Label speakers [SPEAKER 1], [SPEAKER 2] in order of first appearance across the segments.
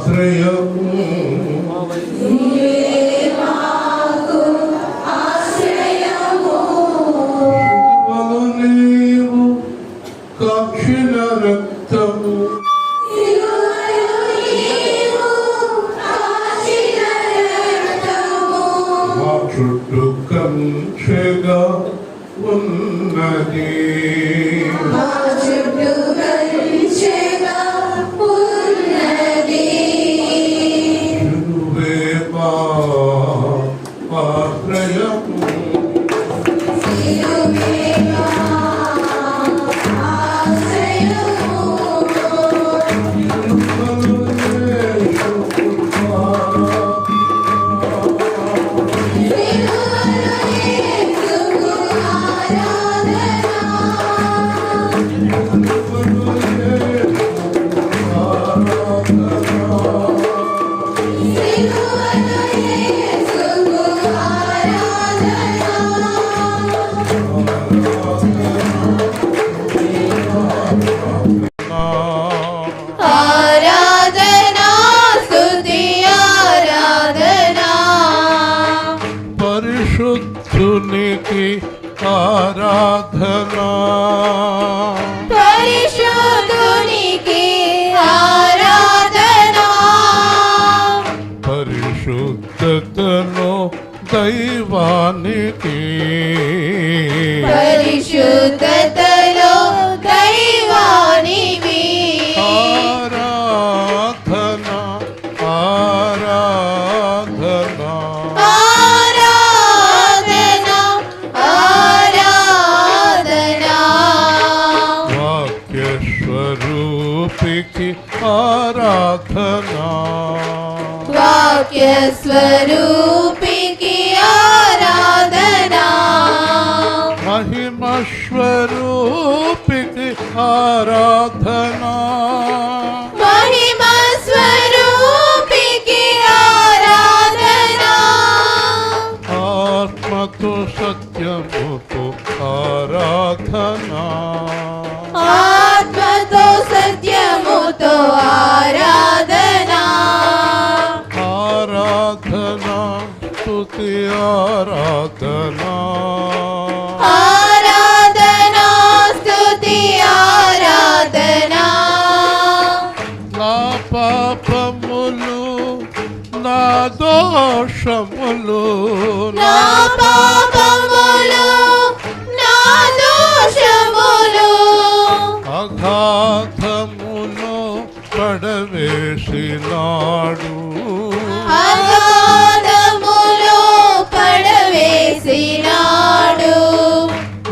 [SPEAKER 1] ఆశ్రయము నీవు కాక్షిణ రక్తము మా చుట్టూ కంచెగా ఉన్నది పరిశుద్ధునికి ఆరాధనా
[SPEAKER 2] పరిశుద్ధునికి ఆరాధనా
[SPEAKER 1] పరిశుద్ధతలో దైవానికి
[SPEAKER 2] పరిశుద్ధతలో దైవానికి
[SPEAKER 1] ఆరాధనా ఆరాధనా వాక్యస్వరూపికి ఆరాధనా
[SPEAKER 2] వాక్యస్వరూపికి ఆరాధనా
[SPEAKER 1] మహిమస్వరూపికి ఆరాధనా
[SPEAKER 2] మహిమస్వరూపికి ఆరాధనా
[SPEAKER 1] ఆత్మతో సత్యముతో ఆరాధనా
[SPEAKER 2] ఆత్మతో సత్యముతో ఆరాధనా
[SPEAKER 1] ఆరాధనా స్తుతి ఆరాధనా
[SPEAKER 2] ఆరాధనా స్తుతి ఆరాధనా
[SPEAKER 1] నా పాపములు నా దోషములు
[SPEAKER 2] నా పాపములు నా దోషములు
[SPEAKER 1] అగాధములో పడవేసినాడు
[SPEAKER 2] అగాధములో పడవేసినాడు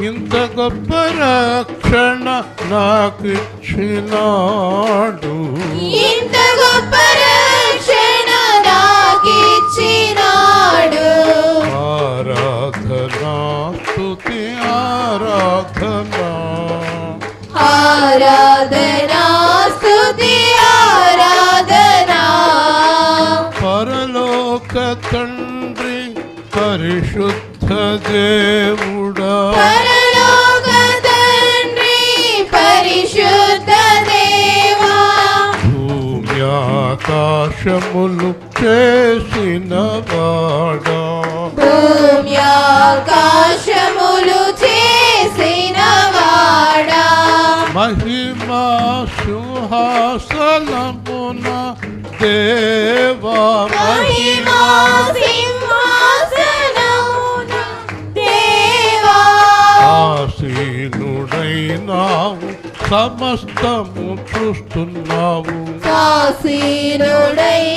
[SPEAKER 1] ఇంత గొప్ప రక్షణ నాకిచ్చినాడు
[SPEAKER 2] ఇంత గొప్ప రక్షణ నాకిచ్చినాడు
[SPEAKER 1] ఆరాధనా స్తుతి ఆరాధనా
[SPEAKER 2] ఆరాధనా స్తుతి ఆరాధనా
[SPEAKER 1] పరలోక తండ్రి పరిశుద్ధ దేవుడా
[SPEAKER 2] పరలోక తండ్రి పరిశుద్ధ దేవా
[SPEAKER 1] భూమి ఆకాశములు చేసిన వాడా
[SPEAKER 2] భూమి ఆకాశములు చేసిన వాడా
[SPEAKER 1] మహిమా సింహాసనమున దేవా
[SPEAKER 2] మహిమా సింహాసనమున దేవా
[SPEAKER 1] ఆసీనుడైనావు సమస్తము చూస్తున్నావు
[SPEAKER 2] ఆసీనుడైనావు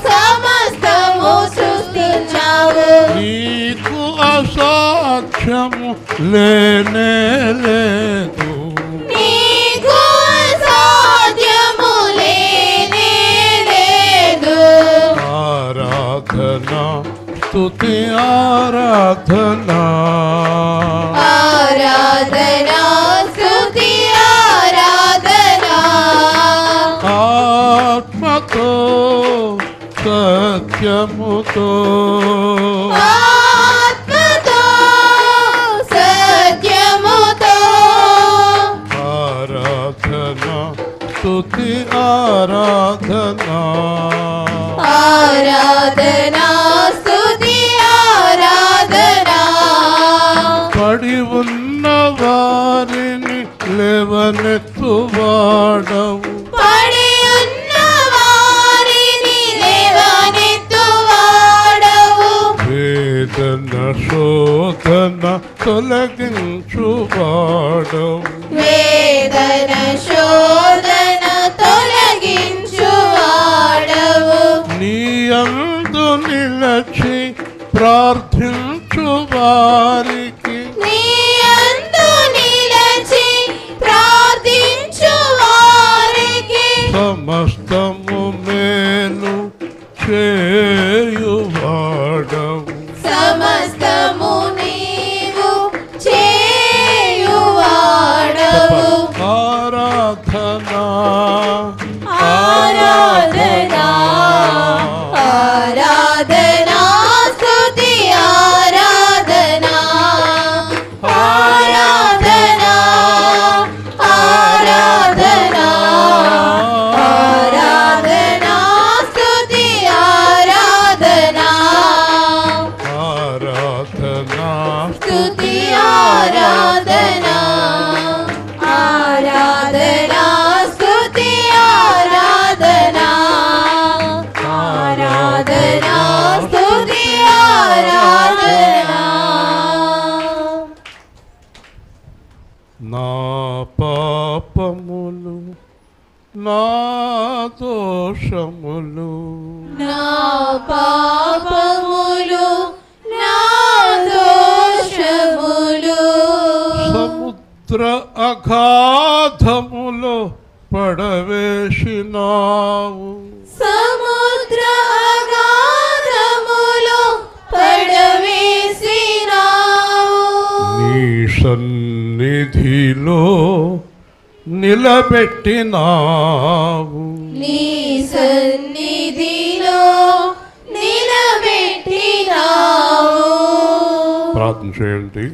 [SPEAKER 2] సమస్తము సృష్టించావు
[SPEAKER 1] నీకు అసాధ్యము లేనే లేదు
[SPEAKER 2] నీకు అసాధ్యము లేనే లేదు
[SPEAKER 1] ఆరాధనా స్తుతి ఆరాధనా
[SPEAKER 2] ఆరాధనా స్తుతి ఆరాధనా
[SPEAKER 1] ఆత్మతో సత్యముతో
[SPEAKER 2] ఆత్మతో సత్యముతో
[SPEAKER 1] ఆరాధనా స్తుతి ఆరాధనా
[SPEAKER 2] ఆరాధనా స్తుతి ఆరాధనా
[SPEAKER 1] పడి ఉన్న వారిని లేవనెత్తువాడవు
[SPEAKER 2] పడి ఉన్న వారిని లేవనెత్తువాడవు
[SPEAKER 1] వేదన శోధన తొలగించువాడవు
[SPEAKER 2] వేదన శోధన తొలగించువాడవు
[SPEAKER 1] నీయందు నిలచి ప్రార్థించు వారికి
[SPEAKER 2] నీయందు నిలచి ప్రార్థించు వారికి
[SPEAKER 1] సమస్తము మేలు చేయువాడవు
[SPEAKER 2] సమస్తము నీవు చేయువాడవు
[SPEAKER 1] ఆరాధనా
[SPEAKER 2] ఆరాధనా ఆరాధనా స్తుతి ఆరాధనా ఆరాధనా ఆరాధనా ఆరాధనా స్తుతి ఆరాధనా
[SPEAKER 1] ఆరాధనా
[SPEAKER 2] స్తుతి ఆరాధనా ఆరాధనా స్తుతి ఆరాధనా ఆరాధనా స్తుతి ఆరాధనా
[SPEAKER 1] నా పాపములు నా దోషములు
[SPEAKER 2] నా పాపములు నా దోషములు
[SPEAKER 1] సముద్ర అగాధములో పడవేసినావు
[SPEAKER 2] సముద్ర అగాధములో పడవేసినావు
[SPEAKER 1] నీ సన్నిధిలో నిలబెట్టినావు
[SPEAKER 2] నీ సన్నిధిలో నిలబెట్టినావు
[SPEAKER 1] ప్రార్థన చేయండి.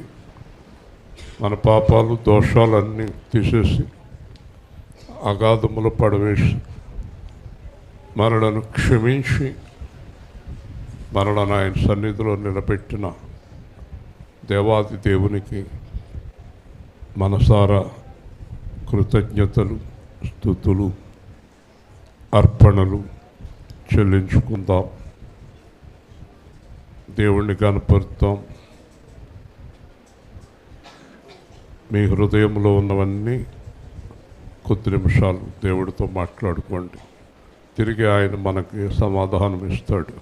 [SPEAKER 1] మన పాపాలు దోషాలన్నీ తీసేసి అగాధములు పడవేసి మనలను క్షమించి మనలను ఆయన సన్నిధిలో నిలబెట్టిన దేవాది దేవునికి మనసారా కృతజ్ఞతలు స్తుతులు అర్పణలు చెల్లించుకుందాం. దేవుణ్ణి కనపరుద్దాం. మీ హృదయంలో ఉన్నవన్నీ కొద్ది నిమిషాలు దేవుడితో మాట్లాడుకోండి. తిరిగి ఆయన మనకి సమాధానం ఇస్తాడు.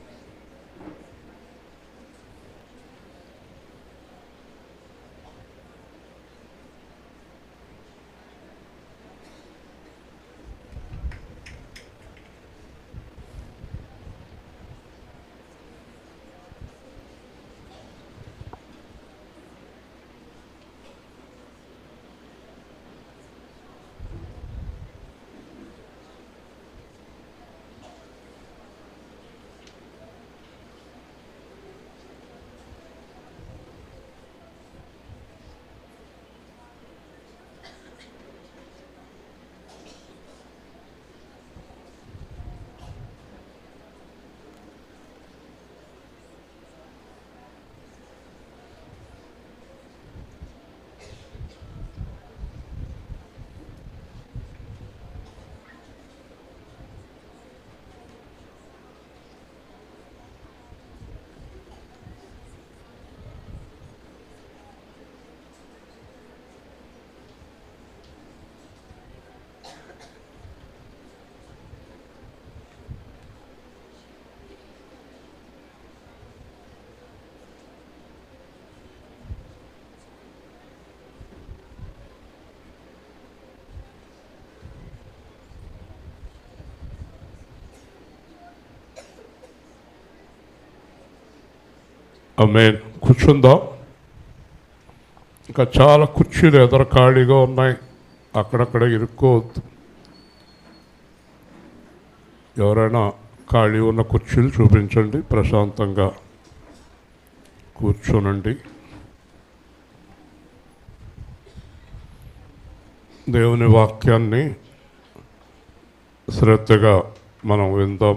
[SPEAKER 1] ఆమేన్. కూర్చుందాం. ఇంకా చాలా కుర్చీలు ఎదురు ఖాళీగా ఉన్నాయి. అక్కడక్కడ ఇరుక్కోవద్దు. ఎవరైనా ఖాళీ ఉన్న కుర్చీలు చూపించండి. ప్రశాంతంగా కూర్చోనండి. దేవుని వాక్యాన్ని శ్రద్ధగా మనం విందాం.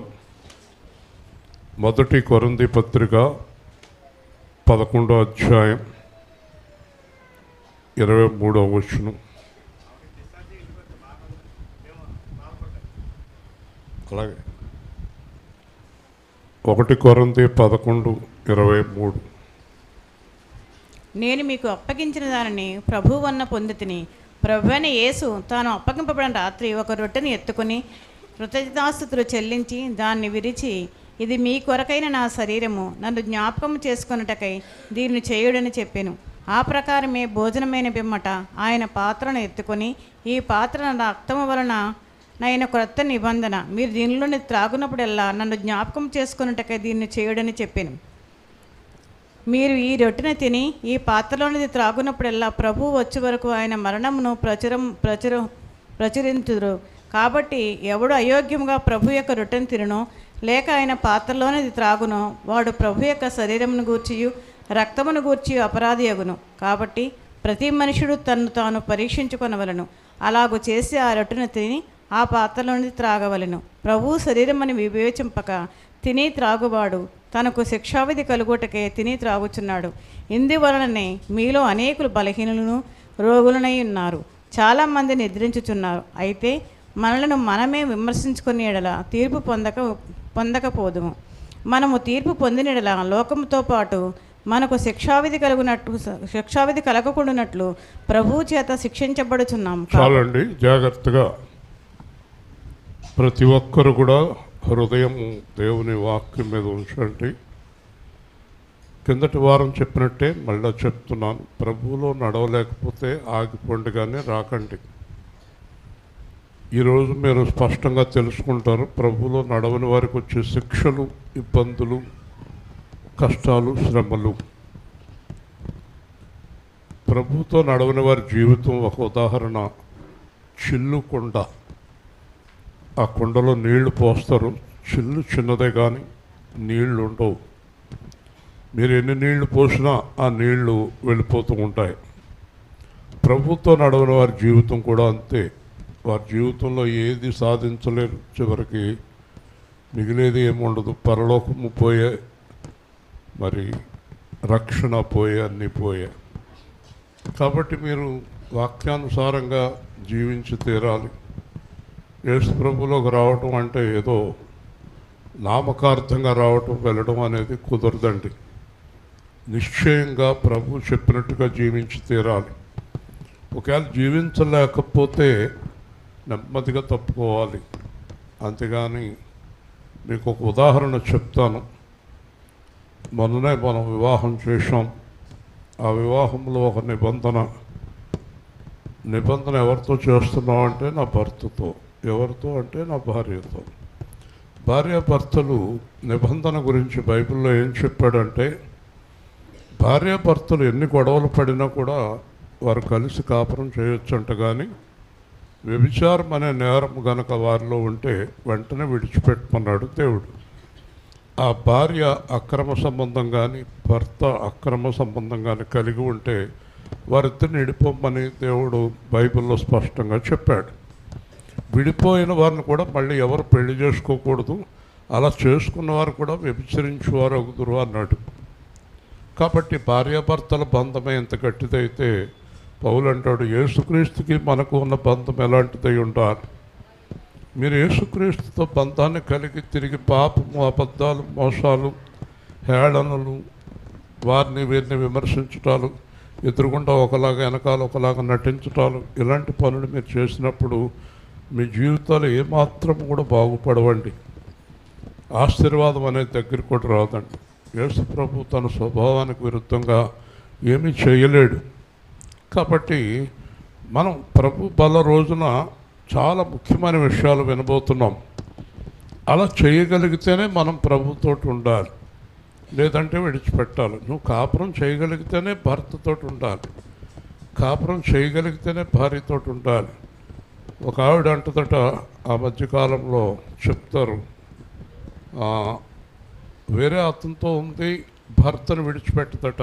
[SPEAKER 1] మొదటి కొరింథీ పత్రిక 11వ అధ్యాయం 23వ వచనం. అలాగే 1 కొరింథీ 11:23.
[SPEAKER 3] నేను మీకు అప్పగించిన దానిని ప్రభువు వలన పొందితిని. ప్రభువైన యేసు తాను అప్పగింపబడిన రాత్రి ఒక రొట్టెని ఎత్తుకుని కృతజ్ఞతాస్తుతులు చెల్లించి దాన్ని విరిచి, ఇది మీ కొరకైన నా శరీరము, నన్ను జ్ఞాపకం చేసుకొనుటకై దీన్ని చేయుడని చెప్పాను. ఆ ప్రకారమే భోజనమైన పిమ్మట ఆయన పాత్రను ఎత్తుకొని, ఈ పాత్ర నా రక్తము వలన నైన క్రొత్త నిబంధన, మీరు దీనిలోని త్రాగునప్పుడల్లా నన్ను జ్ఞాపకం చేసుకొనుటకై దీన్ని చేయుడని చెప్పాను. మీరు ఈ రొట్టెను తిని ఈ పాత్రలోనిది త్రాగునప్పుడల్లా ప్రభువు వచ్చే వరకు ఆయన మరణమును ప్రచురింతురు. కాబట్టి ఎవడు అయోగ్యంగా ప్రభు యొక్క రొట్టెను తిననో లేక ఆయన పాత్రలోనిది త్రాగునో వాడు ప్రభు యొక్క శరీరమును గూర్చియు రక్తమును గూర్చి అపరాధి అగును. కాబట్టి ప్రతి మనుషుడు తన్ను తాను పరీక్షించుకొనవలను. అలాగూ చేసి ఆ రొట్టెను తిని ఆ పాత్రలోనిది త్రాగవలెను. ప్రభువు శరీరమని వివేచింపక తిని త్రాగువాడు తనకు శిక్షావిధి కలుగుటకే తిని త్రాగుచున్నాడు. ఇందువలననే మీలో అనేకులు బలహీనులను రోగులనై ఉన్నారు, చాలామంది నిద్రించుచున్నారు. అయితే మనలను మనమే విమర్శించుకునే ఎడల తీర్పు పొందకపోదుము. మనము తీర్పు పొందిన ఎడల లోకముతో పాటు మనకు శిక్షావిధి కలగకుండానట్లు ప్రభువు చేత శిక్షించబడుచున్నాం.
[SPEAKER 1] చాలండి, జాగ్రత్తగా ప్రతి ఒక్కరు కూడా హృదయం దేవుని వాక్యం మీద ఉంచండి. కిందటి వారం చెప్పినట్టే మళ్ళీ చెప్తున్నాను, ప్రభువులో నడవలేకపోతే ఆగిపోండి కానీ రాకండి. ఈరోజు మీరు స్పష్టంగా తెలుసుకుంటారు, ప్రభువులో నడవని వారికి వచ్చే శిక్షలు, ఇబ్బందులు, కష్టాలు, శ్రమలు. ప్రభువుతో నడవని వారి జీవితం ఒక ఉదాహరణ. చిల్లు కొండ, ఆ కొండలో నీళ్లు పోస్తారు, చిల్లు చిన్నదే కానీ నీళ్లు ఉండవు. మీరు ఎన్ని నీళ్లు పోసినా ఆ నీళ్లు వెళ్ళిపోతూ ఉంటాయి. ప్రభువుతో నడవని వారి జీవితం కూడా అంతే. వారి జీవితంలో ఏది సాధించలేరు, చివరికి మిగిలేది ఏముండదు. పరలోకము పోయే, మరి రక్షణ పోయే, అన్నీ పోయే. కాబట్టి మీరు వాక్యానుసారంగా జీవించి తీరాలి. యేసు ప్రభువులోకి రావటం అంటే ఏదో నామకార్థంగా రావటం, వెళ్ళడం అనేది కుదరదండి. నిశ్చయంగా ప్రభు చెప్పినట్టుగా జీవించి తీరాలి. ఒకవేళ జీవించలేకపోతే నెమ్మదిగా తప్పుకోవాలి. అంతేగాని మీకు ఒక ఉదాహరణ చెప్తాను. మొన్ననే మనం వివాహం చేసాం. ఆ వివాహంలో ఒక నిబంధన ఎవరితో చేస్తున్నాం అంటే నా భర్తతో. ఎవరితో అంటే నా భార్యతో. భార్యాభర్తలు నిబంధన గురించి బైబిల్లో ఏం చెప్పాడంటే, భార్యాభర్తలు ఎన్ని గొడవలు పడినా కూడా వారు కలిసి కాపురం చేయొచ్చంట. కానీ వ్యభిచారం అనే నేరం గనక వారిలో ఉంటే వెంటనే విడిచిపెట్టమన్నాడు దేవుడు. ఆ భార్య అక్రమ సంబంధం కానీ భర్త అక్రమ సంబంధం కానీ కలిగి ఉంటే వారిద్దరిని విడిపోమని దేవుడు బైబిల్లో స్పష్టంగా చెప్పాడు. విడిపోయిన వారిని కూడా మళ్ళీ ఎవరు పెళ్లి చేసుకోకూడదు, అలా చేసుకున్న వారు కూడా వ్యభిచరించేవారు అవుతురు అన్నాడు. కాబట్టి భార్యాభర్తల బంధమే ఎంత గట్టిదైతే పౌలు అంటాడు, యేసుక్రీస్తుకి మనకు ఉన్న బంధం ఎలాంటిదై ఉండాలి. మీరు యేసుక్రీస్తుతో బంధాన్ని కలిగి తిరిగి పాపము, అబద్ధాలు, మోసాలు, హేళనలు, వారిని వీరిని విమర్శించటాలు, ఎదురుగుండా ఒకలాగా వెనకాల ఒకలాగా నటించటాలు, ఇలాంటి పనులు మీరు చేసినప్పుడు మీ జీవితాలు ఏమాత్రం కూడా బాగుపడవండి. ఆశీర్వాదం అనేది దగ్గరికి కూడా రాదండి. యేసు ప్రభు తన స్వభావానికి విరుద్ధంగా ఏమీ చేయలేడు. కాబట్టి మనం ప్రభు బల రోజున చాలా ముఖ్యమైన విషయాలు వినబోతున్నాం. అలా చేయగలిగితేనే మనం ప్రభుతో ఉండాలి, లేదంటే విడిచిపెట్టాలి. నువ్వు కాపురం చేయగలిగితేనే భర్తతో ఉండాలి, కాపురం చేయగలిగితేనే భార్యతో ఉండాలి. ఒక ఆవిడ అంటదట, ఆ మధ్యకాలంలో చెప్తారు, వేరే అతనితో ఉంది, భర్తను విడిచిపెట్టదట.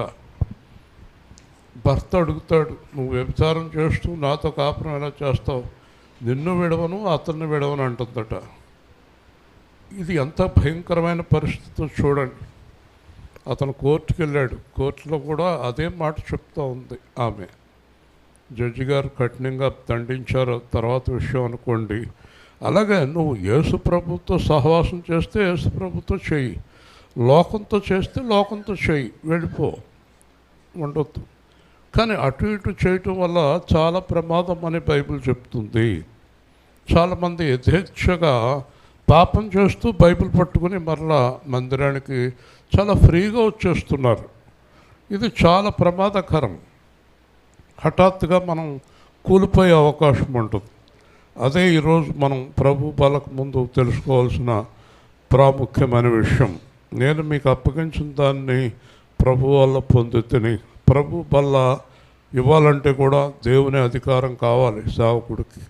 [SPEAKER 1] భర్త అడుగుతాడు, నువ్వు వ్యభిచారం చేస్తూ నాతో కాపురం ఎలా చేస్తావు, నిన్ను విడవను అతన్ని విడవను అంటుందట. ఇది ఎంత భయంకరమైన పరిస్థితి చూడండి. అతను కోర్టుకు వెళ్ళాడు, కోర్టులో కూడా అదే మాట చెప్తూ ఉంది ఆమె. జడ్జి గారు కఠినంగా దండించారు, తర్వాత విషయం అనుకోండి. అలాగే నువ్వు యేసు ప్రభుతో సహవాసం చేస్తే యేసు ప్రభుతో చెయ్యి, లోకంతో చేస్తే లోకంతో చెయ్యి, వెళ్ళిపో, ఉండొద్దు. కానీ అటు ఇటు చేయటం వల్ల చాలా ప్రమాదం అని బైబిల్ చెప్తుంది. చాలామంది యథేచ్ఛగా పాపం చేస్తూ బైబిల్ పట్టుకుని మరలా మందిరానికి చాలా ఫ్రీగా వచ్చేస్తున్నారు. ఇది చాలా ప్రమాదకరం. హఠాత్తుగా మనం కూలిపోయే అవకాశం ఉంటుంది. అదే ఈరోజు మనం ప్రభు బలకు ముందు తెలుసుకోవాల్సిన ప్రాముఖ్యమైన విషయం. నేను మీకు అప్పగించిన దాన్ని ప్రభు వల్ల పొందుతుని. ప్రభు బల్ల ఇవ్వాలంటే కూడా దేవుని అధికారం కావాలి సేవకుడికి.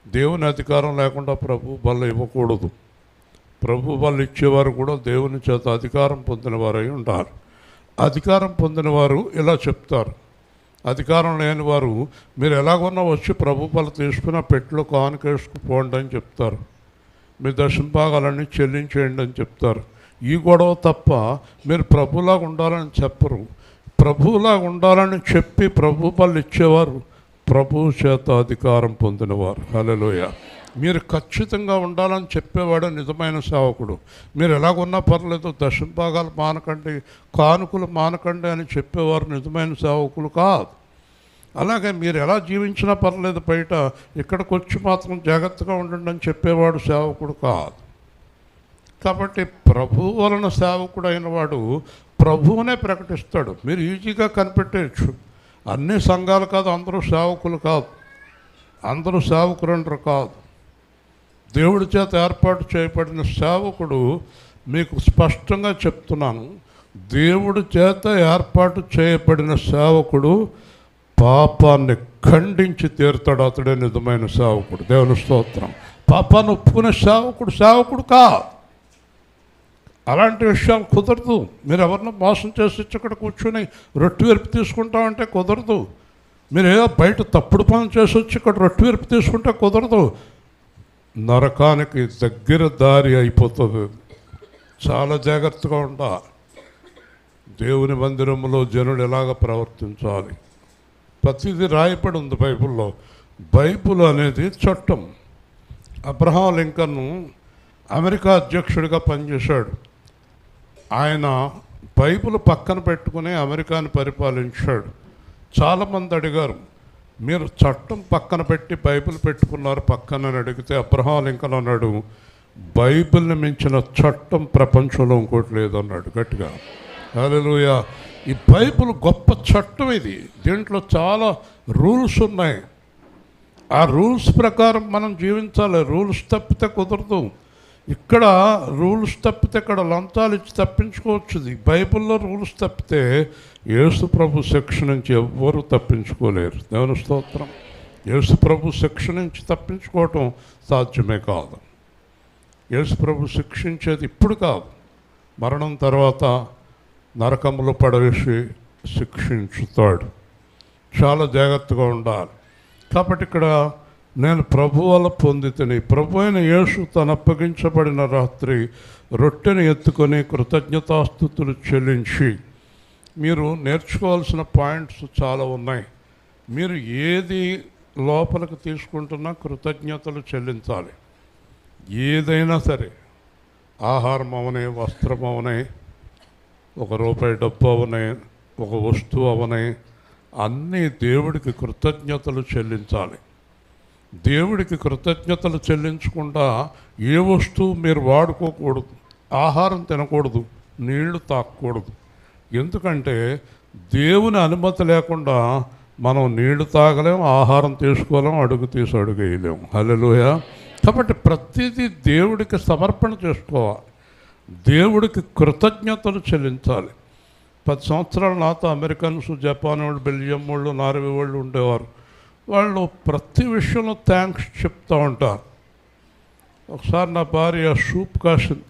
[SPEAKER 1] దేవుని అధికారం లేకుండా ప్రభు బల్ల ఇవ్వకూడదు. ప్రభు బల్ల ఇచ్చేవారు కూడా దేవుని చేత అధికారం పొందిన వారై ఉండాలి. అధికారం పొందిన వారు ఇలా చెప్తారు, అధికారం లేని వారు మీరు ఎలాగొన్నా వచ్చి ప్రభు బల్ల తీసుకున్న పెట్టెలో కానుకేసుకుపోండి అని చెప్తారు. మీ దశంభాగాలన్నీ చెల్లించేయండి అని చెప్తారు. ఈ గొడవ తప్ప మీరు ప్రభులాగా ఉండాలని చెప్పరు. ప్రభువులాగా ఉండాలని చెప్పి ప్రభు బల్ల ఇచ్చేవారు ప్రభువు చేత అధికారం పొందినవారు. హల్లెలూయా. మీరు ఖచ్చితంగా ఉండాలని చెప్పేవాడు నిజమైన సేవకుడు. మీరు ఎలాగున్నా పర్లేదు, దశంభాగాలు మానకండి, కానుకలు మానకండి అని చెప్పేవారు నిజమైన సేవకులు కాదు. అలాగే మీరు ఎలా జీవించినా పర్లేదు, బయట ఇక్కడికి వచ్చి మాత్రం జాగ్రత్తగా ఉండండి అని చెప్పేవాడు సేవకుడు కాదు. కాబట్టి ప్రభు వలన సేవకుడు అయిన వాడు ప్రభువునే ప్రకటిస్తాడు. మీరు ఈజీగా కనిపెట్టేయచ్చు. అన్ని సంఘాలు కాదు, అందరూ సేవకులు కాదు, అందరూ సేవకులంటారు కాదు. దేవుడి చేత ఏర్పాటు చేయబడిన సేవకుడు, మీకు స్పష్టంగా చెప్తున్నాను, దేవుడి చేత ఏర్పాటు చేయబడిన సేవకుడు పాపాన్ని ఖండించి తీరుతాడు. అతడే నిజమైన సేవకుడు. దేవుని స్తోత్రం. పాపాన్ని ఒప్పుకునే సేవకుడు కాదు. అలాంటి విషయాలు కుదరదు. మీరు ఎవరినో మోసం చేసి ఇక్కడ కూర్చొని రొట్టె వెరుపు తీసుకుంటామంటే కుదరదు. మీరు ఏదో బయట తప్పుడు పనులు చేసి వచ్చి ఇక్కడ రొట్టె వెరుపు తీసుకుంటే కుదరదు. నరకానికి దగ్గర దారి అయిపోతుంది. చాలా జాగ్రత్తగా ఉండాలి. దేవుని మందిరంలో జనుడు ఎలాగ ప్రవర్తించాలి, ప్రతిదీ రాయబడి ఉంది బైబిల్లో. బైబిల్ అనేది చట్టం. అబ్రహాం లింకన్ అమెరికా అధ్యక్షుడిగా పనిచేశాడు. ఆయన బైబిల్ పక్కన పెట్టుకుని అమెరికాని పరిపాలించాడు. చాలామంది అడిగారు, మీరు చట్టం పక్కన పెట్టి బైబిల్ పెట్టుకున్నారు పక్కన అని అడిగితే అబ్రహాం లింకన్ అన్నాడు, బైబిల్ని మించిన చట్టం ప్రపంచంలో ఇంకోటి లేదన్నాడు గట్టిగా. హల్లెలూయా. ఈ బైబిల్ గొప్ప చట్టం. ఇది దీంట్లో చాలా రూల్స్ ఉన్నాయి. ఆ రూల్స్ ప్రకారం మనం జీవించాలి. రూల్స్ తప్పితే కుదరదు. ఇక్కడ రూల్స్ తప్పితే ఇక్కడ లంచాలు ఇచ్చి తప్పించుకోవచ్చు. బైబిల్లో రూల్స్ తప్పితే యేసు ప్రభు శిక్ష నుంచి ఎవ్వరూ తప్పించుకోలేరు. దేవుని స్తోత్రం. యేసు ప్రభు శిక్ష నుంచి తప్పించుకోవటం సాధ్యమే కాదు. యేసు ప్రభు శిక్షించేది ఇప్పుడు కాదు, మరణం తర్వాత నరకంలో పడవేసి శిక్షించుతాడు. చాలా జాగ్రత్తగా ఉండాలి. కాబట్టి ఇక్కడ నేను ప్రభు వల్ల పొందితిని. ప్రభు అయిన యేసు తను అప్పగించబడిన రాత్రి రొట్టెను ఎత్తుకొని కృతజ్ఞతాస్తుతులు చెల్లించి, మీరు నేర్చుకోవాల్సిన పాయింట్స్ చాలా ఉన్నాయి. మీరు ఏది లోపలికి తీసుకుంటున్నా కృతజ్ఞతలు చెల్లించాలి. ఏదైనా సరే, ఆహారం అవనే, వస్త్రం అవనే, ₹1 డబ్బు అవనే, ఒక వస్తువు అవనే, అన్నీ దేవుడికి కృతజ్ఞతలు చెల్లించాలి. దేవుడికి కృతజ్ఞతలు చెల్లించకుండా ఏ వస్తువు మీరు వాడుకోకూడదు. ఆహారం తినకూడదు, నీళ్లు తాగకూడదు. ఎందుకంటే దేవుని అనుమతి లేకుండా మనం నీళ్లు తాగలేం, ఆహారం తీసుకోలేం, అడుగు తీసి అడుగేయలేం. హల్లెలూయా. కాబట్టి ప్రతిదీ దేవుడికి సమర్పణ చేసుకోవాలి. దేవుడికి కృతజ్ఞతలు చెల్లించాలి. 10 సంవత్సరాలు నాతో అమెరికన్స్, జపాన్ వాళ్ళు, బెల్జియం వాళ్ళు, నార్వే వాళ్ళు ఉండేవారు. వాళ్ళు ప్రతి విషయంలో థ్యాంక్స్ చెప్తూ ఉంటారు. ఒకసారి నా భార్య సూప్ కాసింది,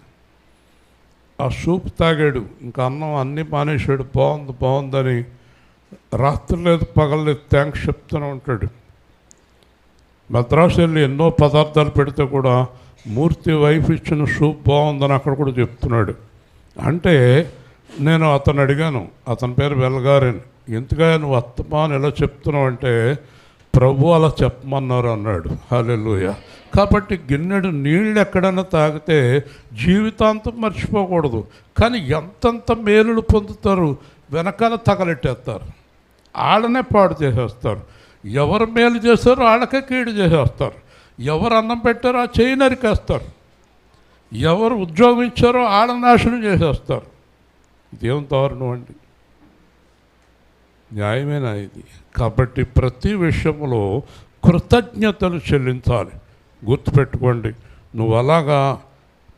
[SPEAKER 1] ఆ సూప్ తాగాడు, ఇంకా అన్నం అన్నీ మానేశాడు. బాగుందని రాత్రి లేదు పగలేదు థ్యాంక్స్ చెప్తూనే ఉంటాడు. మద్రాసు వెళ్ళి ఎన్నో పదార్థాలు పెడితే కూడా మూర్తి వైఫ్ ఇచ్చిన సూప్ బాగుందని అక్కడ కూడా చెప్తున్నాడు. అంటే నేను అతను అడిగాను, అతని పేరు వెల్గారని, ఎందుకగా నువ్వు అత్తమాని ఎలా చెప్తున్నావు అంటే ప్రభు అలా చెప్పమన్నారు అన్నాడు. హల్లెలూయా. కాబట్టి గిన్నెడు నీళ్ళు ఎక్కడైనా తాగితే జీవితాంతం మర్చిపోకూడదు, కానీ ఎంతంత మేలులు పొందుతారు, వెనకాల తగలెట్టేస్తారు, వాళ్ళనే పాడు చేసేస్తారు. ఎవరు మేలు చేస్తారో వాళ్ళకే కీడు చేసేస్తారు, ఎవరు అన్నం పెట్టారో ఆ చేయి నరికేస్తారు, ఎవరు ఉద్యోగం ఇచ్చారో వాళ్ళ నాశనం చేసేస్తారు. ఇదేం దారుణం అండి, న్యాయమేనా ఇది? కాబట్టి ప్రతి విషయంలో కృతజ్ఞతలు చెల్లించాలి. గుర్తుపెట్టుకోండి, నువ్వు అలాగా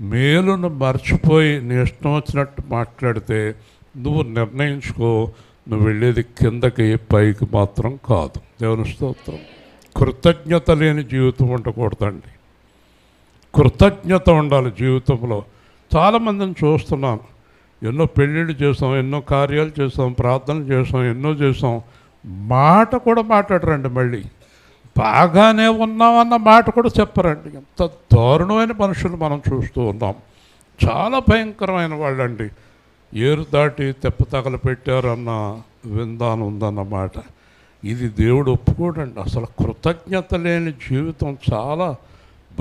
[SPEAKER 1] మేలును మర్చిపోయి నీ ఇష్టం వచ్చినట్టు మాట్లాడితే నువ్వు నిర్ణయించుకో, నువ్వు వెళ్ళేది కిందకి పైకి మాత్రం కాదు. దేవుని స్తోత్రం. కృతజ్ఞత లేని జీవితం ఉండకూడదండి, కృతజ్ఞత ఉండాలి జీవితంలో. చాలామందిని చూస్తున్నాను, ఎన్నో పెళ్ళిళ్ళు చేసాం, ఎన్నో కార్యాలు చేసాం, ప్రార్థనలు చేసాం, ఎన్నో చేసాం, మాట కూడా మాట్లాడరండి. మళ్ళీ బాగానే ఉన్నామన్న మాట కూడా చెప్పరండి. ఎంత దారుణమైన మనుషులు మనం చూస్తూ ఉన్నాం. చాలా భయంకరమైన వాళ్ళండి. ఏరు దాటి తెప్ప తగలు పెట్టారన్న విందాను ఉందన్నమాట. ఇది దేవుడు ఒప్పుకోడండి. అసలు కృతజ్ఞత లేని జీవితం చాలా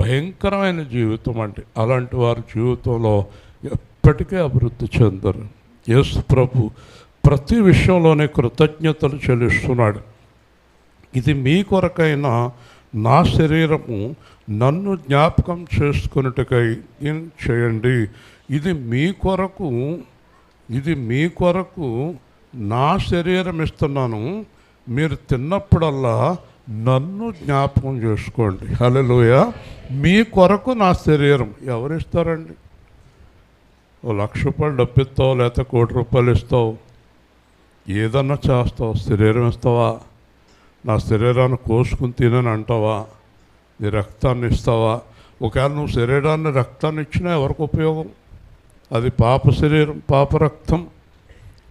[SPEAKER 1] భయంకరమైన జీవితం అండి. అలాంటి వారి జీవితంలో ఎప్పటికీ అభివృద్ధి చెందరు. యేసు ప్రభు ప్రతి విషయంలోనే కృతజ్ఞతలు చెల్లిస్తున్నాడు. ఇది మీ కొరకైన నా శరీరము నన్ను జ్ఞాపకం చేసుకొనుటకై చేయండి. ఇది మీ కొరకు నా శరీరం ఇస్తున్నాను, మీరు తిన్నప్పుడల్లా నన్ను జ్ఞాపకం చేసుకోండి. హల్లెలూయా. మీ కొరకు నా శరీరం. ఎవరిస్తారండి? ₹1,00,000 డబ్బు ఇస్తావు, లేకపోతే ₹1,00,00,000 ఇస్తావు, ఏదన్నా చేస్తావు, శరీరం ఇస్తావా? నా శరీరాన్ని కోసుకుని తినని అంటావా? నీ రక్తాన్ని ఇస్తావా? ఒకవేళ నువ్వు శరీరాన్ని రక్తాన్ని ఇచ్చినా ఎవరికి ఉపయోగం? అది పాప శరీరం, పాప రక్తం.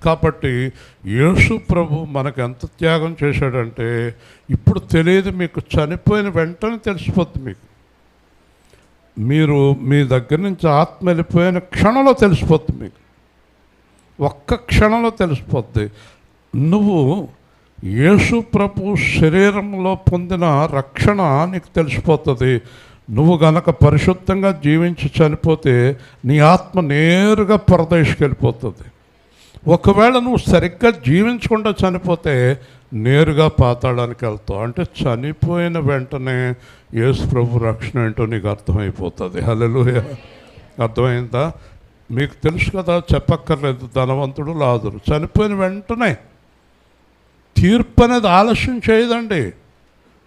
[SPEAKER 1] కాబట్టి యేసు ప్రభు మనకు ఎంత త్యాగం చేశాడంటే ఇప్పుడు తెలియదు మీకు, చనిపోయిన వెంటనే తెలిసిపోద్ది మీకు. మీరు మీ దగ్గర నుంచి ఆత్మ వెళ్ళిపోయిన క్షణంలో తెలిసిపోద్ది మీకు, ఒక్క క్షణంలో తెలిసిపోద్ది. నువ్వు యేసు ప్రభు శరీరంలో పొందిన రక్షణ నీకు తెలిసిపోతుంది. నువ్వు గనక పరిశుద్ధంగా జీవించి చనిపోతే నీ ఆత్మ నేరుగా పరదేశకి వెళ్ళిపోతుంది. ఒకవేళ నువ్వు సరిగ్గా జీవించకుండా చనిపోతే నేరుగా పాతాళానికి వెళ్తావు. అంటే చనిపోయిన వెంటనే యేసు ప్రభు రక్షణ ఏంటో నీకు అర్థమైపోతుంది. హల్లెలూయా. అర్థమైందా? మీకు తెలుసు కదా, చెప్పక్కర్లేదు. ధనవంతుడు లాజరు చనిపోయిన వెంటనే తీర్పు అనేది ఆలస్యం చేయదండి.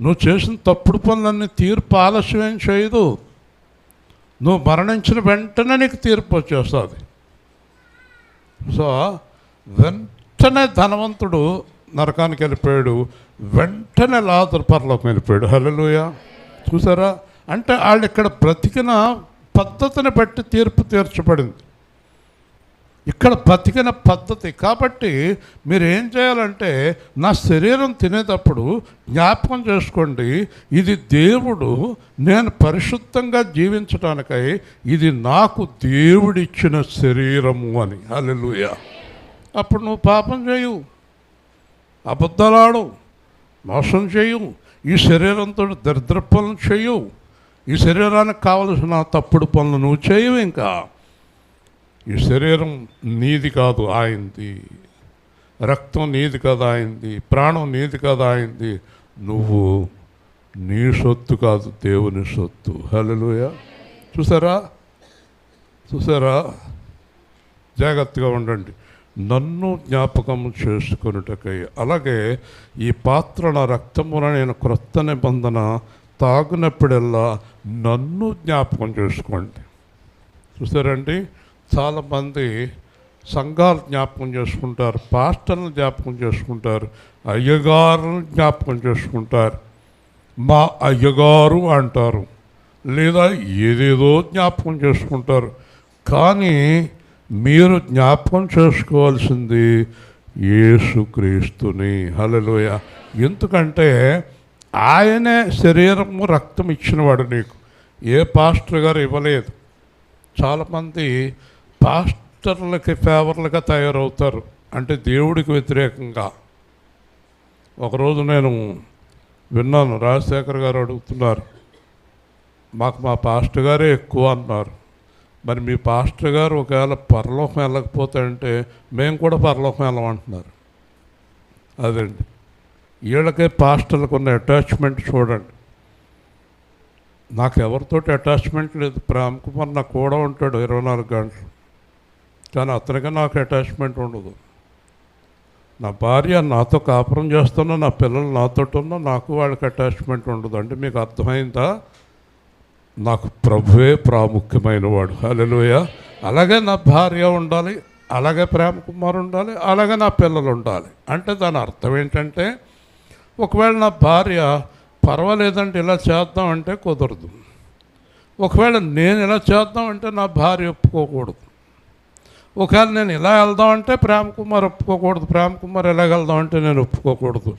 [SPEAKER 1] నువ్వు చేసిన తప్పుడు పనులన్నీ తీర్పు ఆలస్యం ఏం చేయదు. నువ్వు మరణించిన వెంటనే నీకు తీర్పు వచ్చేస్తుంది. సో వెంటనే ధనవంతుడు నరకానికి వెళ్ళిపోయాడు, వెంటనే లాజరు పరలోకం వెళ్ళిపోయాడు. హల్లెలూయా. చూసారా? అంటే వాళ్ళు ఇక్కడ బ్రతికిన పద్ధతిని బట్టి తీర్పు తీర్చబడింది, ఇక్కడ బతికిన పద్ధతి. కాబట్టి మీరు ఏం చేయాలంటే నా శరీరం తినేటప్పుడు జ్ఞాపకం చేసుకోండి, ఇది దేవుడు నేను పరిశుద్ధంగా జీవించడానికై ఇది నాకు దేవుడిచ్చిన శరీరము అని. హల్లెలూయా. అప్పుడు నువ్వు పాపం చేయు, అబద్ధాలాడు, మోసం చేయు, ఈ శరీరంతో దరిద్ర పనులు చేయు, ఈ శరీరానికి కావలసిన తప్పుడు పనులు నువ్వు చేయవు. ఇంకా ఈ శరీరం నీది కాదు, ఆయనది. రక్తం నీది కాదు, ఆయనది. ప్రాణం నీది కాదు, ఆయనది. నువ్వు నీ సొత్తు కాదు, దేవుని సొత్తు. హల్లెలూయా. చూసారా? జాగ్రత్తగా ఉండండి. నన్ను జ్ఞాపకం చేసుకొనుటకై. అలాగే ఈ పాత్ర నా రక్తమున నేను క్రొత్త నిబంధన తాగినప్పుడల్లా నన్ను జ్ఞాపకం చేసుకోండి. చూసారండి, చాలామంది సంఘాలు జ్ఞాపకం చేసుకుంటారు, పాస్టర్లను జ్ఞాపకం చేసుకుంటారు, అయ్యగారులను జ్ఞాపకం చేసుకుంటారు, మా అయ్యగారు అంటారు, లేదా ఏదేదో జ్ఞాపకం చేసుకుంటారు. కానీ మీరు జ్ఞాపకం చేసుకోవాల్సింది యేసుక్రీస్తుని. హల్లెలూయా. ఎందుకంటే ఆయనే శరీరము రక్తం ఇచ్చినవాడు నీకు, ఏ పాస్టర్ గారు ఇవ్వలేదు. చాలామంది పాస్టర్లకి ఫేవర్లుగా తయారవుతారు, అంటే దేవుడికి వ్యతిరేకంగా. ఒకరోజు నేను విన్నాను, రాజశేఖర్ గారు అడుగుతున్నారు, మాకు మా పాస్టర్ గారే ఎక్కువ అన్నారు. మరి మీ పాస్టర్ గారు ఒకవేళ పరలోకం వెళ్ళకపోతే అంటే మేము కూడా పరలోకం వెళ్ళమంటున్నారు. అదండి, వీళ్ళకే పాస్టర్లకు ఉన్న అటాచ్మెంట్ చూడండి. నాకు ఎవరితోటి అటాచ్మెంట్ లేదు. ప్రేమ్ కుమార్ నాకు కూడా ఉంటాడు 24 గంటలు, కానీ అతనిగా నాకు అటాచ్మెంట్ ఉండదు. నా భార్య నాతో కాపురం చేస్తున్నా, నా పిల్లలు నాతో ఉన్నా, నాకు వాళ్ళకి అటాచ్మెంట్ ఉండదు. అంటే మీకు అర్థమైందా? నాకు ప్రభువే ప్రాముఖ్యమైన వాడు. హల్లెలూయా. అలాగే నా భార్య ఉండాలి, అలాగే ప్రేమ్ కుమార్ ఉండాలి, అలాగే నా పిల్లలు ఉండాలి. అంటే దాని అర్థం ఏంటంటే, ఒకవేళ నా భార్య పర్వాలేదంటే ఇలా చేద్దాం అంటే కుదరదు. ఒకవేళ నేను ఇలా చేద్దాం అంటే నా భార్య ఒప్పుకోకూడదు. ఒకవేళ నేను ఇలా వెళ్దాం అంటే ప్రేమ్ కుమార్ ఒప్పుకోకూడదు. ప్రేమ్ కుమార్ ఎలాగ వెళ్దాం అంటే నేను ఒప్పుకోకూడదు.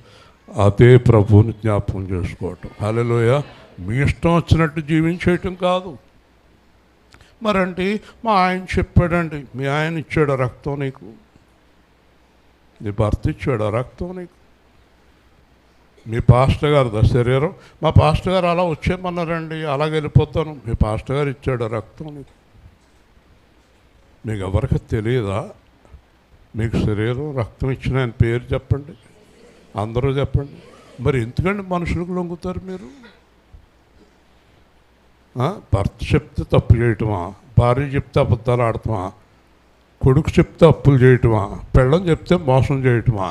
[SPEAKER 1] అదే ప్రభువుని జ్ఞాపకం చేసుకోవటం. హల్లెలూయా. మీ ఇష్టం వచ్చినట్టు జీవించేయటం కాదు. మరండి మా ఆయన చెప్పాడండి, మీ ఆయన ఇచ్చాడు రక్తం నీకు, నీ భర్త ఇచ్చాడు రక్తం నీకు, మీ పాస్టర్ గారు శరీరం, మా పాస్టర్ గారు అలా వచ్చేయమన్నారండి, అలాగ వెళ్ళిపోతాను. మీ పాస్టర్ గారు ఇచ్చాడు రక్తం నీకు. మీకు ఎవరికి తెలియదా? మీకు శరీరం రక్తం ఇచ్చిన ఆయన పేరు చెప్పండి, అందరూ చెప్పండి. మరి ఎందుకండి మనుషులకు లొంగుతారు మీరు? భర్త చెప్తే తప్పు చేయటమా? భార్య చెప్తే అబద్ధాలు ఆడటమా? కొడుకు చెప్తే అప్పులు చేయటమా? పెళ్ళం చెప్తే మోసం చేయటమా?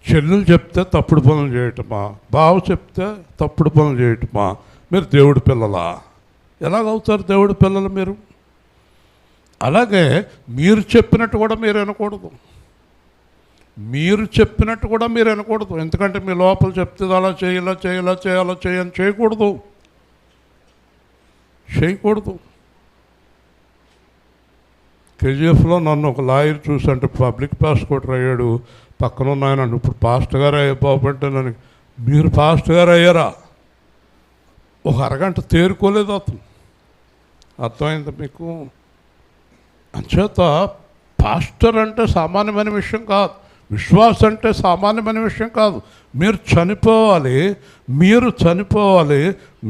[SPEAKER 1] చెల్లెలు చెప్తే తప్పుడు పనులు చేయటమా? బావ చెప్తే తప్పుడు పనులు చేయటమా? మీరు దేవుడి పిల్లలా? ఎలాగవుతారు దేవుడి పిల్లలు మీరు? అలాగే మీరు చెప్పినట్టు కూడా మీరు వినకూడదు. మీరు చెప్పినట్టు కూడా మీరు వినకూడదు. ఎందుకంటే మీ లోపల చెప్తే అలా చేయాలా చేయాలా చేయాలా చేయని చేయకూడదు. కేజీఎఫ్లో నన్ను ఒక లాయర్ చూసి, అంటే పబ్లిక్ ప్రాసిక్యూటర్ అయ్యాడు, పక్కన ఉన్న ఆయన ఇప్పుడు పాస్టర్ గారు అయ్యే బాబు అంటే నన్ను, మీరు పాస్టర్ గారు అయ్యారా? ఒక అరగంట తేరుకోలేదు అతను. అర్థమైంది మీకు? అంచేత పాస్టర్ అంటే సామాన్యమైన విషయం కాదు, విశ్వాసం అంటే సామాన్యమైన విషయం కాదు. మీరు చనిపోవాలి,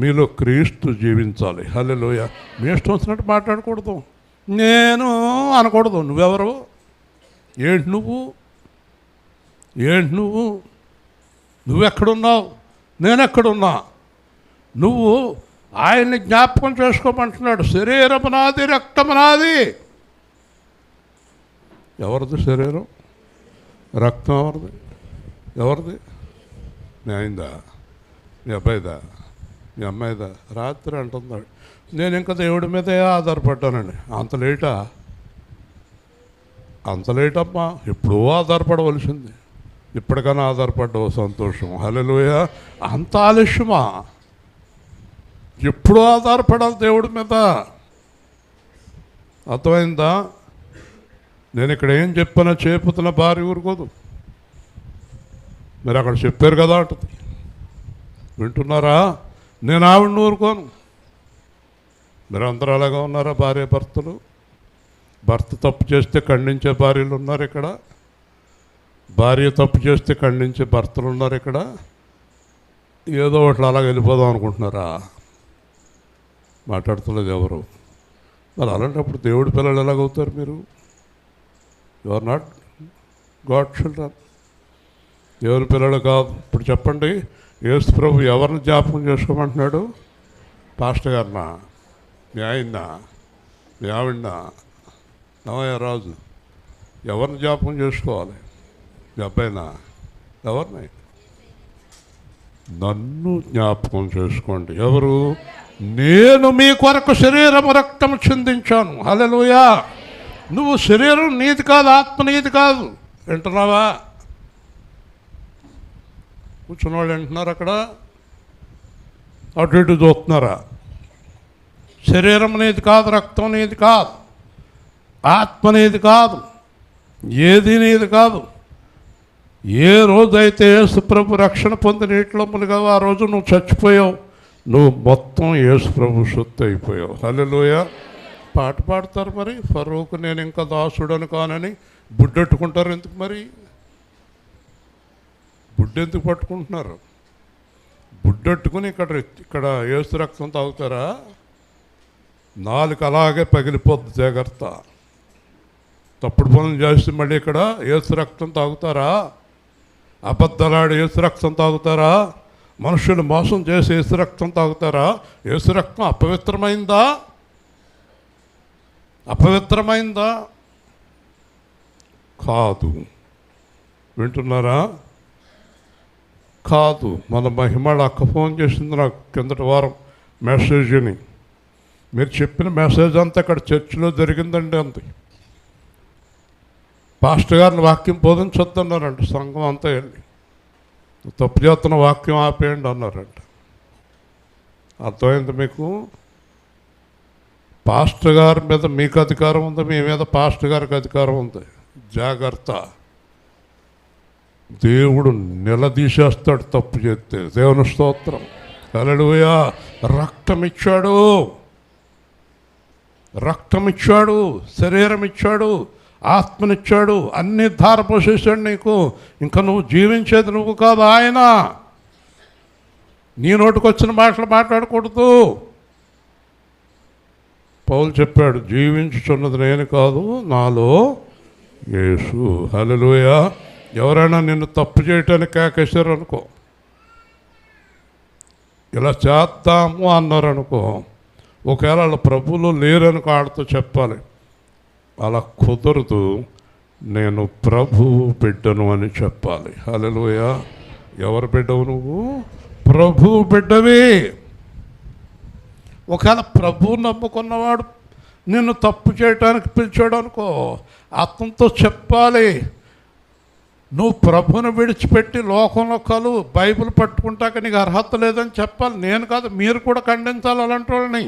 [SPEAKER 1] మీలో క్రీస్తు జీవించాలి. హల్లెలూయా. మీ ఇష్టం వచ్చినట్టు మాట్లాడకూడదు, నేను అనకూడదు. నువ్వెవరు? ఏంటి నువ్వెక్కడున్నావు? నేను ఎక్కడున్నా? నువ్వు ఆయన్ని జ్ఞాపకం చేసుకోమంటున్నాడు. శరీరము నాది, రక్తము నాది. ఎవరిది శరీరం? రక్తం ఎవరిది? మీ ఆయనదా? మీ అబ్బాయిదా? మీ అమ్మాయిదా? రాత్రి అంటున్నాడు, నేను ఇంకా దేవుడి మీదే ఆధారపడ్డానండి. అంత లేటమ్మా, ఎప్పుడో ఆధారపడవలసింది. ఇప్పటికైనా ఆధారపడ్డావు, సంతోషం. హల్లెలూయా. అంత ఆలస్యమా? ఎప్పుడూ ఆధారపడాలి దేవుడి మీద. అర్థమైందా? నేను ఇక్కడ ఏం చెప్పినా చేపుతున్న భార్య ఊరుకోదు. మీరు అక్కడ చెప్పారు కదా అంటుంది, వింటున్నారా? నేను ఆవిడని ఊరుకోను. మీరు అందరూ అలాగా ఉన్నారా? భార్య భర్తలు. భర్త తప్పు చేస్తే ఖండించే భార్యలు ఉన్నారు ఇక్కడ, భార్య తప్పు చేస్తే ఖండించే భర్తలు ఉన్నారు ఇక్కడ. ఏదో ఒకటి అలాగ వెళ్ళిపోదాం అనుకుంటున్నారా? మాట్లాడుతున్నది ఎవరు? మరి అలాంటప్పుడు దేవుడి పిల్లలు ఎలాగవుతారు మీరు? You are not God children. దేవుని పిల్లలు కాదు. ఇప్పుడు చెప్పండి, యేసు ప్రభు ఎవరిని జ్ఞాపకం చేసుకోమంటున్నాడు? పాస్టర్ గారినా? మీ ఆయన్నా? మీ ఆవిడనా? నవయ్య రాజు ఎవరిని జ్ఞాపకం చేసుకోవాలి? మీ అబ్బాయినా? ఎవరిని? నన్ను జ్ఞాపకం చేసుకోండి. ఎవరు? నేను మీ కొరకు శరీరము రక్తము చిందించాను. హల్లెలూయా. నువ్వు శరీరం నీది కాదు, ఆత్మ నీది కాదు. వింటున్నావా? కూర్చున్న వాళ్ళు వింటున్నారు, అక్కడ అటు ఇటు చూస్తున్నారా? శరీరం నీది కాదు, రక్తం నీది కాదు, ఆత్మ నీది కాదు, ఏది నీది కాదు. ఏ రోజైతే యేసుప్రభు రక్షణ పొంది నీటిలో మునిగావో ఆ రోజు నువ్వు చచ్చిపోయావు. నువ్వు మొత్తం యేసుప్రభు సొత్తు అయిపోయావు. హల్లెలూయా. పాట పాడతారు మరి, ఫరోకు నేను ఇంకా దాసుడను కానని. బుడ్డెట్టుకుంటారు ఎందుకు మరి? బుడ్డెందుకు పట్టుకుంటున్నారు? బుడ్డెట్టుకుని ఇక్కడ యేసు రక్తం తాగుతారా? నాలుగు అలాగే పగిలిపోద్ది, జాగ్రత్త. తప్పుడు పనులు చేసి మళ్ళీ ఇక్కడ యేసు రక్తం తాగుతారా? అబద్ధలాడి యేసు రక్తం తాగుతారా? మనుషులు మోసం చేసి యేసు రక్తం తాగుతారా? యేసు రక్తం అపవిత్రమైందా? అపవిత్రమైందా? కాదు. వింటున్నారా? కాదు. మన మహిమల అక్క ఫోన్ చేసింది నాకు కిందటి వారం మెసేజ్ని. మీరు చెప్పిన మెసేజ్ అంతా ఇక్కడ చర్చిలో జరిగిందండి అంది. పాస్టర్ గారిని వాక్యం బోధించొద్దన్నారంట. సంఘం అంతా వెళ్ళి తప్పు చేస్తున్న వాక్యం ఆపేయండి అన్నారంట. అర్థమైంది మీకు? పాస్టర్ గారి మీద మీకు అధికారం ఉంది, మీ మీద పాస్టర్ గారికి అధికారం ఉంది. జాగ్రత్త. దేవుడు నిలదీసేస్తాడు తప్పు చేస్తే. దేవుని స్తోత్రం. హల్లెలూయా. రక్తం ఇచ్చాడు, శరీరం ఇచ్చాడు, ఆత్మనిచ్చాడు, అన్ని ధార పోసేసాడు నీకు. ఇంకా నువ్వు జీవించేది నువ్వు కాదు, ఆయన. నీ నోటికొచ్చిన మాటలు మాట్లాడకూడదు. పౌలు చెప్పాడు, జీవించుచున్నది నేను కాదు, నాలో యేసు. హల్లెలూయా. ఎవరైనా నిన్ను తప్పు చేయటానికి కేకేశారు అనుకో, ఇలా చేద్దాము అన్నారు అనుకో, ఒకవేళ వాళ్ళ ప్రభువులు లేరనుకో, ఆడితో చెప్పాలి, అలా కుదరదు, నేను ప్రభువు బిడ్డను అని చెప్పాలి. హల్లెలూయా. ఎవరు బిడ్డవు నువ్వు? ప్రభువు బిడ్డవి. ఒకవేళ ప్రభువు నమ్ముకున్నవాడు నిన్ను తప్పు చేయటానికి పిలిచాడు అనుకో, అతనితో చెప్పాలి, నువ్వు ప్రభువును విడిచిపెట్టి లోకంలో కలు బైబిల్ పట్టుకుంటాక నీకు అర్హత లేదని చెప్పాలి. నేను కాదు, మీరు కూడా ఖండించాలి అలాంటి వాళ్ళని.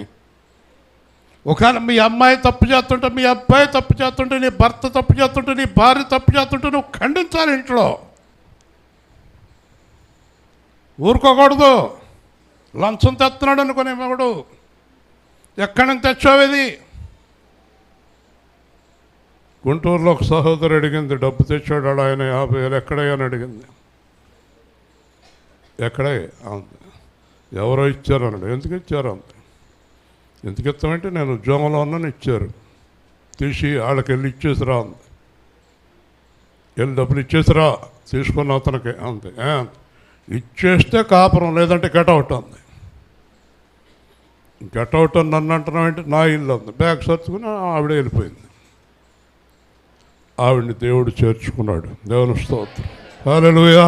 [SPEAKER 1] ఒకవేళ మీ అమ్మాయి తప్పు చేస్తుంటే, మీ అబ్బాయి తప్పు చేస్తుంటే, నీ భర్త తప్పు చేస్తుంటే, నీ భార్య తప్పు చేస్తుంటే నువ్వు ఖండించాలి ఇంట్లో. ఊరుకోకూడదు. లంచం తెస్తున్నాడు అనుకునే మగుడు, ఎక్కడి నుంచి తెచ్చావు ఇది? గుంటూరులో ఒక సహోదరు అడిగింది, డబ్బు తెచ్చాడు ఆయన 50,000 ఎక్కడయ్యా అని అడిగింది. ఎక్కడే అంది. ఎవరో ఇచ్చారు అన్నాడు. ఎందుకు ఇచ్చారు అంది. ఎందుకు ఇస్తామంటే నేను ఉద్యోగంలో ఉన్నాను, ఇచ్చారు, తీసి వాళ్ళకి వెళ్ళి ఇచ్చేసిరా అంది. వెళ్ళి డబ్బులు ఇచ్చేసిరా తీసుకున్న అతనికి అంది. ఇచ్చేస్తే కాపురం, లేదంటే గెటౌట్ అంది. గెటౌట్ అని నన్ను అంటున్నామంటే నా ఇల్లు అంది. బ్యాగ్ సర్చుకుని ఆవిడ వెళ్ళిపోయింది. ఆవిడ్ని దేవుడు చేర్చుకున్నాడు. దేవుని స్తోత్రం. హల్లెలూయా.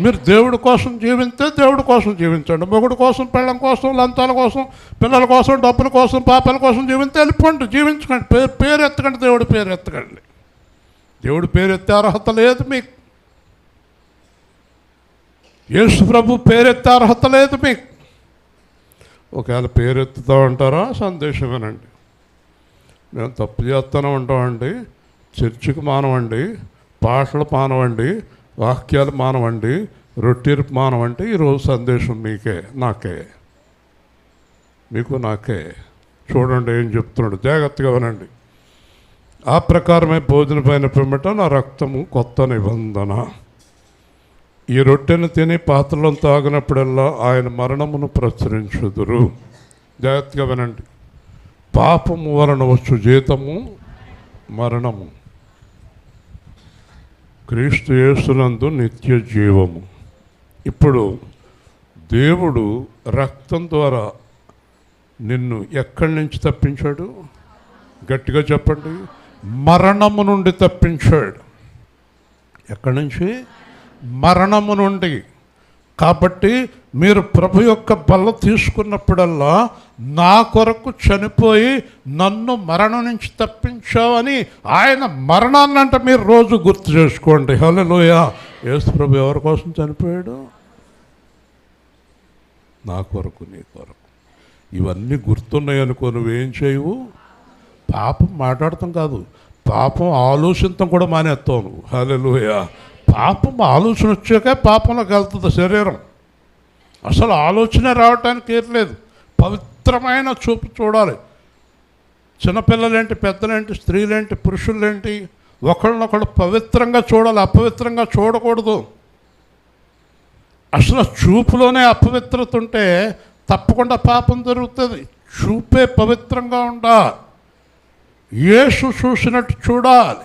[SPEAKER 1] మీరు దేవుడి కోసం జీవిస్తే దేవుడి కోసం జీవించండి. మొగుడు కోసం, పెళ్ళం కోసం, లంచాల కోసం, పిల్లల కోసం, డబ్బుల కోసం, పాపాల కోసం జీవిస్తే వెళ్ళిపోండి. జీవించకండి. పేరు ఎత్తకండి. దేవుడి పేరు ఎత్తకండి. దేవుడి పేరు ఎత్తే అర్హత లేదు మీకు. యేసు ప్రభు పేరెత్తే అర్హత లేదు మీకు. ఒకవేళ పేరెత్తుతా ఉంటారా, సందేశం వినండి. మేము తప్పు చేస్తూనే ఉంటామండి. చర్చికి మానవండి, పాటలు మానవండి, వాక్యాలు మానవండి, రొట్టెలు మానవండి. ఈరోజు సందేశం మీకే, నాకే, మీకు నాకే. చూడండి ఏం చెప్తున్నాడు, జాగ్రత్తగా వినండి. ఆ ప్రకారమే భోజన పైన పిమ్మట నా రక్తము కొత్త నిబంధన. ఈ రొట్టెను తిని పాత్రలను తాగినప్పుడల్లా ఆయన మరణమును ప్రచురించుదురు. జాగ్రత్తగా వినండి. పాపము వలన వచ్చు జీతము మరణము, క్రీస్తు యేసునందు నిత్య జీవము. ఇప్పుడు దేవుడు రక్తం ద్వారా నిన్ను ఎక్కడి నుంచి తప్పించాడు? గట్టిగా చెప్పండి. మరణము నుండి తప్పించాడు. ఎక్కడి నుంచి? మరణము నుండి. కాబట్టి మీరు ప్రభు యొక్క బల్ల తీసుకున్నప్పుడల్లా నా కొరకు చనిపోయి నన్ను మరణం నుంచి తప్పించావని ఆయన మరణాన్ని అంటే మీరు రోజు గుర్తు చేసుకోండి. హల్లెలూయా. యేసు ప్రభు ఎవరి కోసం చనిపోయాడు? నా కొరకు, నీ కొరకు. ఇవన్నీ గుర్తున్నాయి అనుకో, నువ్వేం చేయవు? పాపం మాట్లాడటం కాదు, పాపం ఆలోచించడం కూడా మానేస్తావు నువ్వు. హల్లెలూయా. పాపం ఆలోచన వచ్చాకే పాపంలోకి వెళ్తుంది శరీరం. అసలు ఆలోచన రావటానికి ఏర్లేదు. పవిత్రమైన చూపు చూడాలి. చిన్నపిల్లలేంటి, పెద్దలేంటి, స్త్రీలేంటి, పురుషులేంటి, ఒకళ్ళనొకళ్ళు పవిత్రంగా చూడాలి, అపవిత్రంగా చూడకూడదు. అసలు చూపులోనే అపవిత్రత ఉంటే తప్పకుండా పాపం జరుగుతుంది. చూపే పవిత్రంగా ఉండాలి. యేసు చూసినట్టు చూడాలి.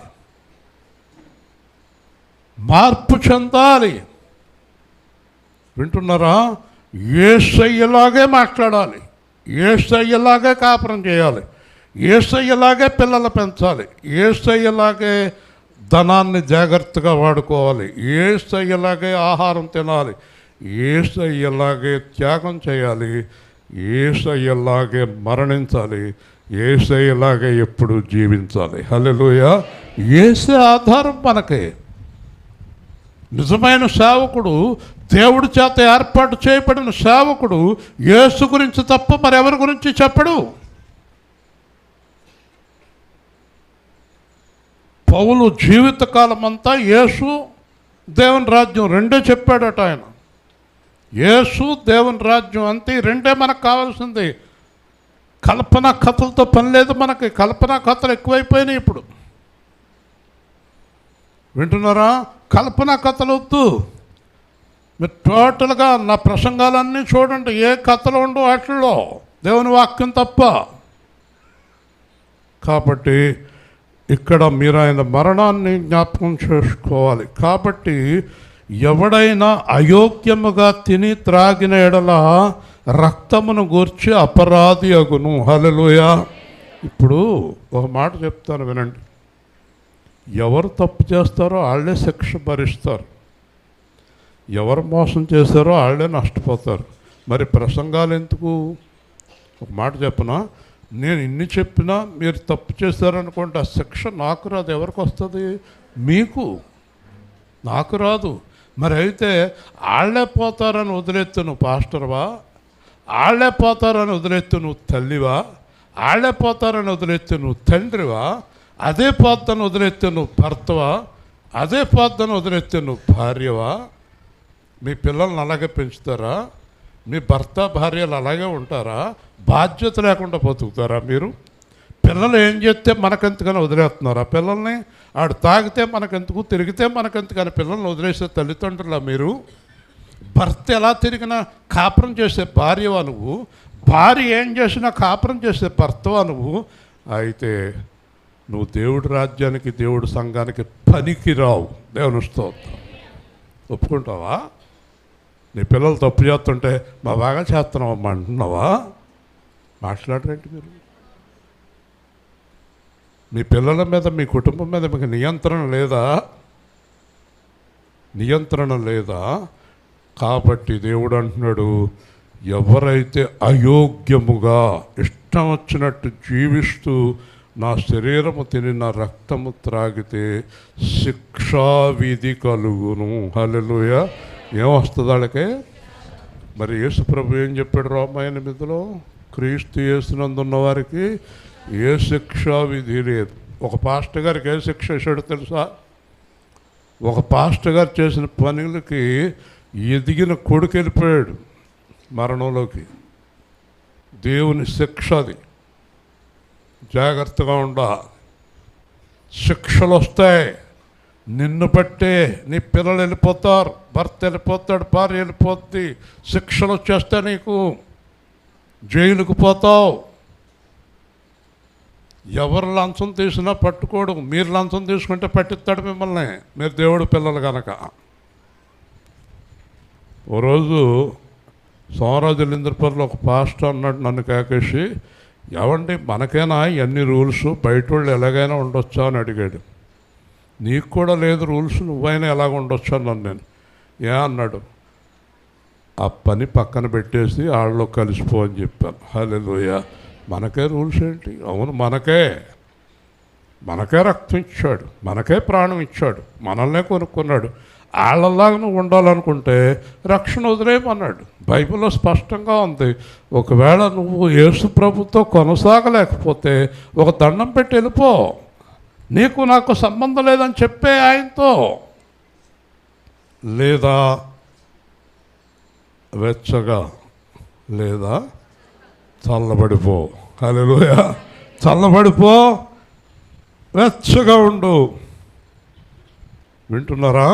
[SPEAKER 1] మార్పు చెందాలి. వింటున్నారా? యేసయ్యలాగే మాట్లాడాలి, యేసయ్యలాగే కాపురం చేయాలి, యేసయ్యలాగే పిల్లలు పెంచాలి, యేసయ్యలాగే ధనాన్ని జాగ్రత్తగా వాడుకోవాలి, యేసయ్యలాగే ఆహారం తినాలి, యేసయ్యలాగే త్యాగం చేయాలి, యేసయ్యలాగే మరణించాలి, యేసయ్యలాగే ఎప్పుడు జీవించాలి. హల్లెలూయా. యేసే ఆధారం మనకి. నిజమైన సేవకుడు, దేవుడి చేత ఏర్పాటు చేయబడిన సేవకుడు యేసు గురించి తప్ప మరెవరి గురించి చెప్పడు. పౌలు జీవితకాలం అంతా యేసు, దేవుని రాజ్యం రెండే చెప్పాడట ఆయన. యేసు, దేవుని రాజ్యం అంతే, రెండే మనకు కావాల్సింది. కల్పనా కథలతో పని లేదు మనకి. కల్పనా కథలు ఎక్కువైపోయినాయి ఇప్పుడు. వింటున్నారా? కల్పనా కథలు వద్దు. మీరు టోటల్గా నా ప్రసంగాలన్నీ చూడండి, ఏ కథలు ఉండవు వాటిల్లో, దేవుని వాక్యం తప్ప. కాబట్టి ఇక్కడ మీరు ఆయన మరణాన్ని జ్ఞాపకం చేసుకోవాలి. కాబట్టి ఎవడైనా అయోగ్యముగా తిని త్రాగిన ఎడల రక్తమును గూర్చి అపరాధి అగును. హల్లెలూయా. ఇప్పుడు ఒక మాట చెప్తాను వినండి. ఎవరు తప్పు చేస్తారో వాళ్ళే శిక్ష భరిస్తారు, ఎవరు మోసం చేశారో వాళ్ళే నష్టపోతారు. మరి ప్రసంగాలు ఎందుకు? ఒక మాట చెప్పనా, నేను ఇన్ని చెప్పినా మీరు తప్పు చేశారనుకోండి, ఆ శిక్ష నాకు రాదు. ఎవరికి వస్తుంది? మీకు, నాకు రాదు. మరి అయితే వాళ్ళే పోతారని వదిలేస్తే నువ్వు పాస్టర్వా? వాళ్ళే పోతారని వదిలేస్తే నువ్వు తల్లివా? వాళ్ళే పోతారని వదిలేస్తే నువ్వు తండ్రివా? అదే పోతాను వదిలేస్తే నువ్వు భర్తవా? అదే పోతాను వదిలేస్తే నువ్వు భార్యవా? మీ పిల్లల్ని అలాగే పెంచుతారా? మీ భర్త భార్యలు అలాగే ఉంటారా? బాధ్యత లేకుండా బతుకుతారా మీరు? పిల్లలు ఏం చేస్తే మనకెందుకని వదిలేస్తున్నారా పిల్లల్ని? ఆడు తాగితే మనకెందుకు, తిరిగితే మనకెందుకని పిల్లల్ని వదిలేసే తల్లిదండ్రులా మీరు? భర్త ఎలా తిరిగినా కాపురం చేసే భార్యవా నువ్వు? భార్య ఏం చేసినా కాపురం చేసే భర్తవా నువ్వు? అయితే నువ్వు దేవుడి రాజ్యానికి, దేవుడి సంఘానికి పనికి రావు. దేవుని స్తోత్రం. ఒప్పుకుంటావా? నీ పిల్లలు తప్పు చేస్తుంటే మా బాగా చేస్తున్నావమ్మా అంటున్నావా? మాట్లాడరేంటి మీరు? మీ పిల్లల మీద, మీ కుటుంబం మీద మీకు నియంత్రణ లేదా? నియంత్రణ లేదా? కాబట్టి దేవుడు అంటున్నాడు, ఎవరైతే అయోగ్యముగా ఇష్టం వచ్చినట్టు జీవిస్తూ నా శరీరము తిని నా రక్తము త్రాగితే శిక్షావిధి కలుగును. హల్లెలూయా. ఏమొస్తుంది వాళ్ళకే? మరి యేసు ప్రభు ఏం చెప్పాడు రోమా 8లో? క్రీస్తు యేసునందున్న వారికి ఏ శిక్షా విధి లేదు. ఒక పాస్టర్ గారికి ఏ శిక్ష వేసాడో తెలుసా? ఒక పాస్టర్ గారు చేసిన పనులకి ఎదిగిన కొడుకు వెళ్ళిపోయాడు మరణంలోకి. దేవుని శిక్ష అది. జాగ్రత్తగా ఉండాలి. శిక్షలు వస్తాయి. నిన్ను బట్టే నీ పిల్లలు వెళ్ళిపోతారు, భర్త వెళ్ళిపోతాడు, భార్య వెళ్ళిపోద్ది. శిక్షలు వచ్చేస్తే నీకు జైలుకు పోతావు. ఎవరు లంచం తీసినా పట్టుకోడు. మీరు లంచం తీసుకుంటే పట్టిస్తాడు మిమ్మల్ని, మీరు దేవుడు పిల్లలు కనుక. ఓ రోజు సోమరాజులింద్రపల్లిలో ఒక పాస్టర్ అన్నాడు నన్ను కాకేసి, ఏమండి మనకేనా ఎన్ని రూల్స్, బయట వాళ్ళు ఎలాగైనా ఉండొచ్చా అని అడిగాడు. నీకు కూడా లేదు రూల్స్, నువ్వైనా ఎలాగ ఉండొచ్చు అన్నాను నేను. ఏ అన్నాడు, ఆ పని పక్కన పెట్టేసి వాళ్ళలో కలిసిపో అని చెప్పాను. హల్లెలూయా. మనకే రూల్స్ ఏంటి? అవును, మనకే రక్తం ఇచ్చాడు, మనకే ప్రాణం ఇచ్చాడు, మనల్నే కొనుక్కున్నాడు. వాళ్ళలాగా నువ్వు ఉండాలనుకుంటే రక్షణ వదిలేయమన్నాడు. బైబిల్లో స్పష్టంగా ఉంది. ఒకవేళ నువ్వు యేసు ప్రభుతో కొనసాగలేకపోతే ఒక దండం పెట్టి వెళ్ళిపో. నీకు నాకు సంబంధం లేదని చెప్పే ఆయనతో. లేదా వెచ్చగా లేదా చల్లబడిపో. హల్లెలూయా. చల్లబడిపో, వెచ్చగా ఉండు. వింటున్నారా?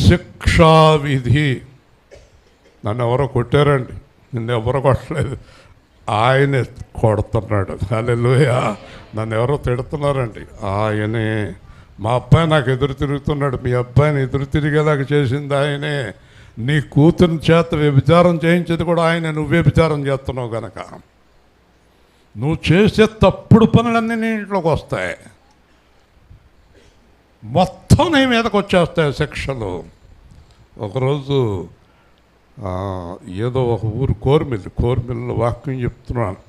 [SPEAKER 1] శిక్షావిధి. నన్ను ఎవరో కొట్టారండి, నిన్ను ఎవరో కొట్టలేదు, ఆయనే కొడుతున్నాడు. హల్లెలూయా. నన్ను ఎవరో తిడుతున్నారండి, ఆయనే. మా అబ్బాయి నాకు ఎదురు తిరుగుతున్నాడు, మీ అబ్బాయిని ఎదురు తిరిగేలాగా చేసింది ఆయనే. నీ కూతురు చేత వ్యభిచారం చేయించేది కూడా ఆయనే. నువ్వు వ్యభిచారం చేస్తున్నావు గనక నువ్వు చేసే తప్పుడు పనులన్నీ నీ ఇంట్లోకి వస్తాయి, మొత్తం నీ మీదకి వచ్చేస్తాయి శిక్షలు. ఒకరోజు ఏదో ఒక ఊరు కోర్మిల్లు వాక్యం చెప్తున్నాను.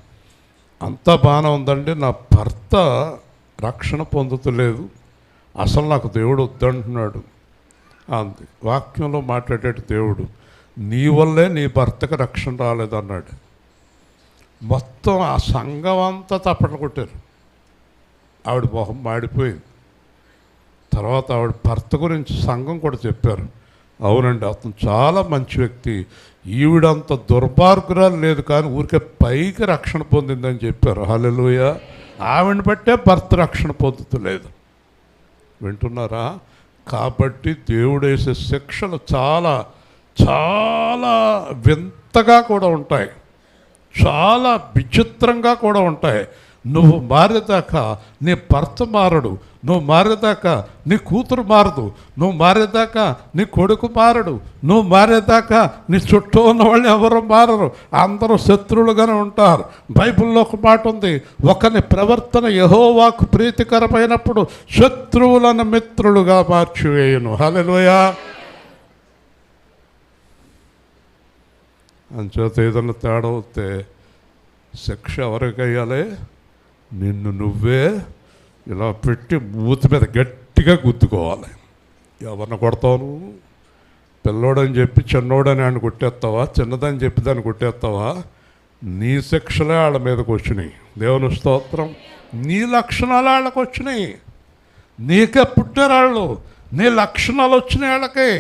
[SPEAKER 1] అంతా బాగానే ఉందండి, నా భర్త రక్షణ పొందుతలేదు, అసలు నాకు దేవుడు వద్దంటున్నాడు అంది. వాక్యంలో మాట్లాడేటి దేవుడు, నీ వల్లే నీ భర్తకు రక్షణ రాలేదన్నాడు. మొత్తం ఆ సంఘం అంతా తప్పట్లు కొట్టారు. ఆవిడ మొహం మాడిపోయింది. తర్వాత ఆవిడ భర్త గురించి సంఘం కూడా చెప్పారు. అవునండి, అతను చాలా మంచి వ్యక్తి, ఈవిడంత దుర్మార్గురాలు లేదు, కానీ ఊరికే పైకి రక్షణ పొందిందని చెప్పారు. హల్లెలూయా. ఆవిడని బట్టే భర్త రక్షణ పొందుతలేదు. వింటున్నారా? కాబట్టి దేవుడు వేసే శిక్షలు చాలా చాలా వింతగా కూడా ఉంటాయి, చాలా విచిత్రంగా కూడా ఉంటాయి. నువ్వు మారేదాకా నీ భర్త మారడు, నువ్వు మారేదాకా నీ కూతురు మారదు, నువ్వు మారేదాకా నీ కొడుకు మారడు, నువ్వు మారేదాకా నీ చుట్టూ ఉన్న వాళ్ళు ఎవరు మారరు, అందరూ శత్రువులుగానే ఉంటారు. బైబిల్లో ఒక మాట ఉంది, ఒకని ప్రవర్తన యెహోవాకు ప్రీతికరమైనప్పుడు శత్రువులను మిత్రులుగా మార్చివేయును. హల్లెలూయా. అంచేత ఏదన్నా తేడా వస్తే శిక్ష ఎవరికి అయ్యాలి? నిన్ను నువ్వే ఇలా పెట్టి మూతి మీద గట్టిగా గుద్దుకోవాలి. ఎవరిని కొడతావు నువ్వు? పిల్లోడని చెప్పి చిన్నోడని ఆయన కొట్టేస్తావా? చిన్నదని చెప్పి దాన్ని కొట్టేస్తావా? నీ శిక్షలే వాళ్ళ మీదకి వచ్చినాయి. దేవుని స్తోత్రం. నీ లక్షణాలు వాళ్ళకి వచ్చినాయి. నీకే పుట్టారు వాళ్ళు, నీ లక్షణాలు వచ్చినాయి వాళ్ళకి.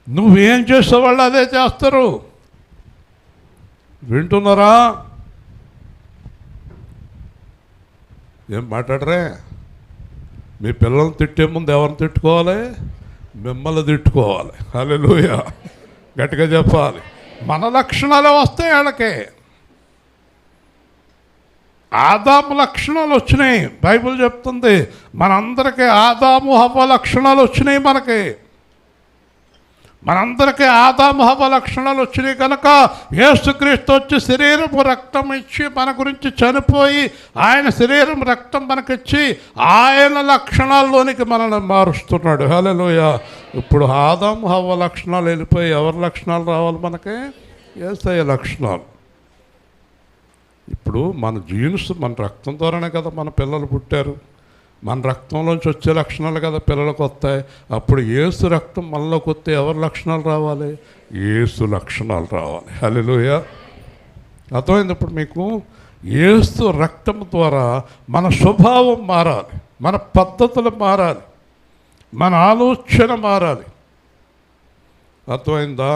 [SPEAKER 1] నువ్వేం చేసేవాళ్ళు అదే చేస్తారు. వింటున్నారా? ఏం మాట్లాడరే? మీ పిల్లల్ని తిట్టే ముందు ఎవరిని తిట్టుకోవాలి? మిమ్మల్ని తిట్టుకోవాలి. హల్లెలూయా. గట్టిగా చెప్పాలి. మన లక్షణాలే వస్తాయి వాళ్ళకి. ఆదాము లక్షణాలు వచ్చినాయి. బైబిల్ చెప్తుంది మనందరికీ ఆదాము హవ్వ లక్షణాలు వచ్చినాయి. మనందరికీ ఆదాము హవ్వ లక్షణాలు వచ్చినాయి కనుక యేసుక్రీస్తు వచ్చి శరీరము రక్తం ఇచ్చి మన గురించి చనిపోయి ఆయన శరీరం రక్తం మనకిచ్చి ఆయన లక్షణాల్లోనికి మనల్ని మారుస్తున్నాడు. హల్లెలూయా. ఇప్పుడు ఆదాము హవ్వ లక్షణాలు వెళ్ళిపోయి ఎవరి లక్షణాలు రావాలి మనకి? యేసయ్య లక్షణాలు. ఇప్పుడు మన జీన్స్, మన రక్తం ద్వారానే కదా మన పిల్లలు పుట్టారు, మన రక్తంలోంచి వచ్చే లక్షణాలు కదా పిల్లలకు వస్తాయి. అప్పుడు యేసు రక్తం మనలోకి వస్తే ఎవరి లక్షణాలు రావాలి? యేసు లక్షణాలు రావాలి. హల్లెలూయా. అర్థమైంది ఇప్పుడు మీకు? యేసు రక్తం ద్వారా మన స్వభావం మారాలి, మన పద్ధతులు మారాలి, మన ఆలోచన మారాలి. అర్థమైందా?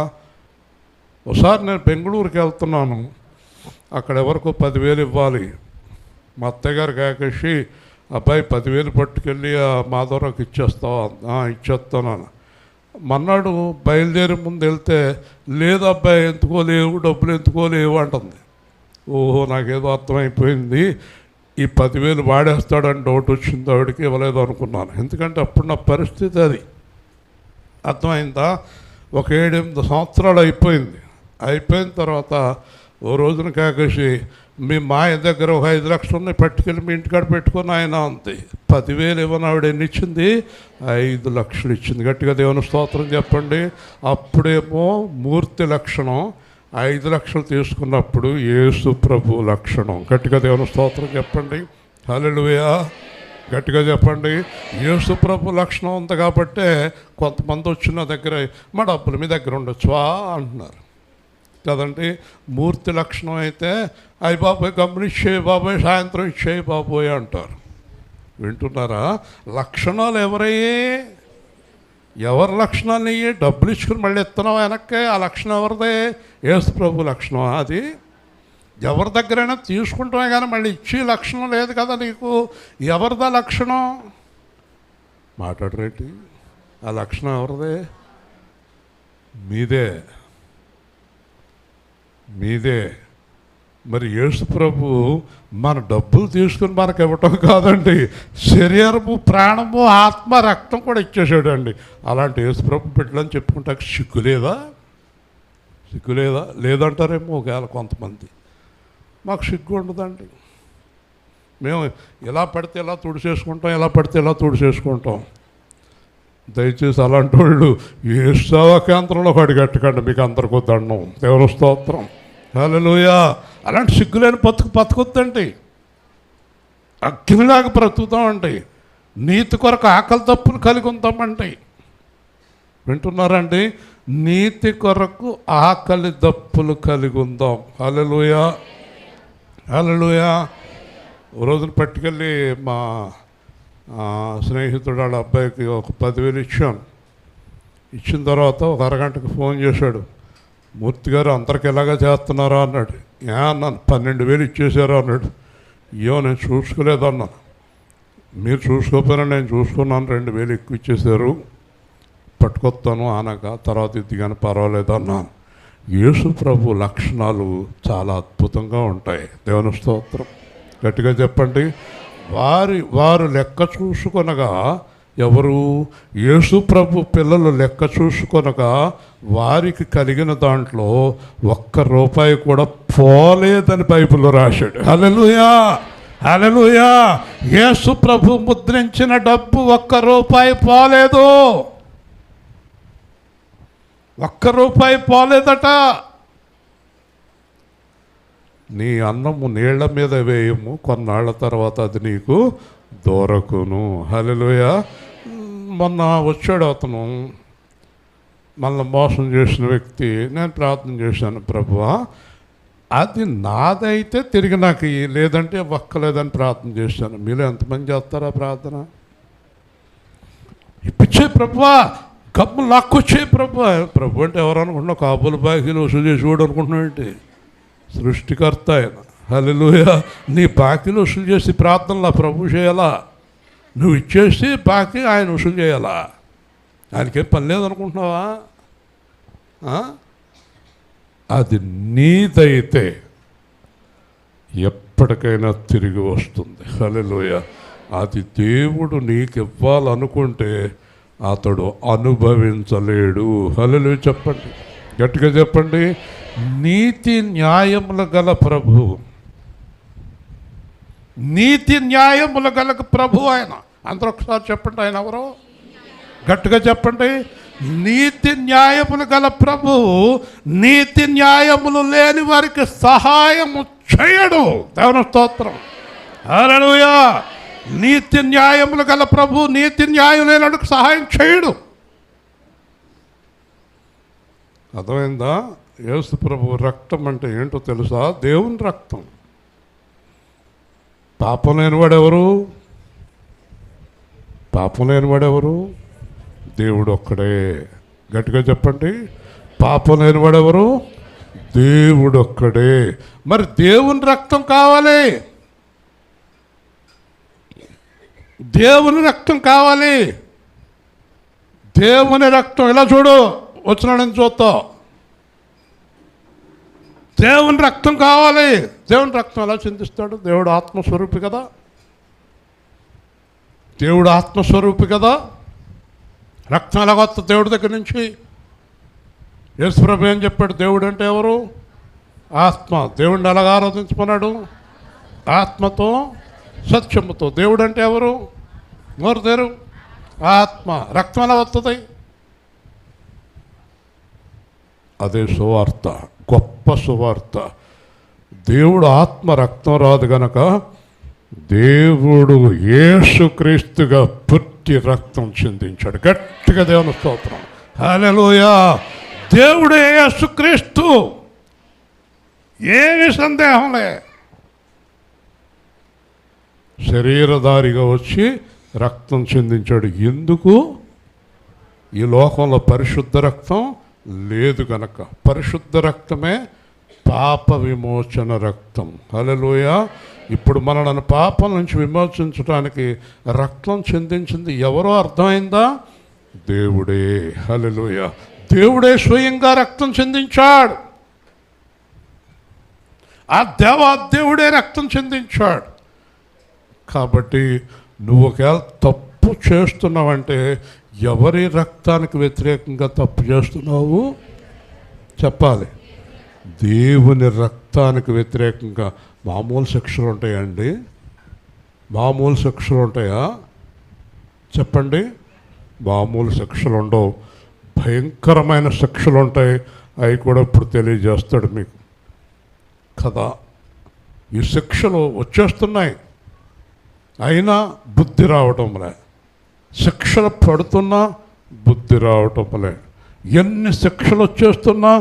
[SPEAKER 1] ఒకసారి నేను బెంగళూరుకి వెళ్తున్నాను, అక్కడ ఎవరికో 10,000 ఇవ్వాలి. మా అత్తగారు కాకేసి అబ్బాయి 10,000 పట్టుకెళ్ళి మాధవరావుకి ఇచ్చేస్తావా? ఇచ్చేస్తాను. మన్నాడు బయలుదేరి ముందు వెళ్తే లేదు అబ్బాయి, ఎందుకోలేవు, డబ్బులు ఎందుకోలేవు అంటుంది. ఓహో, నాకేదో అర్థమైపోయింది, ఈ 10,000 వాడేస్తాడని డౌట్ వచ్చింది, ఆవిడకి ఇవ్వలేదు అనుకున్నాను. ఎందుకంటే అప్పుడు నా పరిస్థితి అది. అర్థమైందా? ఒక 7-8 సంవత్సరాలు అయిపోయిన తర్వాత ఓ రోజున కాకేసి మీ మాయ దగ్గర ఒక 5 లక్షలు ఉన్నాయి, పట్టుకెళ్ళి మీ ఇంటికాడ పెట్టుకొని ఆయన అంతే. 10,000 ఇవ్వని ఆవిడ ఎన్ని ఇచ్చింది? 5 లక్షలు ఇచ్చింది. గట్టిగా దేవుని స్తోత్రం చెప్పండి. అప్పుడేమో మూర్తి లక్షణం, 5 లక్షలు తీసుకున్నప్పుడు యేసు ప్రభు లక్షణం. గట్టిగా దేవుని స్తోత్రం చెప్పండి. హల్లెలూయా. గట్టిగా చెప్పండి. యేసు ప్రభు లక్షణం ఉంది కాబట్టే కొంతమంది వచ్చిన దగ్గర మా డబ్బులు మీ దగ్గర ఉండొచ్చువా అంటున్నారు కదండి. మూర్తి లక్షణం అయితే అయ్యి బాబోయ్ గమనిచ్చేయి బాబోయ్, సాయంత్రం ఇచ్చేయి బాబోయ్ అంటారు. వింటున్నారా? లక్షణాలు ఎవరయ్యే? ఎవరి లక్షణాలు నీ డబ్బులు ఇచ్చుకుని మళ్ళీ ఇస్తున్నావు వెనక్కే? ఆ లక్షణం ఎవరిదే? యేసు ప్రభు లక్షణం అది. ఎవరి దగ్గరైనా తీసుకుంటామే కానీ మళ్ళీ ఇచ్చే లక్షణం లేదు కదా నీకు. ఎవరిదా లక్షణం? మాట్లాడరేంటి? ఆ లక్షణం ఎవరిదే? మీదే, మీదే. మరి యేసు ప్రభు మన డబ్బులు తీసుకుని మనకు ఇవ్వటం కాదండి, శరీరము, ప్రాణము, ఆత్మ, రక్తం కూడా ఇచ్చేసాడు అండి. అలాంటి యేసు ప్రభు బిడ్డలని చెప్పుకుంటా సిగ్గులేదా? సిగ్గులేదా? లేదంటారేమో ఒకవేళ కొంతమంది. మాకు సిగ్గు ఉండదండి. మేము ఎలా పడితే ఎలా తుడిచేసుకుంటాం, ఎలా పడితే ఎలా తుడిచేసుకుంటాం. దయచేసి అలాంటి వాళ్ళు ఏ సేవా కేంద్రంలో అడిగట్టకండి, మీకు అందరికీ దండం. దేవుని స్తోత్రం, హల్లెలూయా. అలాంటి సిగ్గులేని బతుకొద్దండి. అగ్నిలాగా బ్రతుకుతామండి. నీతి కొరకు ఆకలి తప్పులు కలిగి ఉంటామండి. వింటున్నారండి? నీతి కొరకు ఆకలి దప్పులు కలిగి ఉందాం. హల్లెలూయా, హల్లెలూయా. ఓ రోజున పట్టుకెళ్ళి మా స్నేహితుడు వాళ్ళ అబ్బాయికి ఒక 10,000 ఇచ్చాను. ఇచ్చిన తర్వాత ఒక అరగంటకి ఫోన్ చేశాడు. మూర్తి గారు అందరికి ఎలాగా చేస్తున్నారా అన్నాడు. అన్నాను. 12,000 ఇచ్చేశారు అన్నాడు. అయ్యో నేను చూసుకోలేదన్నాను. మీరు చూసుకోకపోయినా నేను చూసుకున్నాను, 2,000 ఎక్కువ ఇచ్చేశారు, పట్టుకొస్తాను అనగా తర్వాత ఇది కానీ పర్వాలేదు అన్నాను. యేసు ప్రభు లక్షణాలు చాలా అద్భుతంగా ఉంటాయి. దేవుని స్తోత్రం, గట్టిగా చెప్పండి. వారు లెక్క చూసుకొనగా, ఎవరు? యేసు ప్రభు పిల్లలు లెక్క చూసుకొనగా వారికి కలిగిన దాంట్లో ₹1 కూడా పోలేదని బైబిల్లో రాశాడు. హల్లెలూయా, హల్లెలూయా. యేసు ప్రభు ముద్రించిన డబ్బు ₹1 పోలేదు. ₹1 పోలేదట. నీ అన్నము నీళ్ల మీద వేయము, కొన్నాళ్ల తర్వాత అది నీకు దొరకును. హల్లెలూయా. మొన్న వచ్చాడు అతను, మళ్ళీ మోసం చేసిన వ్యక్తి. నేను ప్రార్థన చేశాను, ప్రభువా అది నాదైతే తిరిగి నాకు లేదంటే ఒక్కలేదని ప్రార్థన చేశాను. మీరు ఎంతమంది చేస్తారా ప్రార్థన? ఇప్పించే ప్రభువా, కమ్ము లాక్కొచ్చే ప్రభు. ప్రభు అంటే ఎవరు అనుకుంటున్నావు? కాబూలు బాకీలు వసూలు చేసి కూడా అనుకుంటున్నావు ఏంటి? సృష్టికర్త ఆయన. హల్లెలూయా. నీ బాకీలు వసూలు చేసి ప్రార్థనలా ప్రభు చేయాలా? నువ్వు ఇచ్చేసి బాకీ ఆయన వసూలు చేయాలా? ఆయనకేం పని లేదనుకుంటున్నావా? అది నీదైతే ఎప్పటికైనా తిరిగి వస్తుంది. హల్లెలూయా. అది దేవుడు నీకు ఇవ్వాలనుకుంటే అతడు అనుభవించలేడు. హల్లెలూయా చెప్పండి, గట్టిగా చెప్పండి. నీతి న్యాయముల గల ప్రభు, నీతి న్యాయముల గల ప్రభు ఆయన. అందరూ ఒకసారి చెప్పండి, ఆయన ఎవరో గట్టిగా చెప్పండి. నీతి న్యాయములు గల ప్రభు నీతి న్యాయములు లేని వారికి సహాయము చేయడు. దేవుని స్తోత్రం, హల్లెలూయా. నీతి న్యాయములు గల ప్రభు నీతి న్యాయం లేనకు సహాయం చేయడు. అర్థమైందా? యేసు ప్రభు రక్తం అంటే ఏంటో తెలుసా? దేవుని రక్తం. పాపం లేనివాడెవరు? పాపం లేనివాడెవరు? దేవుడు ఒక్కడే. గట్టిగా చెప్పండి, పాపం లేనివాడెవరు? దేవుడు ఒక్కడే. మరి దేవుని రక్తం కావాలి, దేవుని రక్తం కావాలి. దేవుని రక్తం ఇలా చూడు, వచ్చిన నేను చూస్తావు. దేవుని రక్తం కావాలి. దేవుని రక్తం ఎలా చిందిస్తాడు? దేవుడు ఆత్మస్వరూపి కదా, దేవుడు ఆత్మస్వరూపి కదా. రక్తం ఎలాగొస్తుంది దేవుడి దగ్గర నుంచి? యేసుప్రభు ఏం చెప్పాడు? దేవుడు అంటే ఎవరు? ఆత్మ. దేవుడిని ఎలాగ ఆరాధించమన్నాడు? ఆత్మతో సత్యముతో. దేవుడు అంటే ఎవరు? నోరు తెరు. ఆత్మ. రక్తం ఎలా వస్తుంది? అదే సువార్త, గొప్ప సువార్త. దేవుడు ఆత్మ, రక్తం రాదు గనక దేవుడు యేసుక్రీస్తుగా పుట్టి రక్తం చిందించాడు. గట్టిగా దేవుని స్తోత్రం, హల్లెలూయా. దేవుడే యేసుక్రీస్తు, ఏమి సందేహంలే. శరీరధారిగా వచ్చి రక్తం చిందించాడు. ఎందుకు? ఈ లోకంలో పరిశుద్ధ రక్తం లేదు గనక. పరిశుద్ధ రక్తమే పాప విమోచన రక్తం. హల్లెలూయా. ఇప్పుడు మనల్ని పాపం నుంచి విమోచించడానికి రక్తం చెందించింది ఎవరో అర్థమైందా? దేవుడే. హల్లెలూయా. దేవుడే స్వయంగా రక్తం చెందించాడు. ఆ దేవుడే రక్తం చెందించాడు. కాబట్టి నువ్వు ఒకవేళ తప్పు చేస్తున్నావంటే ఎవరి రక్తానికి వ్యతిరేకంగా తప్పు చేస్తున్నావు చెప్పాలి. దేవుని రక్తానికి వ్యతిరేకంగా. మామూలు శిక్షలు ఉంటాయండి? మామూలు శిక్షలు ఉంటాయా చెప్పండి? మామూలు శిక్షలు ఉండవు. భయంకరమైన శిక్షలు ఉంటాయి. అవి కూడా ఇప్పుడు తెలియజేస్తాడు మీకు కదా. ఈ శిక్షలు వచ్చేస్తున్నాయి, అయినా బుద్ధి రావటంలే. శిక్షలు పడుతున్నా బుద్ధి రావటంలే. ఎన్ని శిక్షలు వచ్చేస్తున్నా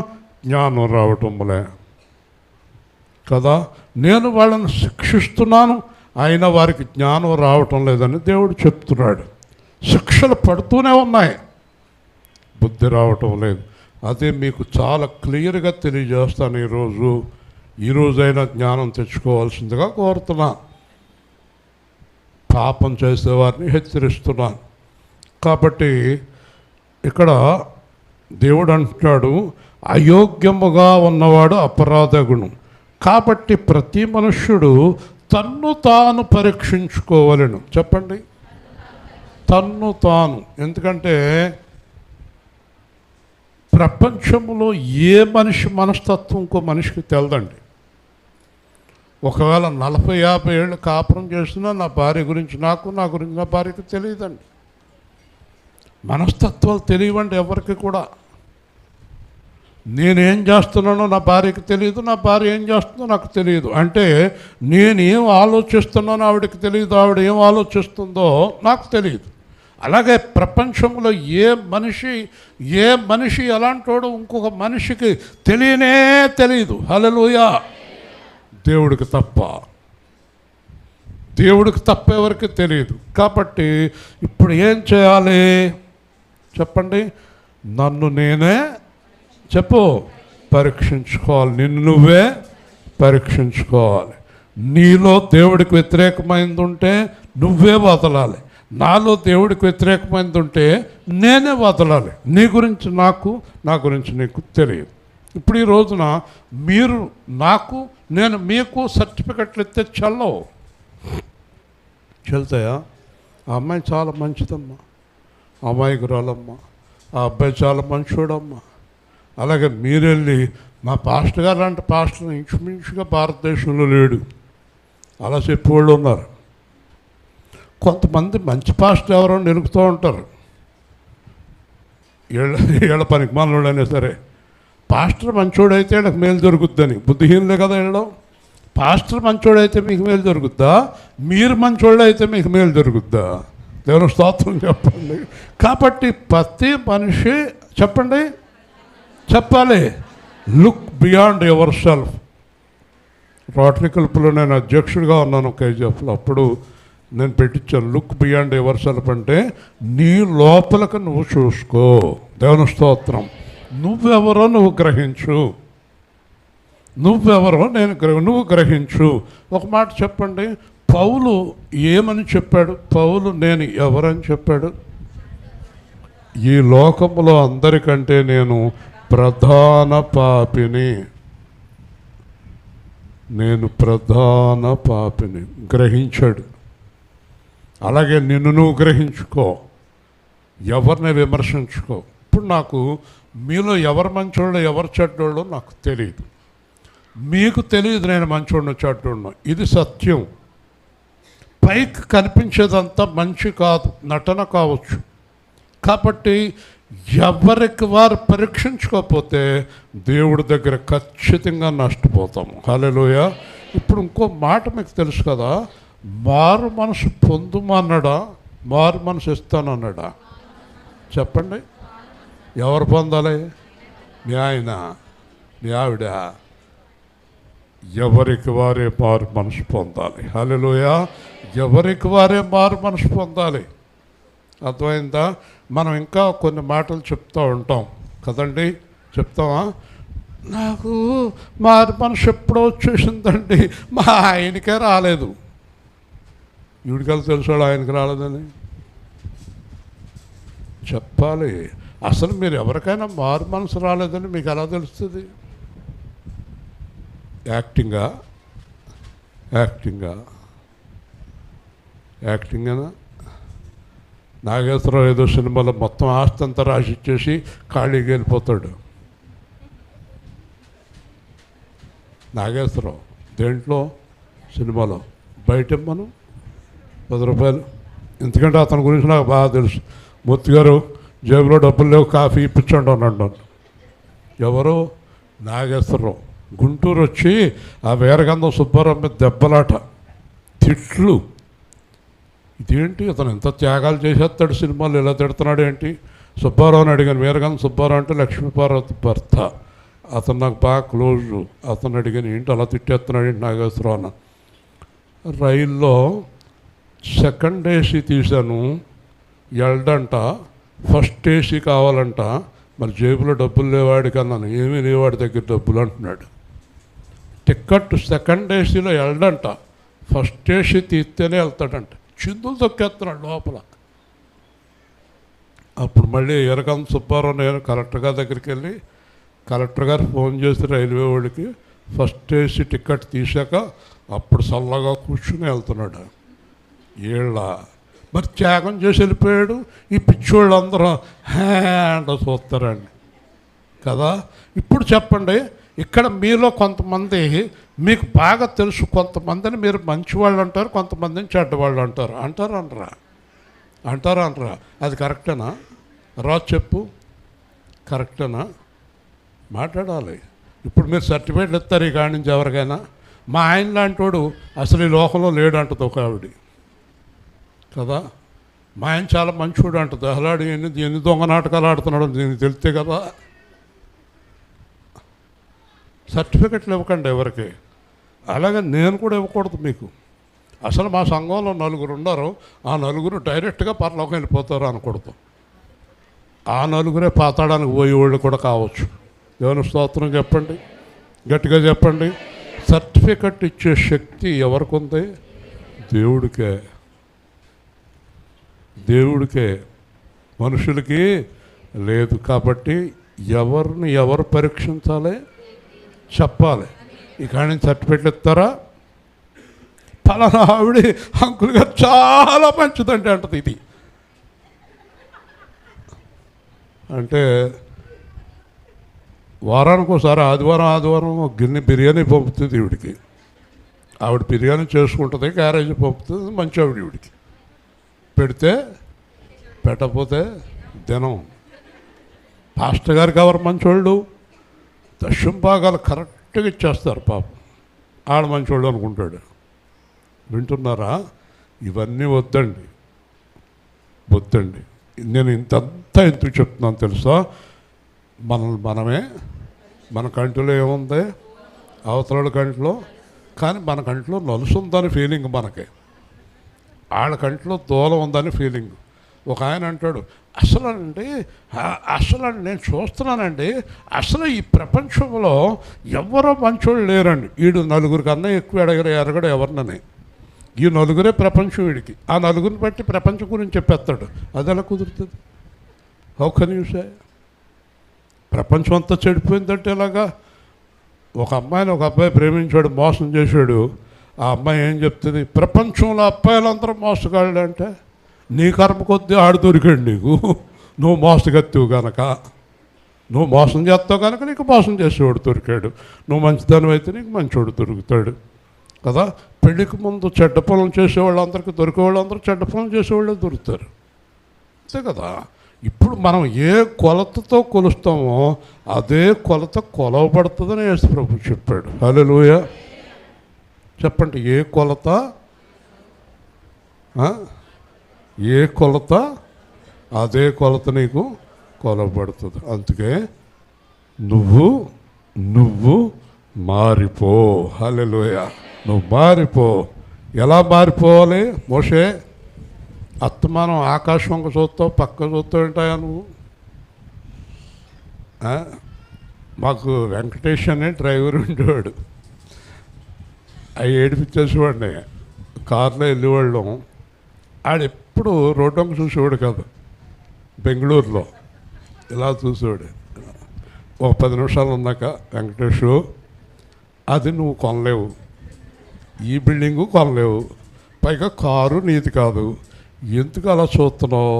[SPEAKER 1] జ్ఞానం రావటంలే కదా. నేను వాళ్ళని శిక్షిస్తున్నాను, అయినా వారికి జ్ఞానం రావటం లేదని దేవుడు చెప్తున్నాడు. శిక్షలు పడుతూనే ఉన్నాయి, బుద్ధి రావటం లేదు. అదే మీకు చాలా క్లియర్గా తెలియజేస్తాను ఈరోజైనా జ్ఞానం తెచ్చుకోవాల్సిందిగా కోరుతున్నాను. పాపం చేసేవారిని హెచ్చరిస్తున్నాను. కాబట్టి ఇక్కడ దేవుడు అంటున్నాడు, అయోగ్యముగా ఉన్నవాడు అపరాధగుణం. కాబట్టి ప్రతి మనుష్యుడు తన్ను తాను పరీక్షించుకోవలెను. చెప్పండి, తన్ను తాను. ఎందుకంటే ప్రపంచంలో ఏ మనిషి మనస్తత్వం ఇంకో మనిషికి తెలదండి. ఒకవేళ 40-50 ఏళ్ళు కాపురం చేస్తున్నా నా భార్య గురించి నాకు, నా గురించి నా భార్యకి తెలియదండి. మనస్తత్వాలు తెలియవండి ఎవరికి కూడా. నేనేం చేస్తున్నానో నా భార్యకి తెలియదు, నా భార్య ఏం చేస్తుందో నాకు తెలియదు. అంటే నేనేం ఆలోచిస్తున్నానో ఆవిడకి తెలియదు, ఆవిడ ఏం ఆలోచిస్తుందో నాకు తెలియదు. అలాగే ప్రపంచంలో ఏ మనిషి ఎలాంటోడో ఇంకొక మనిషికి తెలియనే తెలియదు. హల్లెలూయా. దేవుడికి తప్ప ఎవరికి తెలియదు. కాబట్టి ఇప్పుడు ఏం చేయాలి చెప్పండి? నన్ను నేనే పరీక్షించుకోవాలి. నిన్ను నువ్వే పరీక్షించుకోవాలి. నీలో దేవుడికి వ్యతిరేకమైంది ఉంటే నువ్వే వదలాలి. నాలో దేవుడికి వ్యతిరేకమైంది ఉంటే నేనే వదలాలి. నీ గురించి నాకు, నా గురించి నీకు తెలియదు. ఇప్పుడు ఈ రోజున మీరు నాకు, నేను మీకు సర్టిఫికెట్లు ఇస్తే చెల్తాయా? ఆ అమ్మాయి చాలా మంచిదమ్మా, అమాయకురాలమ్మా, ఆ అబ్బాయి చాలా మంచోడమ్మా. అలాగే మీరెళ్ళి మా పాస్టర్ గారు లాంటి పాస్టర్ ఇంచుమించుగా భారతదేశంలో లేడు అలా చెప్పేవాళ్ళు ఉన్నారు. కొంతమంది మంచి పాస్టర్ ఎవరో నిలుపుతూ ఉంటారు. ఏళ్ళ పనికి మనోడైనా సరే పాస్టర్ మంచోడైతే వీళ్ళకి మేలు దొరుకుద్దని. బుద్ధిహీనులే కదా వీళ్ళం. పాస్టర్ మంచోడైతే మీకు మేలు దొరుకుద్దా? మీరు మంచోళ్ళు అయితే మీకు మేలు దొరుకుద్దా? దేవుని స్తోత్రం చెప్పండి. కాబట్టి ప్రతి మనిషి చెప్పాలి, look beyond your self. Rotary క్లబ్లో నేను అధ్యక్షుడిగా ఉన్నాను కేజీఎఫ్లో. అప్పుడు నేను పెట్టించాను, లుక్ బియాండ్ యువర్ సెల్ఫ్ అంటే నీ లోపలకు నువ్వు చూసుకో. దేవుని స్తోత్రం. నువ్వెవరో నువ్వు గ్రహించు. నువ్వు గ్రహించు. ఒక మాట చెప్పండి, పౌలు ఏమని చెప్పాడు? పౌలు నేను ఎవరని చెప్పాడు? ఈ లోకములో అందరికంటే నేను ప్రధాన పాపిని. గ్రహించాడు. అలాగే నిన్ను నువ్వు గ్రహించుకో, ఎవరిని విమర్శించుకో. ఇప్పుడు నాకు మీలో ఎవరు మంచోళ్ళు ఎవరు చెడ్డోళ్ళు నాకు తెలియదు. మీకు తెలియదు నేను మంచోడిని చెడ్డోడిని. ఇది సత్యం. పైకి కనిపించేదంతా మంచి కాదు, నటన కావచ్చు. కాబట్టి ఎవరికి వారు పరీక్షించుకోకపోతే దేవుడి దగ్గర ఖచ్చితంగా నష్టపోతాము. హల్లెలూయా. ఇప్పుడు ఇంకో మాట మీకు తెలుసు కదా, మారు మనసు పొందుమన్నాడా, మారు మనసు ఇస్తానన్నాడా? చెప్పండి, ఎవరు పొందాలి? మీ ఆయన, మీ ఆవిడ. ఎవరికి వారే మారు మనసు పొందాలి. హల్లెలూయా. ఎవరికి వారే మారు మనసు పొందాలి. అర్థమైందా? మనం ఇంకా కొన్ని మాటలు చెప్తూ ఉంటాం కదండి, చెప్తామా? నాకు మారి మనసు ఎప్పుడో వచ్చేసిందండి, మా ఆయనకే రాలేదు. ఈవిడికల్లా తెలుసాడు ఆయనకి రాలేదని చెప్పాలి. అసలు మీరు ఎవరికైనా మారు మనసు రాలేదని మీకు ఎలా తెలుస్తుంది? యాక్టింగా యాక్టింగేనా? నాగేశ్వరరావు ఏదో సినిమాలో మొత్తం ఆస్తి అంతా రాసి ఇచ్చేసి ఖాళీకి వెళ్ళిపోతాడు. నాగేశ్వరరావు దేంట్లో? సినిమాలో. బయట మనం 10 రూపాయలు. ఎందుకంటే అతని గురించి నాకు బాగా తెలుసు. మూర్తి గారు జేబులో డబ్బులు లేవు, కాఫీ ఇప్పించండి అన్నాడు. ఎవరు? నాగేశ్వరరావు. గుంటూరు వచ్చి ఆ వీరగంధం సుబ్బారావు మీద దెబ్బలాట, తిట్లు. ఇదేంటి అతను ఎంత త్యాగాలు చేసేస్తాడు, సినిమాలు ఇలా తిడుతున్నాడు ఏంటి? సుబ్బారావుని అడిగాను. వీరగంధం సుబ్బారావు అంటే లక్ష్మీపార్వతి భర్త. అతను నాకు బాగా క్లోజు. అతను అడిగాను, ఏంటి అలా తిట్టేస్తున్నాడు ఏంటి నాగేశ్వరరావు అన్న. రైల్లో సెకండ్ ఏసీ తీశాను, ఎల్డంట, ఫస్ట్ ఏసీ కావాలంట. మరి జేబులో డబ్బులు లేవాడికి అన్నాను. ఏమీ లేవాడి దగ్గర డబ్బులు అంటున్నాడు. టికెట్ సెకండ్ ఏసీలో ఎల్డంట, ఫస్ట్ ఏసీ తీస్తేనే వెళ్తాడంట. చిందులు తొక్కేస్తున్నాడు లోపల. అప్పుడు మళ్ళీ ఎరగం సుబ్బారావు నేను కలెక్టర్ గారి దగ్గరికి వెళ్ళి కలెక్టర్ గారు ఫోన్ చేసి రైల్వే వాడికి ఫస్ట్ ఏసీ టికెట్ తీసాక అప్పుడు చల్లగా కూర్చుని వెళ్తున్నాడు. ఏళ్ళ మరి త్యాగం చేసి వెళ్ళిపోయాడు. ఈ పిచ్చోళ్ళు అందరూ హ్యాండ్ చూస్తారండి కదా. ఇప్పుడు చెప్పండి, ఇక్కడ మీలో కొంతమంది మీకు బాగా తెలుసు, కొంతమందిని మీరు మంచివాళ్ళు అంటారు, కొంతమందిని చెడ్డవాళ్ళు అంటారు. అంటారా అనరా? అది కరెక్టేనా? రాజు చెప్పు, కరెక్టేనా? మాట్లాడాలి. ఇప్పుడు మీరు సర్టిఫికేట్లు ఇస్తారు ఈ కాడి నుంచి ఎవరికైనా. మా ఆయన లాంటి వాడు అసలు ఈ లోకంలో లేడు అంటది ఒక ఆవిడ కదా. మా ఆయన చాలా మంచివాడు అంటది. అసలాడు ఎన్ని దొంగ నాటకాలు ఆడుతున్నాడు దీనికి తెలిస్తే కదా. సర్టిఫికెట్లు ఇవ్వకండి ఎవరికి. అలాగే నేను కూడా ఇవ్వకూడదు మీకు. అసలు మా సంఘంలో 4 ఉన్నారు, ఆ 4 డైరెక్ట్గా పరలోకం వెళ్ళిపోతారు అనకూడదు. ఆ 4 పాతాడానికి పోయేవాళ్ళు కూడా కావచ్చు. దేవుని స్తోత్రం చెప్పండి, గట్టిగా చెప్పండి. సర్టిఫికెట్ ఇచ్చే శక్తి ఎవరికి ఉంది? దేవుడికే, మనుషులకి లేదు. కాబట్టి ఎవరిని ఎవరు పరీక్షించాలి? చెప్పాలి. ఇక నుంచి సర్టిఫికెట్లు ఇస్తారా? ఫలానా ఆవిడ అంకుల్ గారు చాలా మంచిదండి అంటది. ఇది అంటే వారానికి ఒకసారి ఆదివారం ఒక గిన్నె బిర్యానీ పంపుతుంది ఈవిడికి. ఆవిడ బిర్యానీ చేసుకుంటుంది, క్యారేజీ పంపుతుంది. మంచి ఆవిడ ఈవిడికి పెడితే పెట్టకపోతే దినం. పాస్టర్ గారికి ఎవరు మంచోళ్ళు? దశం భాగాలు కరెక్ట్గా ఇచ్చేస్తారు పాపం. ఆడ మంచోళ్ళు అనుకుంటాడు. వింటున్నారా? ఇవన్నీ వద్దండి. నేను ఇంతంతా ఎందుకు చెప్తున్నాను తెలుసా? మనమే మన కంటిలో ఏముంది? అవతల కంటిలో. కానీ మన కంటిలో నలుసు ఉందని ఫీలింగ్ మనకి, వాళ్ళ కంటిలో దూలం ఉందని ఫీలింగ్. ఒక ఆయన అంటాడు, అసలు నేను చూస్తున్నానండి, అసలు ఈ ప్రపంచంలో ఎవరో మంచోళ్ళు లేరండి. వీడు 4 కన్నా ఎక్కువ ఎరగడు ఎవరినని. ఈ 4 ప్రపంచం వీడికి. ఆ 4 బట్టి ప్రపంచం గురించి చెప్పేస్తాడు. అది ఎలా కుదురుతుంది? How can you say? ప్రపంచం అంతా చెడిపోయిందంటే ఎలాగా? ఒక అమ్మాయిని ఒక అబ్బాయి ప్రేమించాడు, మోసం చేశాడు. ఆ అమ్మాయి ఏం చెప్తుంది? ప్రపంచంలో అబ్బాయిలందరూ మోసగాళ్ళు అంటే నీ కర్మ కొద్దీ ఆడు దొరికాడు నీకు. నువ్వు మోసగత్తువు కనుక, నువ్వు మోసం చేస్తావు కనుక నీకు మోసం చేసేవాడు దొరికాడు. నువ్వు మంచిదాని అయితే నీకు మంచివాడు దొరుకుతాడు కదా. పెళ్ళికి ముందు చెడ్డ పనులు చేసేవాళ్ళందరికీ దొరికేవాళ్ళందరూ చెడ్డ పనులు చేసేవాళ్ళే దొరుకుతారు, అంతే కదా. ఇప్పుడు మనం ఏ కొలతతో కొలుస్తామో అదే కొలత కొలవబడుతుందని యేసు ప్రభు చెప్పాడు. హల్లెలూయా చెప్పండి. ఏ కొలత అదే కొలత నీకు కొలవబడుతుంది. అందుకే నువ్వు మారిపో. హల్లెలూయా. నువ్వు మారిపో. ఎలా మారిపోవాలి? మోషే అత్తమానం ఆకాశం వంక చూస్తావు, పక్క చూస్తావు ఏంటాయా నువ్వు? మాకు వెంకటేష్ అనే డ్రైవర్ ఉండేవాడు. అవి ఏడిపించేసేవాడిని. కారులో వెళ్ళేవాళ్ళం. ఆడెప్పుడు రోడ్డు వంక చూసేవాడు కాదు. బెంగళూరులో ఇలా చూసేవాడు. ఒక 10 నిమిషాలు ఉన్నాక, వెంకటేష్ అది నువ్వు కొనలేవు, ఈ బిల్డింగు కొనలేవు, పైగా కారు నీది కాదు, ఎందుకు అలా చూస్తున్నావు?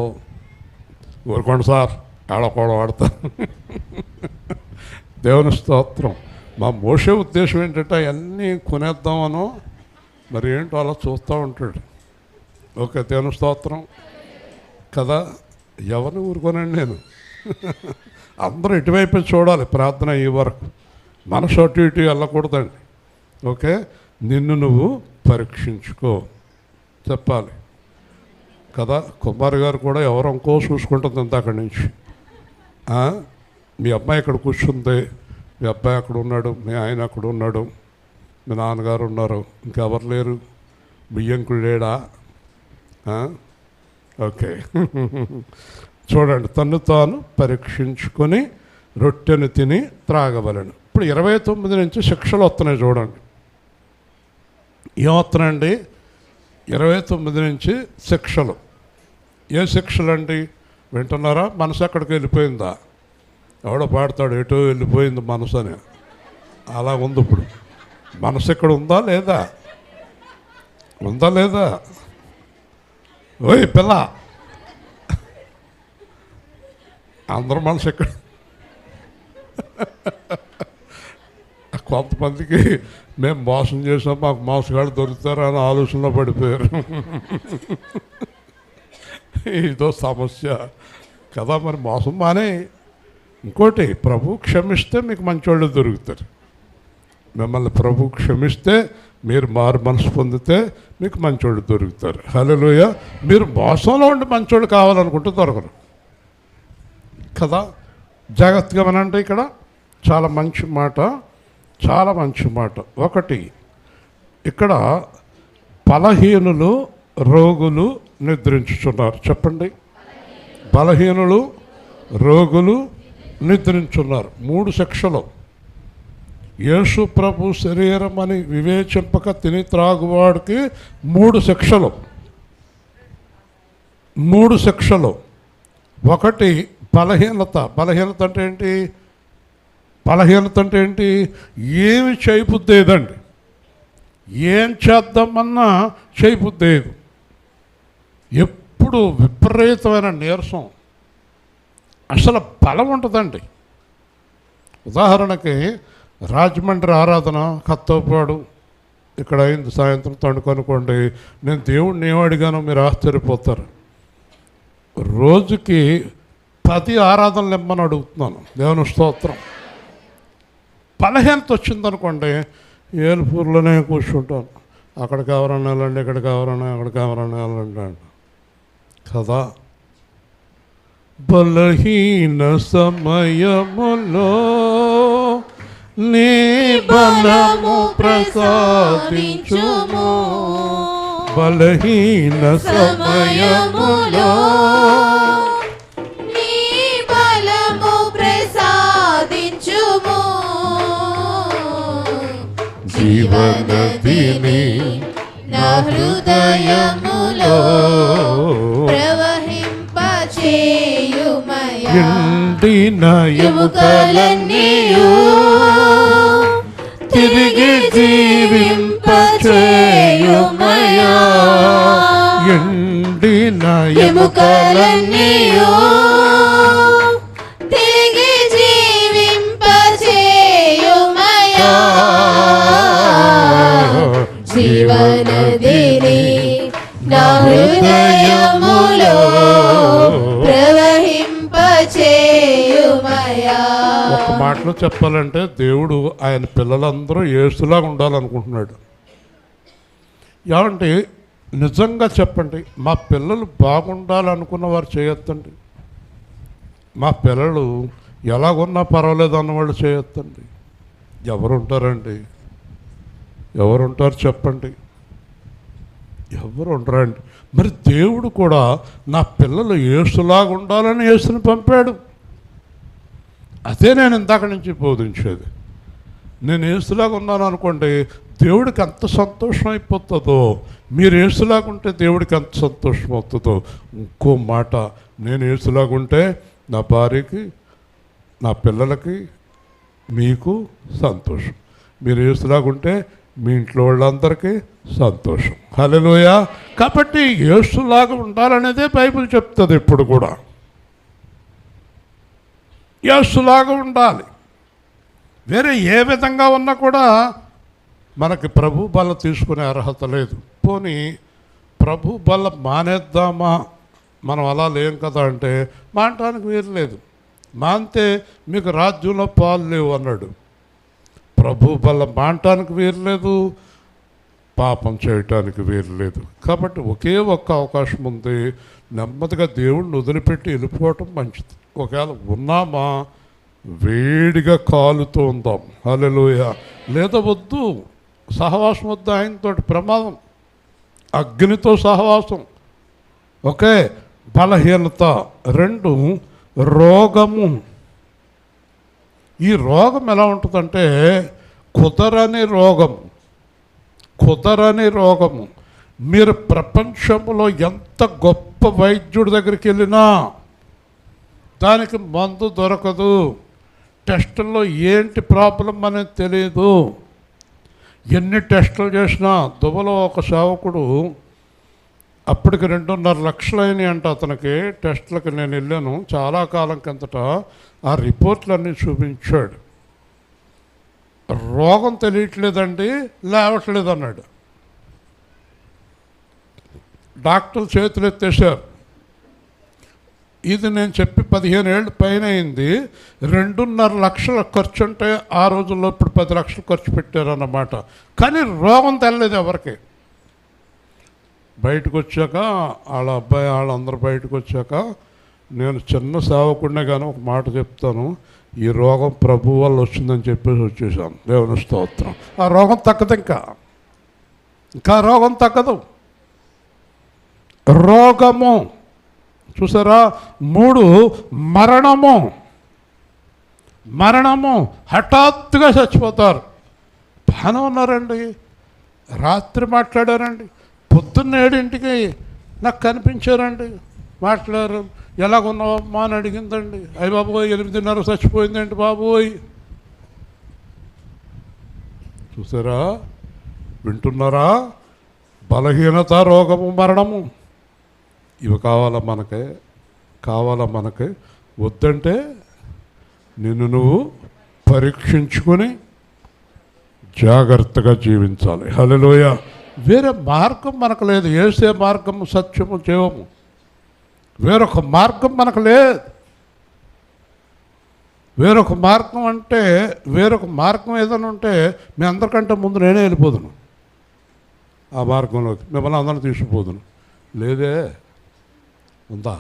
[SPEAKER 1] ఊరుకోండి సార్, ఆడకూడ వాడతాను. దేవుని స్తోత్రం. మా మోసే ఉద్దేశం ఏంటంటే అవన్నీ కొనేద్దామనో మరి ఏంటో అలా చూస్తూ ఉంటాడు. ఓకే, దేవుని స్తోత్రం కదా. ఎవరిని ఊరుకోనండి నేను. అందరూ ఇటువైపు చూడాలి ప్రార్థన అయ్యే వరకు. మనసు అటు ఇటు వెళ్ళకూడదండి. ఓకే, నిన్ను నువ్వు పరీక్షించుకో చెప్పాలి కదా. కుమార్ గారు కూడా ఎవరు ఇంకో చూసుకుంటుంది అంత అక్కడి నుంచి. మీ అమ్మాయి ఇక్కడ కూర్చుంది, మీ అబ్బాయి అక్కడ ఉన్నాడు, మీ ఆయన అక్కడ ఉన్నాడు, మీ నాన్నగారు ఉన్నారు, ఇంకెవరు లేరు, బియ్యంకుడు లేడా? ఓకే. చూడండి, తను తాను పరీక్షించుకొని రొట్టెను తిని త్రాగవలను. ఇప్పుడు 29 నుంచి శిక్షలు వస్తున్నాయి చూడండి. ఏమవుతున్నాయండి? 29 నుంచి శిక్షలు. ఏ శిక్షలు అండి? వింటున్నారా? మనసు ఎక్కడికి వెళ్ళిపోయిందా? ఎవడో పాడతాడు, ఎటో వెళ్ళిపోయింది మనసు అని. అలా ఉంది ఇప్పుడు. మనసు ఇక్కడ ఉందా లేదా? ఉందా లేదా? ఓయ్ పిల్ల, అందరూ మనసు ఎక్కడ? కొంతమందికి మేము మోసం చేసాం, మాకు మోసగాళ్ళు దొరుకుతారు అని ఆలోచనలో పడిపోయారు. ఇదో సమస్య కదా. మరి మోసం మానే. ఇంకోటి, ప్రభు క్షమిస్తే మీకు మంచోళ్ళు దొరుకుతారు. మిమ్మల్ని ప్రభు క్షమిస్తే, మీరు మారు మనసు పొందితే మీకు మంచోళ్ళు దొరుకుతారు. హల్లెలూయా. మీరు మోసంలో ఉండి మంచోళ్ళు కావాలనుకుంటే దొరకరు కదా. జాగ్రత్తగా వినండి. ఇక్కడ చాలా మంచి మాట, చాలా మంచి మాట. ఒకటి, ఇక్కడ బలహీనులు రోగులు నిద్రించుచున్నారు. చెప్పండి, బలహీనులు రోగులు నిద్రించున్నారు. 3 శిక్షలు. యేసు ప్రభు శరీరం అని వివేచింపక తిని త్రాగువాడికి 3 శిక్షలు. 3 శిక్షలు. ఒకటి బలహీనత. బలహీనత అంటే ఏంటి? బలహీనత అంటే ఏంటి? ఏమి చేయబుద్దేదండి. ఏం చేద్దామన్నా చేయబుద్దేదు. ఎప్పుడు విపరీతమైన నీరసం, అసలు బలం ఉంటుందండి. ఉదాహరణకి రాజమండ్రి ఆరాధన కత్తోపాడు ఇక్కడ అయింది సాయంత్రం తణుకొనుకోండి. నేను దేవుడిని ఏం అడిగానో మీరు ఆశ్చర్యపోతారు. రోజుకి 10 ఆరాధనలు ఇమ్మని అడుగుతున్నాను. దేవుని స్తోత్రం. బలహీనత వచ్చిందనుకోండి, ఏలుపూర్లోనే కూర్చుంటాను. అక్కడికి ఎవరన్నా వెళ్ళండి, ఇక్కడికి ఎవరన్నా, అక్కడికి ఎవరన్నా వెళ్ళండి అంట కదా. బలహీన సమయములో నీ బలము ప్రసాదించుము. బలహీన సమయములో
[SPEAKER 2] నీ బలము ప్రసాదించుము. జీవనదిని నా హృదయములో ప్రవహింపచేయుమయా.
[SPEAKER 1] ఎండిన
[SPEAKER 2] ఎముకలన్నీయు తిరిగి జీవింపచేయుమయా.
[SPEAKER 1] ఎండిన
[SPEAKER 2] ఎముకలన్నీయు తిరిగి జీవింపచేయుమయా. జీవనదిని నా హృదయములో ప్రవహింపచేయుమయా.
[SPEAKER 1] ఒక మాటలో చెప్పాలంటే దేవుడు ఆయన పిల్లలందరూ యేసులాగా ఉండాలనుకుంటున్నాడు. ఏమంటే నిజంగా చెప్పండి, మా పిల్లలు బాగుండాలనుకున్న వారు చేయొద్దండి. మా పిల్లలు ఎలాగున్నా పర్వాలేదు అన్నవాళ్ళు చేయొద్దండి. ఎవరుంటారండి? ఎవరుంటారు చెప్పండి? ఎవరు ఉండరండి. మరి దేవుడు కూడా నా పిల్లలు యేసులాగా ఉండాలని యేసుని పంపాడు. అదే నేను ఇందాక నుంచి బోధించేది. నేను యేసులాగా ఉన్నాను అనుకోండి, దేవుడికి ఎంత సంతోషం అయిపోతుందో. మీరు యేసులాగా ఉంటే దేవుడికి ఎంత సంతోషం అవుతుందో. ఇంకో మాట, నేను యేసులాగా ఉంటే నా భార్యకి, నా పిల్లలకి, మీకు సంతోషం. మీరు యేసులాగా ఉంటే మీ ఇంట్లో వాళ్ళందరికీ సంతోషం. హల్లెలూయా. కాబట్టి యేసులాగా ఉండాలనేదే బైబిల్ చెప్తుంది. ఇప్పుడు కూడా యేసులాగా ఉండాలి. వేరే ఏ విధంగా ఉన్నా కూడా మనకి ప్రభు బల్ల తీసుకునే అర్హత లేదు. పోనీ ప్రభు బల్ల మానేద్దామా, మనం అలా లేం కదా అంటే మానటానికి వీలు లేదు. మానితే మీకు రాజ్యంలో పాలు లేవు అన్నాడు. ప్రభు బల్ల మానటానికి వీలు లేదు, పాపం చేయటానికి వీలు లేదు. కాబట్టి ఒకే ఒక్క అవకాశం ఉంది. నెమ్మదిగా దేవుణ్ణి వదిలిపెట్టి వెళ్ళిపోవటం మంచిది. ఒకవేళ ఉన్నామా, వేడిగా కాలుతూ ఉందాం. హల్లెలూయా. లేదా వద్దు, సహవాసం వద్దు, ఆయనతోటి ప్రమాదం, అగ్నితో సహవాసం. ఓకే. బలహీనత. 2 రోగము. ఈ రోగం ఎలా ఉంటుందంటే కుదరని రోగం. కుదరని రోగము. మీరు ప్రపంచంలో ఎంత గొప్ప వైద్యుడి దగ్గరికి వెళ్ళినా దానికి మందు దొరకదు. టెస్టుల్లో ఏంటి ప్రాబ్లం అనేది తెలియదు. ఎన్ని టెస్టులు చేసినా. దుబలో ఒక సేవకుడు, అప్పటికి 2.5 లక్షలు అయినాయి అంట అతనికి టెస్టులకు. నేను వెళ్ళాను చాలా కాలం కిందట. ఆ రిపోర్ట్లన్నీ చూపించాడు. రోగం తెలియట్లేదండి, లేవట్లేదు అన్నాడు. డాక్టర్లు చేతులు ఎత్తేసారు. ఇది నేను చెప్పి 15 ఏళ్ళు పైన అయింది. 2.5 లక్షల ఖర్చు అంటే ఆ రోజుల్లో ఇప్పుడు 10 లక్షలు ఖర్చు పెట్టారన్నమాట. కానీ రోగం తెల్లలేదు ఎవరికి. బయటకు వచ్చాక వాళ్ళ అబ్బాయి వాళ్ళందరూ బయటకు వచ్చాక నేను చిన్న సేవకుడినే కానీ ఒక మాట చెప్తాను, ఈ రోగం ప్రభు వల్ల వచ్చిందని చెప్పేసి వచ్చేసాను. దేవుని స్తోత్రం. ఆ రోగం తగ్గదు, ఇంకా రోగం తగ్గదు. రోగము చూసారా. 3 మరణము. మరణము. హఠాత్తుగా చచ్చిపోతారు. బాగానే ఉన్నారండి, రాత్రి మాట్లాడారండి, పొద్దున్న 7ంటికి నాకు కనిపించారండి, మాట్లాడారు. ఎలాగున్నావమ్మా అని అడిగిందండి. అయ్య బాబోయ్ 8:30 చచ్చిపోయిందండి బాబోయ్. చూసారా, వింటున్నారా. బలహీనత, రోగము, మరణము ఇవి కావాలా మనకే. వద్దంటే నిన్ను నువ్వు పరీక్షించుకొని జాగ్రత్తగా జీవించాలి. హల్లెలూయా. వేరే మార్గం మనకు లేదు. యేసే మార్గము, సత్యము, జీవము. వేరొక మార్గం మనకు లేదు. వేరొక మార్గం అంటే, వేరొక మార్గం ఏదైనా ఉంటే మీ అందరికంటే ముందు నేనే వెళ్ళిపోదును ఆ మార్గంలోకి, మిమ్మల్ని అందరిని తీసుకుపోదును. లేదే. ఉందా?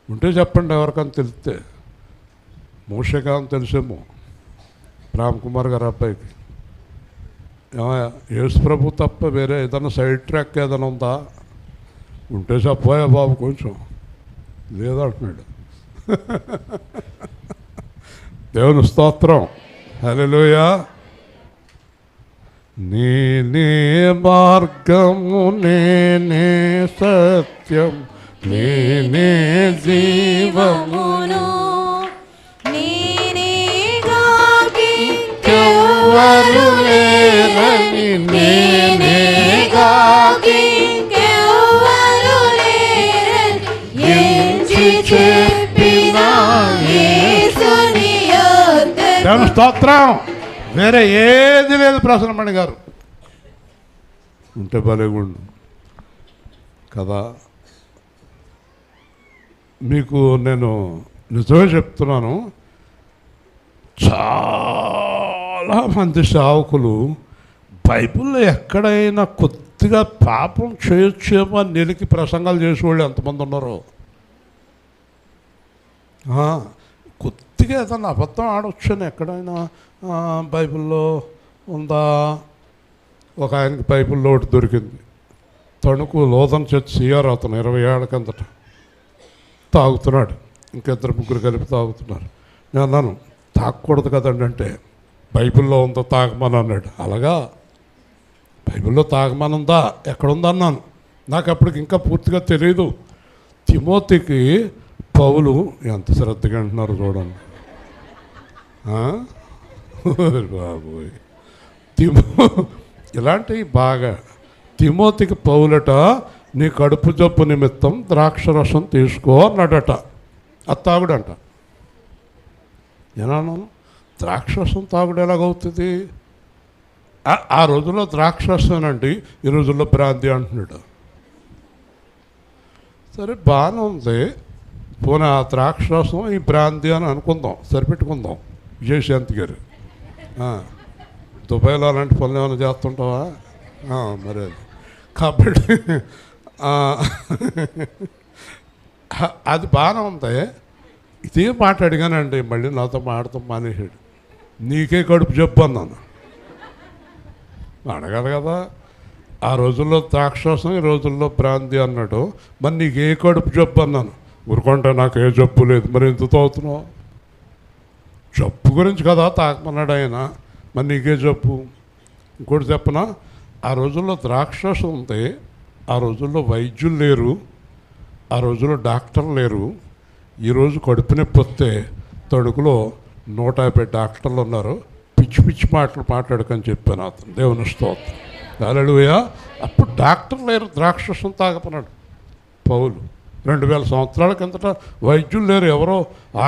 [SPEAKER 1] ఉంటే చెప్పండి ఎవరికైనా తెలిస్తే. మోషేగా తెలుసేమో రామ్ కుమార్ గారి అబ్బాయికి. యేసు ప్రభు తప్ప వేరే ఏదైనా సైడ్ ట్రాక్ ఏదైనా ఉందా? ఉంటే చెప్పోయా బాబు కొంచెం. లేదంటున్నాడు. దేవుని స్తోత్రం. హల్లెలూయా. నేనే మార్గము, నేనే సత్యం, నేనే జీవమును,
[SPEAKER 2] ఎవరు లేరని, నేనేగాకి ఎవరు లేరని ఎంచి చెప్పిన యేసుని యొద్ద.
[SPEAKER 1] దేవుని స్తోత్రం. వేరే ఏది లేదు. ప్రసన్నమణి గారు ఉంటే భలేగుండు కదా. మీకు నేను నిజమే చెప్తున్నాను, చాలామంది సేవకులు బైబిల్లో ఎక్కడైనా కొద్దిగా పాపం చేయొచ్చేమో అని నిలికి ప్రసంగాలు చేసేవాళ్ళు ఎంతమంది ఉన్నారో. కొద్దిగా ఏదన్నా అబద్ధం ఆడొచ్చని ఎక్కడైనా బైబిల్లో ఉందా? ఒక ఆయనకి బైబిల్లో ఒకటి దొరికింది. తణుకు లోదన చర్చి సిఆర్ అతను 20 ఏళ్ళ కిందట తాగుతున్నాడు, ఇంకిద్దరు ముగ్గురు కలిపి తాగుతున్నారు. నేను అన్నాను తాగకూడదు కదండి అంటే బైబిల్లో ఉందో తాగమని అన్నాడు. అలాగా బైబిల్లో తాగమనుందా ఎక్కడుందన్నాను. నాకు అప్పటికి ఇంకా పూర్తిగా తెలియదు. తిమోతికి పౌలు ఎంత శ్రద్ధగా అంటున్నారు చూడండి. బాబోయ్ ఇలాంటివి బాగా. తిమోతికి పౌలట నీ కడుపు జబ్బు నిమిత్తం ద్రాక్షరసం తీసుకో అన్నాడట. అది తాగుడంట. ఏనాను ద్రాక్షరసం తాగుడు ఎలాగవుతుంది? ఆ రోజుల్లో ద్రాక్షరసం అండి, ఈ రోజుల్లో బ్రాంతి అంటున్నాడు. సరే బాగానే ఉంది, పోనీ ఆ ద్రాక్షరసం ఈ బ్రాంతి అని అనుకుందాం, సరిపెట్టుకుందాం. విజయశాంతి గారు దుబాయ్లో అలాంటి పనులు ఏమైనా చేస్తుంటావా? మరి కాబట్టి అది బాగానే ఉంది. ఇదే మాట అడిగానండి, మళ్ళీ నాతో మాడతాం మానేసాడు. నీకే కడుపు జబ్బు అన్నాను. అడగాలి కదా. ఆ రోజుల్లో ద్రాక్షరసం, ఈ రోజుల్లో బ్రాంతి అన్నాడు. మరి నీకే కడుపు జబ్బు అన్నాను. ఊరుకుంటే నాకు ఏ జబ్బు లేదు. మరి ఎందుకు తాగుతున్నావు? జబ్బు గురించి కదా తాగమన్నాడు ఆయన. మరి నీకే జబ్బు? ఇంకోటి చెప్పనా, ఆ రోజుల్లో ద్రాక్షరసం ఉంది, ఆ రోజుల్లో వైద్యులు లేరు, ఆ రోజుల్లో డాక్టర్లు లేరు. ఈరోజు కడుపు నొప్పి వస్తే తణుకులో 150 డాక్టర్లు ఉన్నారు. పిచ్చి పిచ్చి మాటలు మాట్లాడకని చెప్పాను అతను. దేవుని స్తోత్రం, హల్లెలూయా. అప్పుడు డాక్టర్ లేరు, ద్రాక్షరసం తాగపన్నాడు పౌలు. 2000 సంవత్సరాల కిందట వైద్యులు లేరు. ఎవరో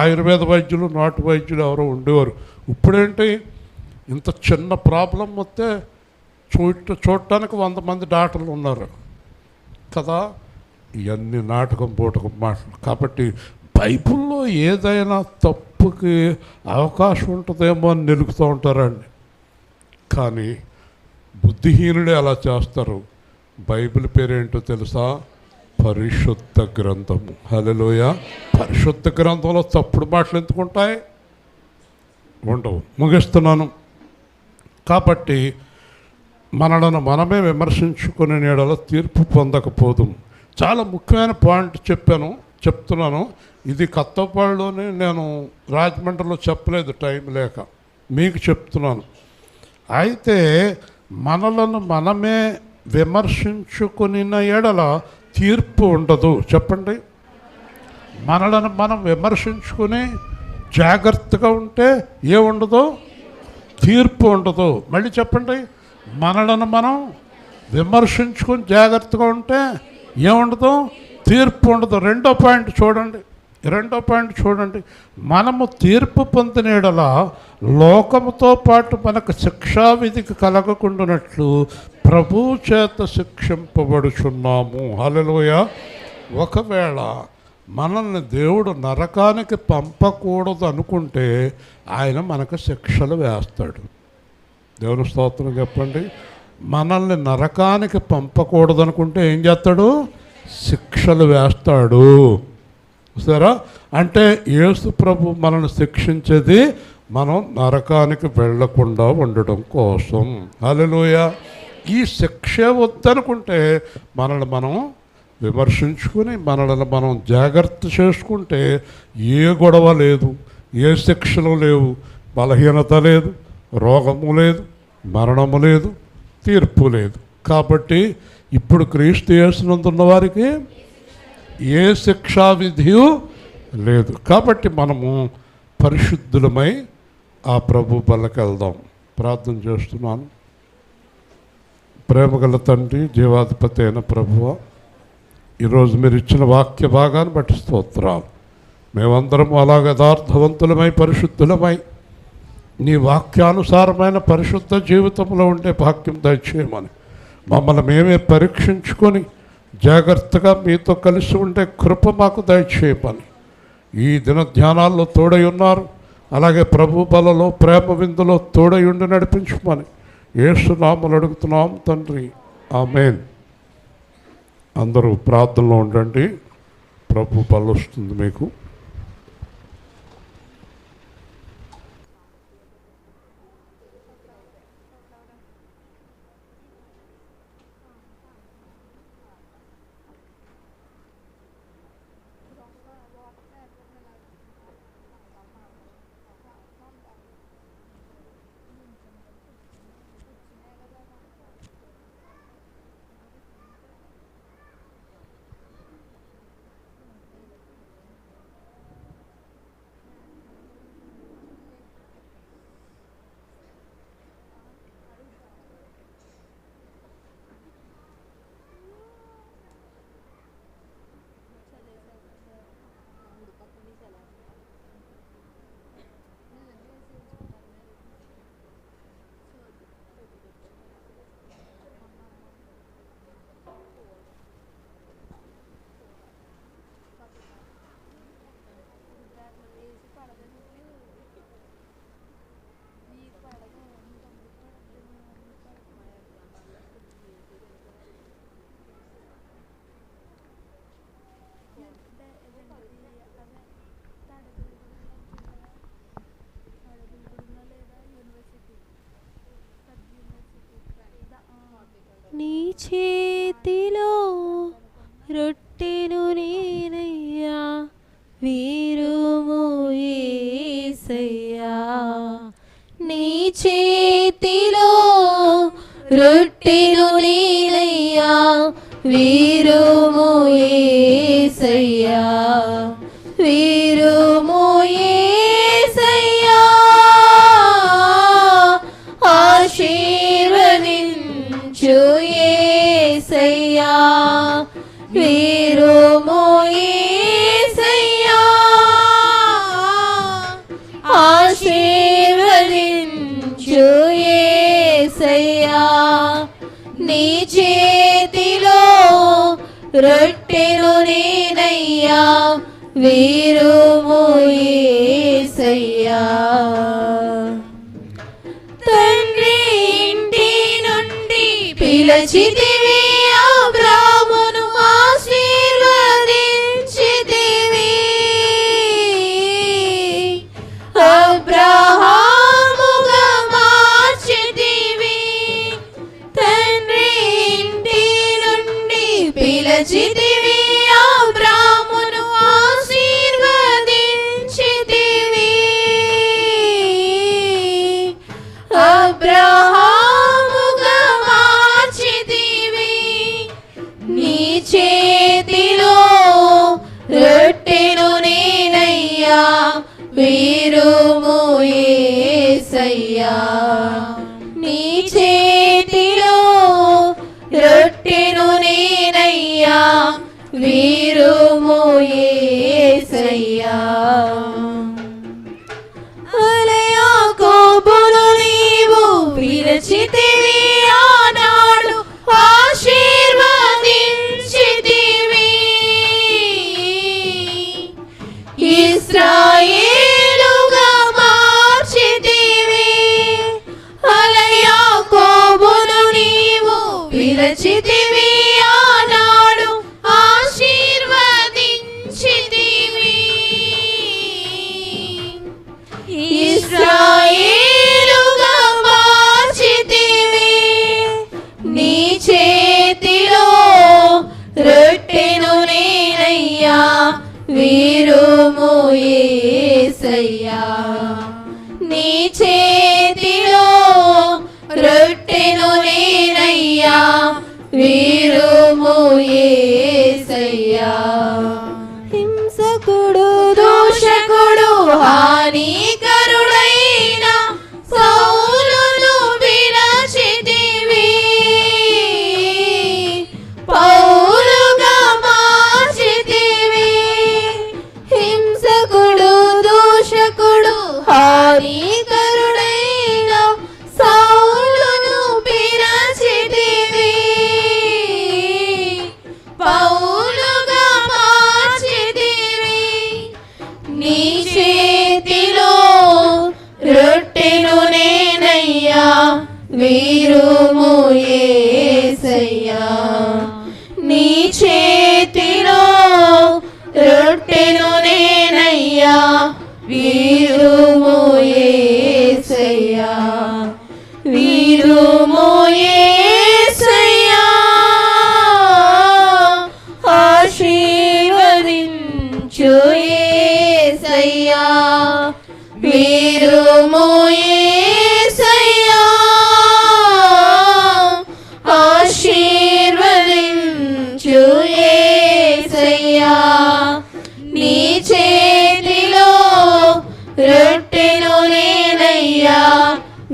[SPEAKER 1] ఆయుర్వేద వైద్యులు, నాటు వైద్యులు ఎవరో ఉండేవారు. ఇప్పుడేంటి ఇంత చిన్న ప్రాబ్లం వస్తే చూడటానికి 100 మంది డాక్టర్లు ఉన్నారు కదా. ఇవన్నీ నాటకం పూటకం మాటలు. కాబట్టి బైబిల్లో ఏదైనా తప్పుకి అవకాశం ఉంటుందేమో అని నిలుగుతూ ఉంటారండి. కానీ బుద్ధిహీనుడే అలా చేస్తారు. బైబిల్ పేరేంటో తెలుసా? పరిశుద్ధ గ్రంథము. హల్లెలూయా. పరిశుద్ధ గ్రంథంలో తప్పుడు మాటలు ఎందుకుంటాయి? ఉండవు. ముగిస్తున్నాను. కాబట్టి మనలను మనమే విమర్శించుకునే నీడలో తీర్పు పొందకపోదు. చాలా ముఖ్యమైన పాయింట్ చెప్తున్నాను. ఇది కొత్తపాడులోనే, నేను రాజమండ్రిలో చెప్పలేదు టైం లేక, మీకు చెప్తున్నాను. అయితే మనలను మనమే విమర్శించుకుని ఎడల తీర్పు ఉండదు. చెప్పండి. మనలను మనం విమర్శించుకుని జాగ్రత్తగా ఉంటే ఏముండదు? తీర్పు ఉండదు. మళ్ళీ చెప్పండి. మనలను మనం విమర్శించుకుని జాగ్రత్తగా ఉంటే ఏముండదు? తీర్పు ఉండదు. రెండో పాయింట్ చూడండి. మనము తీర్పు పొందినలా లోకముతో పాటు మనకు శిక్షావిధికి కలగకుండానట్లు ప్రభువు చేత శిక్షింపబడుచున్నాము. హల్లెలూయా. ఒకవేళ మనల్ని దేవుడు నరకానికి పంపకూడదు అనుకుంటే ఆయన మనకు శిక్షలు వేస్తాడు. దేవుని స్తోత్రం చెప్పండి. మనల్ని నరకానికి పంపకూడదు అనుకుంటే ఏం చేస్తాడు? శిక్షలు వేస్తాడు. సరే, అంటే యేసు ప్రభు మనల్ని శిక్షించేది మనం నరకానికి వెళ్లకుండా ఉండడం కోసం. హల్లెలూయా. ఈ శిక్షే వద్దనుకుంటే మనల్ని మనం విమర్శించుకుని మనల్ని మనం జాగ్రత్త చేసుకుంటే ఏ గొడవ లేదు, ఏ శిక్షలు లేవు, బలహీనత లేదు, రోగము లేదు, మరణము లేదు, తీర్పు లేదు. కాబట్టి ఇప్పుడు క్రీస్తు యేసునందున్న వారికి ఏ శిక్షా విధి లేదు. కాబట్టి మనము పరిశుద్ధులమై ఆ ప్రభు బల్లకి వెళ్దాం. ప్రార్థన చేస్తున్నాను. ప్రేమగల తండ్రి, జీవాధిపతి అయిన ప్రభువా, ఈరోజు మీరు ఇచ్చిన వాక్య భాగాన్ని బట్టి స్తోత్రాలు. మేమందరం అలాగ యథార్థవంతులమై పరిశుద్ధులమై నీ వాక్యానుసారమైన పరిశుద్ధ జీవితంలో ఉండే భాగ్యం దయచేయమని మమ్మల్ని మేమే పరీక్షించుకొని జాగ్రత్తగా మీతో కలిసి ఉండే కృప మాకు దయచేయమని ఈ దిన ధ్యానాల్లో తోడై ఉన్నారు. అలాగే ప్రభు బలలో, ప్రేమ విందులో తోడై ఉండి నడిపించమని యేసు నామములో అడుగుతున్నాం తండ్రి. ఆమేన్. అందరూ ప్రార్థనలో ఉండండి. ప్రభు బల వస్తుంది మీకు.
[SPEAKER 2] చేతిలో రొట్టెను నేనయ్యా వీరుము యేసయ్యా నీ చేతిలో రొట్టెను నేనయ్యా వీరుము యేసయ్యా వీరుము యేసయ్యా ఆశీర్వదించు యేసయ్యా వీరుము యేసయ్యా ఆశీర్వదించు యేసయ్యా నీ చేతిలో రొట్టెను నేనయ్యా వీరుము యేసయ్యా తండ్రి ఇంటి నుండి పిలిచితివి అబ్రామును ఆశీర్వదించితివి అబ్రహాముగా మార్చితివి తండ్రి ఇంటి నుండి పిలిచితివి అబ్రామును ఆశీర్వదించితివి అబ్రహాముగా మార్చితివి నీ చేతిలో రొట్టెను నేనయ్యా వీరుము యేసయ్యా నీ చేతిలో రొట్టెను నేనయ్యా వీరుము యేసయ్యా యాకోబును నీవు పిలిచితివి ఆనాడు ఆశీర్వదించితివి ఇశ్రాయేలుగా మార్చితివి యాకోబును నీవు పిలిచితివి ఆనాడు ఆశీర్వదించితివి ఇశ్రాయేలుగా మార్చితివి నీ చేతిలో రొట్టెను నేనయ్యా వీరుము యేసయ్యా నీ చేతిలో రొట్టెను నేనయ్యా వీరుము యేసయ్యా హింసకుడు దోషకుడు హానికరుడైన సౌలును విరచితివి పౌలుగా మార్చితివి హింసకుడు దోషకుడు హానికరుడైన సౌలును విరచితివి పౌలుగా మార్చితివి నీ చేతిలో రొట్టెను నేనయ్యా వీరుము యేసయ్యా నీ చేతిలో రొట్టెను నేనయ్యా వీరుము యేసయ్యా వీరుము యేసయ్యా ఆశీర్వదించు యేసయ్యా వీరుము యేసయ్యా ఆశీర్వదించు యేసయ్యా నీ చేతిలో రొట్టెను నేనయ్యా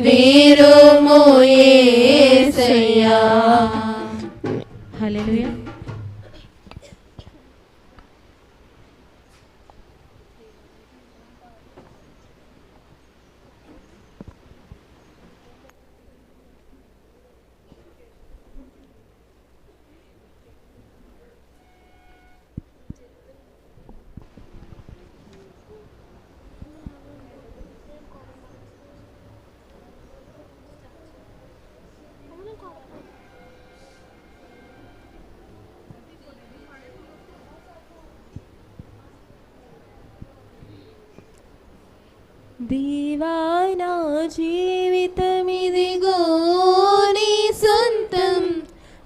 [SPEAKER 2] వీరుము యేసయ్యా హల్లెలూయా దేవా నా జీవితమిదిగో నీ సొంతం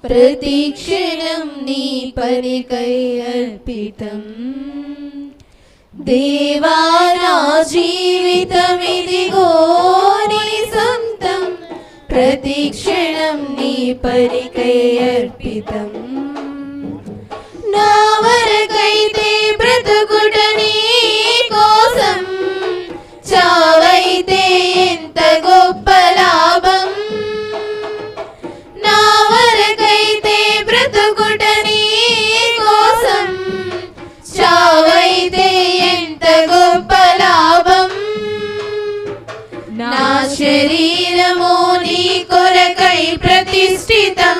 [SPEAKER 2] ప్రతిక్షణం నీ పనికై అర్పితం. దేవా నా జీవితమిదిగో నీ సొంతం, ప్రతిక్షణం నీ పనికై అర్పితం. నా వరకైతే బ్రతుకుట నీ కోసం, చావైతే ఎంత గొప్ప లాభం. నా వరకైతే బ్రతుకుట నీ కోసం, చావైతే ఎంత గొప్ప లాభం. నా శరీరము నీ కొరకై ప్రతిష్ఠితం,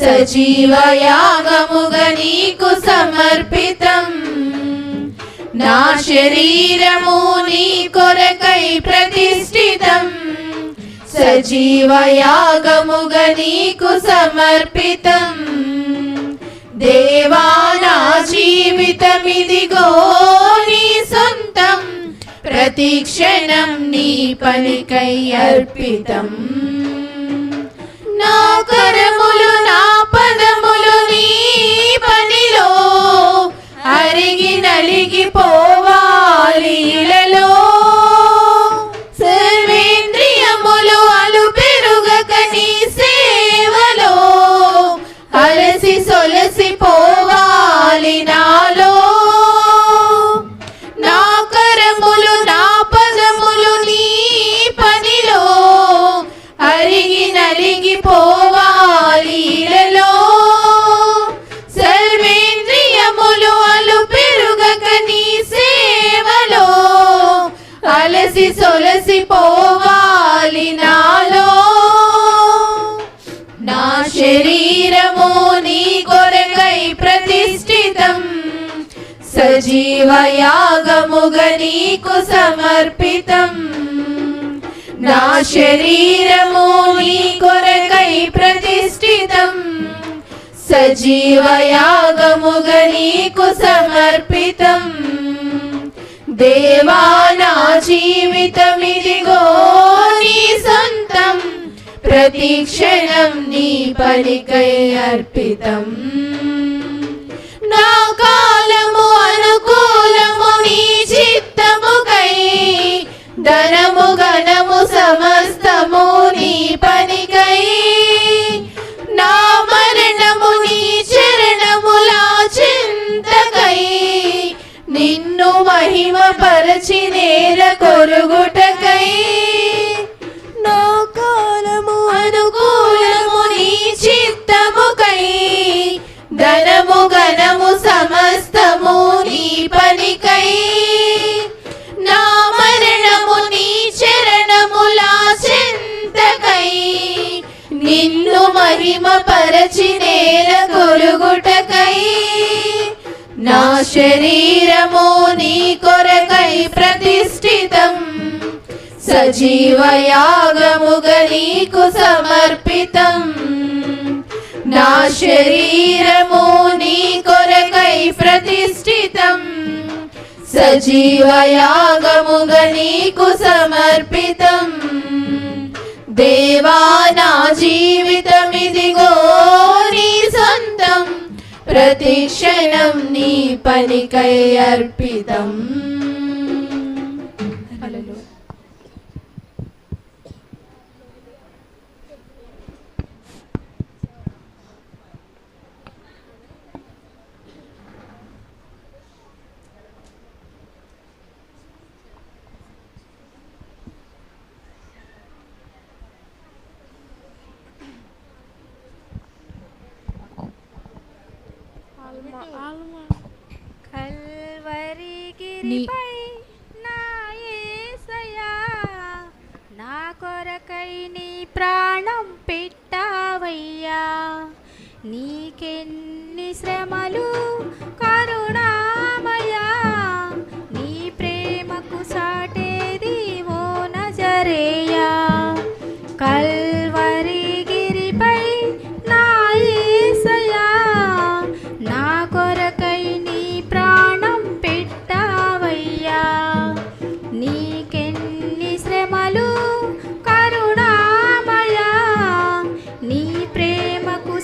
[SPEAKER 2] సజీవ యాగముగా నీకు సమర్పితం. నా శరీరము నీ కొరకై ప్రతిష్ఠితం, సజీవ యాగముగా నీకు సమర్పితం. దేవా నా జీవితమిదిగో నీ సొంతం, ప్రతిక్షణం నీ పనికై అర్పితం. నా కరములు నా పదములు నీ పనిలో అరిగి నలిగిపోవాలి ఇలలో. సర్వేంద్రియములు అలు పెరుగక నీ సేవలో, అలసి సొలసిపోవాలి నాలో. నా కరములు నా పదములు నీ పనిలో అరిగి నలిగిపోవాలి ఇలలో. సర్వేంద్రియములు అలు పెరుగక నీ సేవలో, అలసి సొలసిపోవాలి నాలో. నా శరీరము నీ కొరకై ప్రతిష్ఠితం, సజీవ యాగముగా నీకు సమర్పితం. నా శరీరము నీ కొరకై ప్రతిష్ఠితం, సజీవ యాగముగా నీకు సమర్పితం. దేవా నా జీవితమిదిగో నీ సొంతం, ప్రతిక్షణం నీ పనికై అర్పితం. నా కాలము అనుకూలము నీ చిత్తముకై, ధనము ఘనము సమస్తము నీ పనికై. నా మరణము నీ చరణముల చింతకై, నిన్ను మహిమ పరచి నేల కొరుగుటకై. నా కాలము అనుకూలము నీ చిత్తముకై, ధనము ఘనము సమస్తము నీ పనికై. నా మరణము నీ చరణముల చింతకై, నిన్ను మహిమ పరచి నేల కొరుగుటకై. నా శరీరము నీ కొరకై ప్రతిష్ఠితం, సజీవ యాగముగా నీకు సమర్పితం. నా శరీరము నీ కొరకై ప్రతిష్ఠితం, సజీవ యాగముగా నీకు సమర్పితం. దేవా నా జీవితమిదిగో నీ సొంతం, ప్రతిక్షణం నీ పనికై అర్పితం.
[SPEAKER 4] కల్వరి గిరిపై నా యేసయ్యా, నా కొరకై నీ ప్రాణం పెట్టావయ్యా. నీకెన్ని శ్రమలు కరుణామయా, నీ ప్రేమకు సాటేది ఓ నజరేయా. కల్వరి గిరిపై నా యేసయ్యా, నా కొరకై నీ ప్రాణం పెట్టావయ్యా. నీకెన్ని శ్రమలు కరుణామయా, నీ ప్రేమకు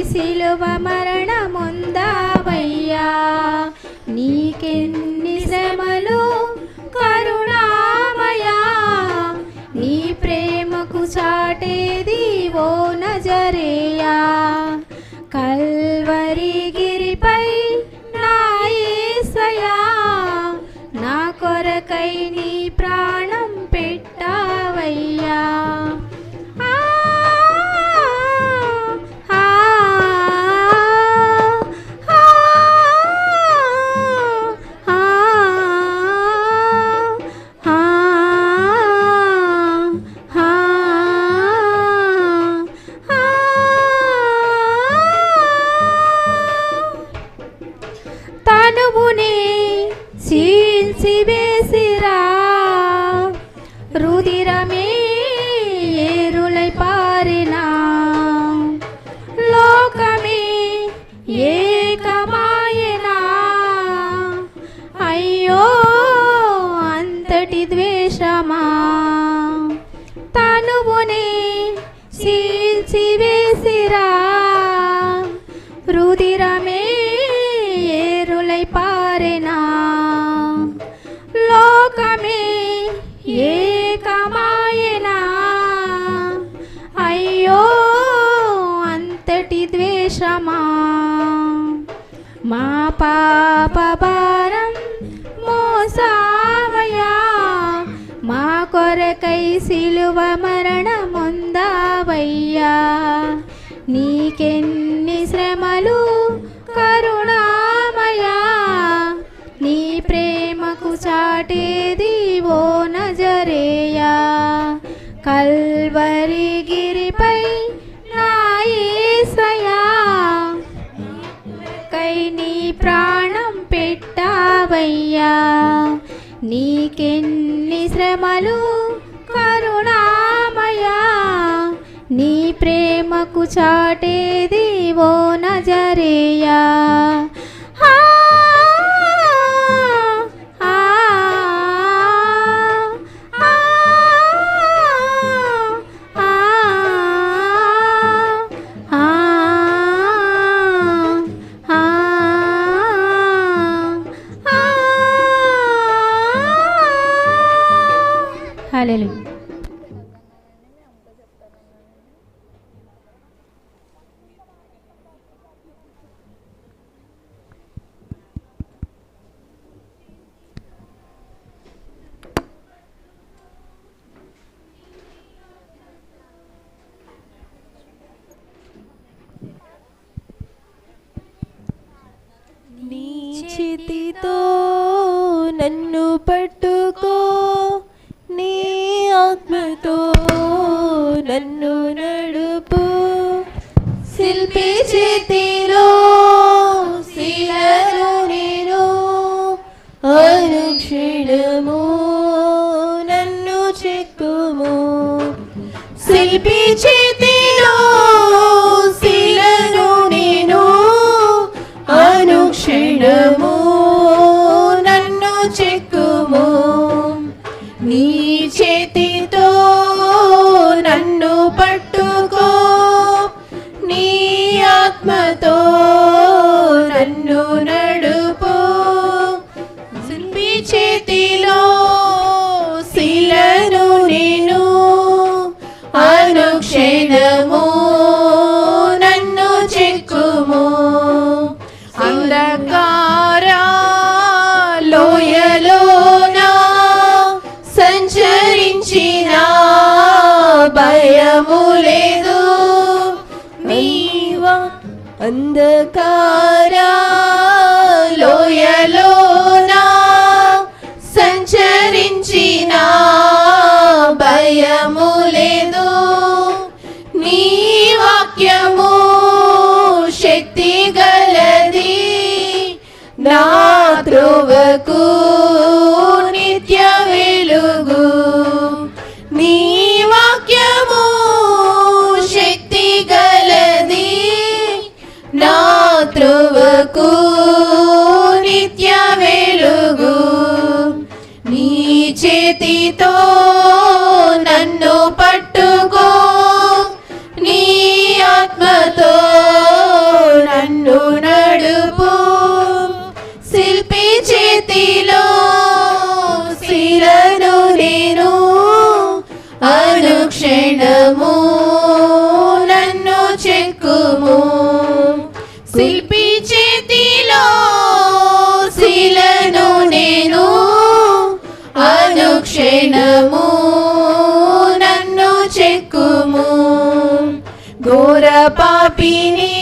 [SPEAKER 4] సిలువ మరణముందావయ్యా నీకెన్ని శ్రమలు కరుణామయా నీ ప్రేమకు చాటేది ఓ నజరేయా కల్వరి గిరిపై నా యేసయ్యా నా కొరకై నీ ప్రాణం పెట్టావయ్యా తనువునే చీల్చి వేసిరా రుదిరమే ఏరులై పారినా లోకమే ఏకమాయనా అయ్యో అంతటి ద్వేషమా తనువునే చీల్చి వేసిరా రుదిరమే ఏరులై పారెనా లోకమే ఏకమాయనా అయ్యో అంతటి ద్వేషమా మా పాప భారం మోసావయ్యా మా కొరకై సిలువ మరణముందావయ్యా నీకెన్ని శ్రమలు కరుణామయా నీ ప్రేమకు చాటేది ఓ నజరేయా కల్వరి గిరిపై నా యేసయ్యా కై నీ ప్రాణం పెట్టావయ్యా నీకెన్ని శ్రమలు కరుణామయా నీ ప్రేమకు చాటేది ఓ నజరేయా హల్లెలూయా
[SPEAKER 2] నీ చేతితో నన్ను పట్టుకో నీ ఆత్మతో నన్ను నడుపు శిల్పి చేతిలో శిలను నేను అనుక్షణము నన్ను చెక్కుము శిల్పి చేతిలో శిలను నేను అనుక్షణము నన్ను చెక్కుము నీ చేతితో నన్ను పట్టుకో నీ ఆత్మతో నన్ను నడుపు శిల్పి చేతిలో శిలను నేను అనుక్షణము నన్ను చెక్కుము అంధకార లోయలోనా సంచరించిన భయము లేదు నీవా అంధకార లోయలోనా సంచరించిన భయము లేదు నీ వాక్యము శక్తి గలది నా త్రోవకు నిత్య వెలుగు నీ వాక్యము శక్తి గలది నా త్రోవకు నిత్య వెలుగు నీ చేతితో నన్ను పట్టుకో నీ ఆత్మ ఘోర పాపిని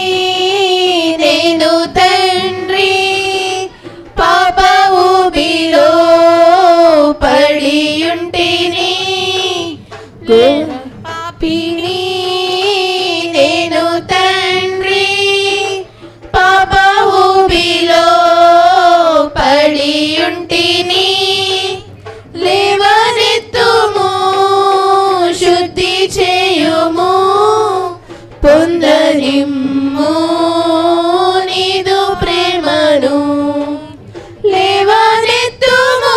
[SPEAKER 2] నేను తండ్రి, పాప ఊబిలో పడియుంటిని. ఘోర పాపిని నేను తండ్రి, పాప ఊబిలో పడియుంటిని. లేవనెత్తుము, శుద్ధి చేయుము, పొందనిమ్ము నీదు ప్రేమను. లేవనెత్తుము,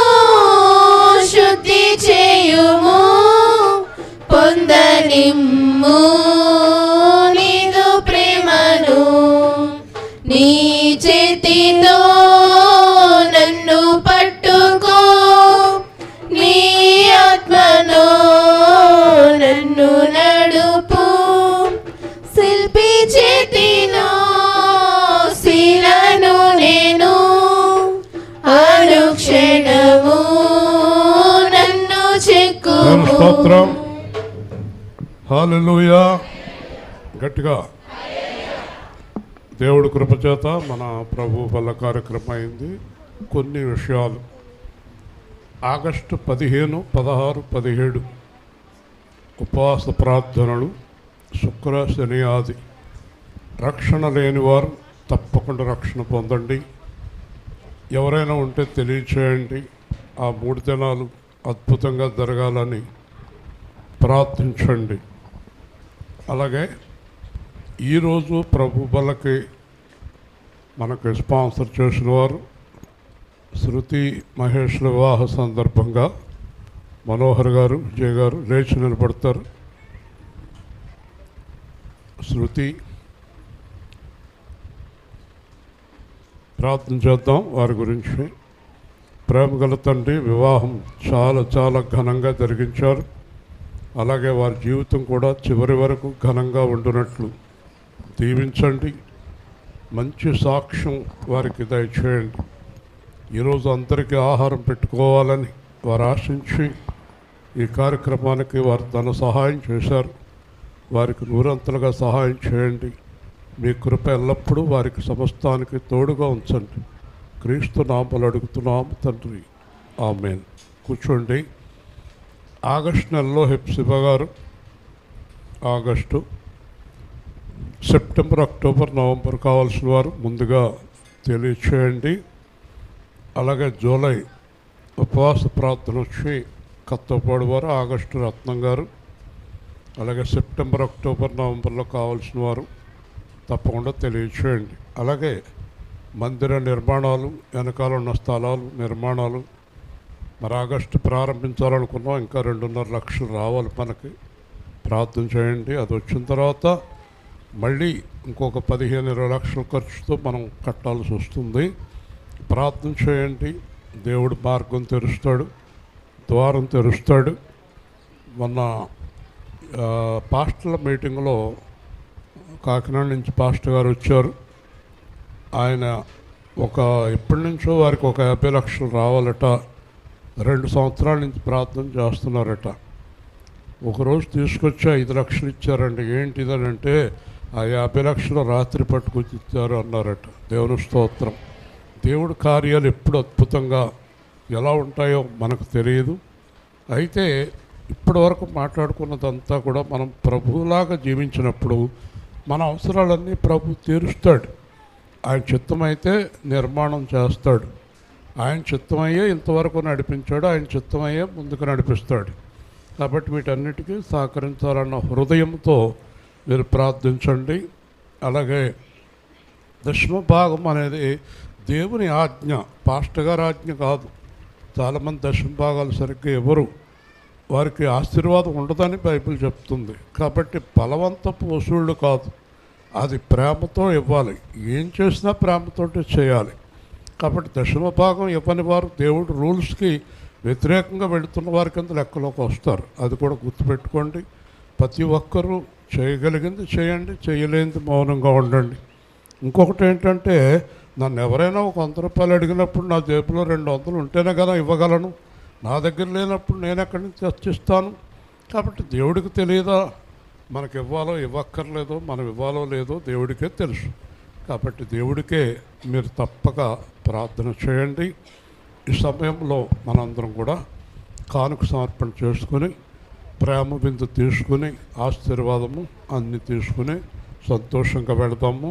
[SPEAKER 2] శుద్ధి చేయుము, పొందనిమ్ము నీదు ప్రేమను. నీ చేతితో నన్ను పట్టుకో, నీ ఆత్మను నన్ను నడుపు. శిల్పి చేతిలో శిలను నేను, అనుక్షణము నన్ను చెక్కుము.
[SPEAKER 1] స్తోత్రం. హల్లెలూయా. గట్టిగా దేవుడి కృపచేత మన ప్రభు వల్ల కార్యక్రమం అయింది. కొన్ని విషయాలు ఆగస్టు 15, 16, 17 ఉపవాస ప్రార్థనలు, శుక్ర శని ఆది. రక్షణ లేని వారు తప్పకుండా రక్షణ పొందండి. ఎవరైనా ఉంటే తెలియచేయండి. ఆ 3 దినాలు అద్భుతంగా జరగాలని ప్రార్థించండి. అలాగే ఈరోజు ప్రభు బలకి మనకు స్పాన్సర్ చేసిన వారు శృతి మహేష్ల వివాహ సందర్భంగా మనోహర్ గారు, విజయ్ గారు లేచి నిలబడతారు. శృతి ప్రార్థన చేద్దాం వారి గురించి. ప్రేమగల తండ్రి, వివాహం చాలా చాలా ఘనంగా జరిగించారు. అలాగే వారి జీవితం కూడా చివరి వరకు ఘనంగా ఉండునట్లు దీవించండి. మంచి సాక్ష్యం వారికి దయచేయండి. ఈరోజు అందరికీ ఆహారం పెట్టుకోవాలని వారు ఆశించి ఈ కార్యక్రమానికి వారు ధన సహాయం చేశారు. వారికి నూరంతలుగా సహాయం చేయండి. మీ కృప ఎల్లప్పుడూ వారికి సమస్తానికి తోడుగా ఉంచండి. క్రీస్తు నామములో అడుగుతున్నాము తండ్రి, ఆమేన్. కూర్చోండి. ఆగస్టు నెలలో హెప్సిబా గారు ఆగస్టు, సెప్టెంబర్, అక్టోబర్, నవంబర్ కావాల్సిన వారు ముందుగా తెలియచేయండి. అలాగే జూలై ఉపవాస ప్రార్థన వచ్చి కత్తపాడు వారు, ఆగస్టు రత్నం గారు. అలాగే సెప్టెంబర్, అక్టోబర్, నవంబర్లో కావాల్సిన వారు తప్పకుండా తెలియచేయండి. అలాగే మందిర నిర్మాణాలు, వెనకాల ఉన్న స్థలాలు నిర్మాణాలు మరి ఆగస్టు ప్రారంభించాలనుకున్నాం. ఇంకా 2.5 లక్షలు రావాలి మనకి. ప్రార్థన చేయండి. అది వచ్చిన తర్వాత మళ్ళీ ఇంకొక 15-20 లక్షల ఖర్చుతో మనం కట్టాల్సి వస్తుంది. ప్రార్థన చేయండి. దేవుడు మార్గం తెరుస్తాడు, ద్వారం తెరుస్తాడు. మొన్న పాస్టర్ల మీటింగ్లో కాకినాడ నుంచి పాస్టర్ గారు వచ్చారు. ఆయన ఎప్పటి నుంచో వారికి ఒక 50 లక్షలు రావాలట. 2 సంవత్సరాల నుంచి ప్రార్థన చేస్తున్నారట. ఒకరోజు తీసుకొచ్చి 5 లక్షలు ఇచ్చారండి. ఏంటిదనంటే ఆ 50 లక్షలు రాత్రి పట్టుకొచ్చి ఇచ్చారు అన్నారట. దేవుని స్తోత్రం. దేవుడి కార్యాలు ఎప్పుడు అద్భుతంగా ఎలా ఉంటాయో మనకు తెలియదు. అయితే ఇప్పటి వరకు మాట్లాడుకున్నదంతా కూడా మనం ప్రభువులాగా జీవించినప్పుడు మన అవసరాలన్నీ ప్రభు తీరుస్తాడు. ఆయన చిత్తమైతే నిర్మాణం చేస్తాడు. ఆయన చిత్తమయ్యే ఇంతవరకు నడిపించాడు. ఆయన చిత్తమయ్యే ముందుకు నడిపిస్తాడు. కాబట్టి వీటన్నిటికీ సహకరించాలన్న హృదయంతో మీరు ప్రార్థించండి. అలాగే దశమ భాగం అనేది దేవుని ఆజ్ఞ, పాస్టర్ గారి ఆజ్ఞ కాదు. చాలామంది దశమ భాగాలు సరిగ్గా ఎవరు, వారికి ఆశీర్వాదం ఉండదని బైబిల్ చెప్తుంది. కాబట్టి బలవంతపు వసూళ్ళు కాదు, అది ప్రేమతో ఇవ్వాలి. ఏం చేసినా ప్రేమతోటి చేయాలి. కాబట్టి దశమ భాగం ఇవ్వని వారు దేవుడు రూల్స్కి వ్యతిరేకంగా వెళుతున్న వారి కింద లెక్కలోకి వస్తారు. అది కూడా గుర్తుపెట్టుకోండి. ప్రతి ఒక్కరూ చేయగలిగింది చేయండి, చేయలేనిది మౌనంగా ఉండండి. ఇంకొకటి ఏంటంటే, నన్ను ఎవరైనా ఒక 100 రూపాయలు అడిగినప్పుడు నా జేబులో 200 ఉంటేనే కదా ఇవ్వగలను. నా దగ్గర లేనప్పుడు నేను ఎక్కడి నుంచి తెచ్చిస్తాను? కాబట్టి దేవుడికి తెలియదా మనకి ఇవ్వాలో ఇవ్వక్కర్లేదో, మనం ఇవ్వాలో లేదో దేవుడికే తెలుసు. కాబట్టి దేవుడికే మీరు తప్పక ప్రార్థన చేయండి. ఈ సమయంలో మనందరం కూడా కానుక సమర్పణ చేసుకుని, ప్రేమ బిందు తీసుకుని, ఆశీర్వాదము అన్నీ తీసుకుని సంతోషంగా వెళదాము.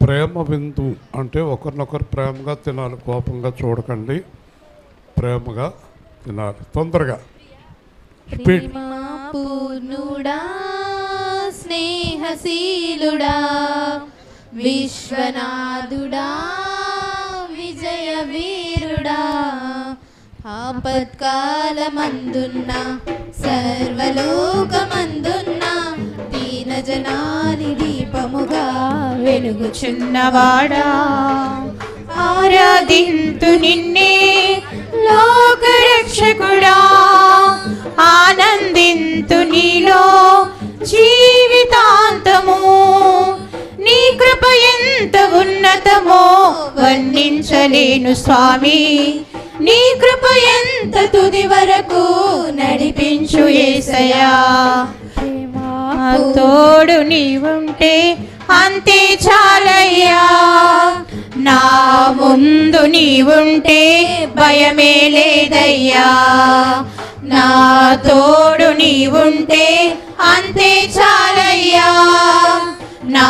[SPEAKER 1] ప్రేమ విందు అంటే ఒకరినొకరు ప్రేమగా తినాలి, కోపంగా చూడకండి, ప్రేమగా తినాలి. తొందరగా స్పీడ్.
[SPEAKER 2] పూర్ణుడా స్నేహశీలుడా విశ్వనాథుడా విజయ వీరుడా ఆపత్కాలమందున్న సర్వలోకమందున్న దీన జనాని దీపముగా వెలుగుచున్నవాడా ఆరాధింతు నిన్నే లోకరక్షకుడా ఆనందింతు నీలో జీవితాంతము నీ కృప ఎంత ఉన్నతమో వర్ణించలేను స్వామి నీ కృప ఎంత తుది వరకు నడిపించు యేసయ్యా తోడు నీవుంటే అంతే చాలయ్యా నా ముందు నీవుంటే భయమే లేదయ్యా నా తోడు నీవుంటే అంతే చాలయ్యా నా